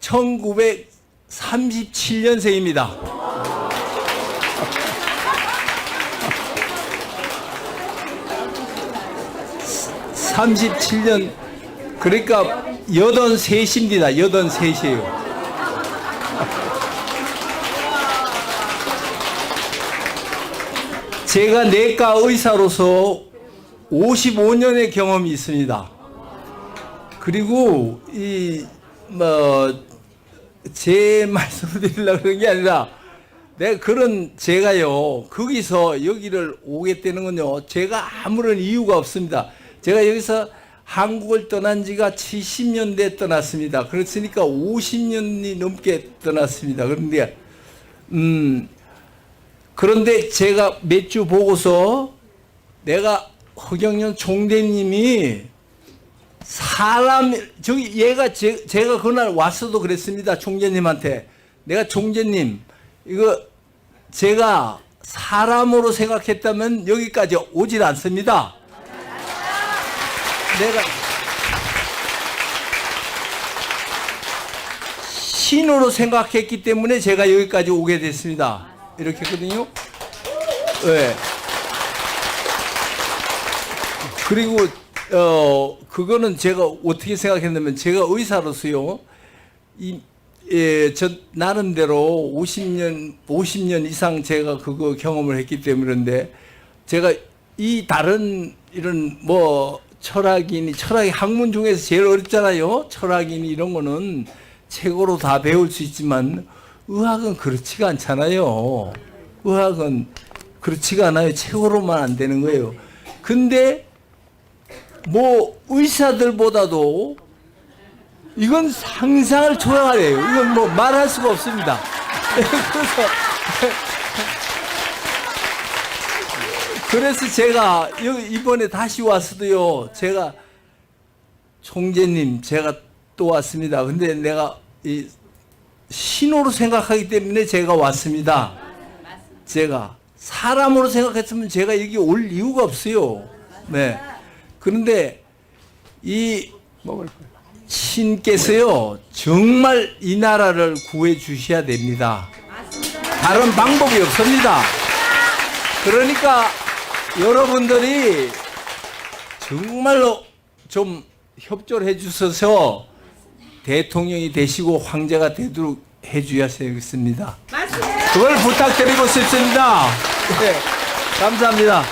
1937년생입니다. 37년 그러니까 83입니다. 83이에요. 제가 내과 의사로서 55년의 경험이 있습니다. 그리고 제 말씀을 드리려고 그런 게 아니라 제가요 거기서 여기를 오겠다는 건요 제가 아무런 이유가 없습니다. 제가 여기서 한국을 떠난 지가 70년대 떠났습니다. 그렇으니까 50년이 넘게 떠났습니다. 그런데 제가 몇 주 보고서 내가 허경영 총대님이 제가 그날 왔어도 그랬습니다. 총재님한테 내가 총재님 이거 제가 사람으로 생각했다면 여기까지 오질 않습니다. 내가 신으로 생각했기 때문에 제가 여기까지 오게 됐습니다. 이렇게 했거든요. 네. 그리고 그거는 제가 어떻게 생각했냐면 제가 의사로서요 저 나름대로 50년 이상 제가 그거 경험을 했기 때문인데 제가 이 다른 이런 철학이 학문 중에서 제일 어렵잖아요. 철학이니 이런 거는 책으로 다 배울 수 있지만 의학은 그렇지가 않잖아요. 의학은 그렇지가 않아요. 책으로만 안 되는 거예요. 근데 의사들보다도 이건 상상을 초월해요. 이건 말할 수가 없습니다. 그래서 제가 이번에 다시 왔어도요. 제가 총재님 제가 또 왔습니다. 근데 내가 이 신호로 생각하기 때문에 제가 왔습니다. 제가 사람으로 생각했으면 제가 여기 올 이유가 없어요. 네. 그런데 이 신께서요 정말 이 나라를 구해 주셔야 됩니다. 다른 방법이 없습니다. 그러니까 여러분들이 정말로 좀 협조를 해주셔서 대통령이 되시고 황제가 되도록 해주셔야겠습니다. 그걸 부탁드리고 싶습니다. 네, 감사합니다.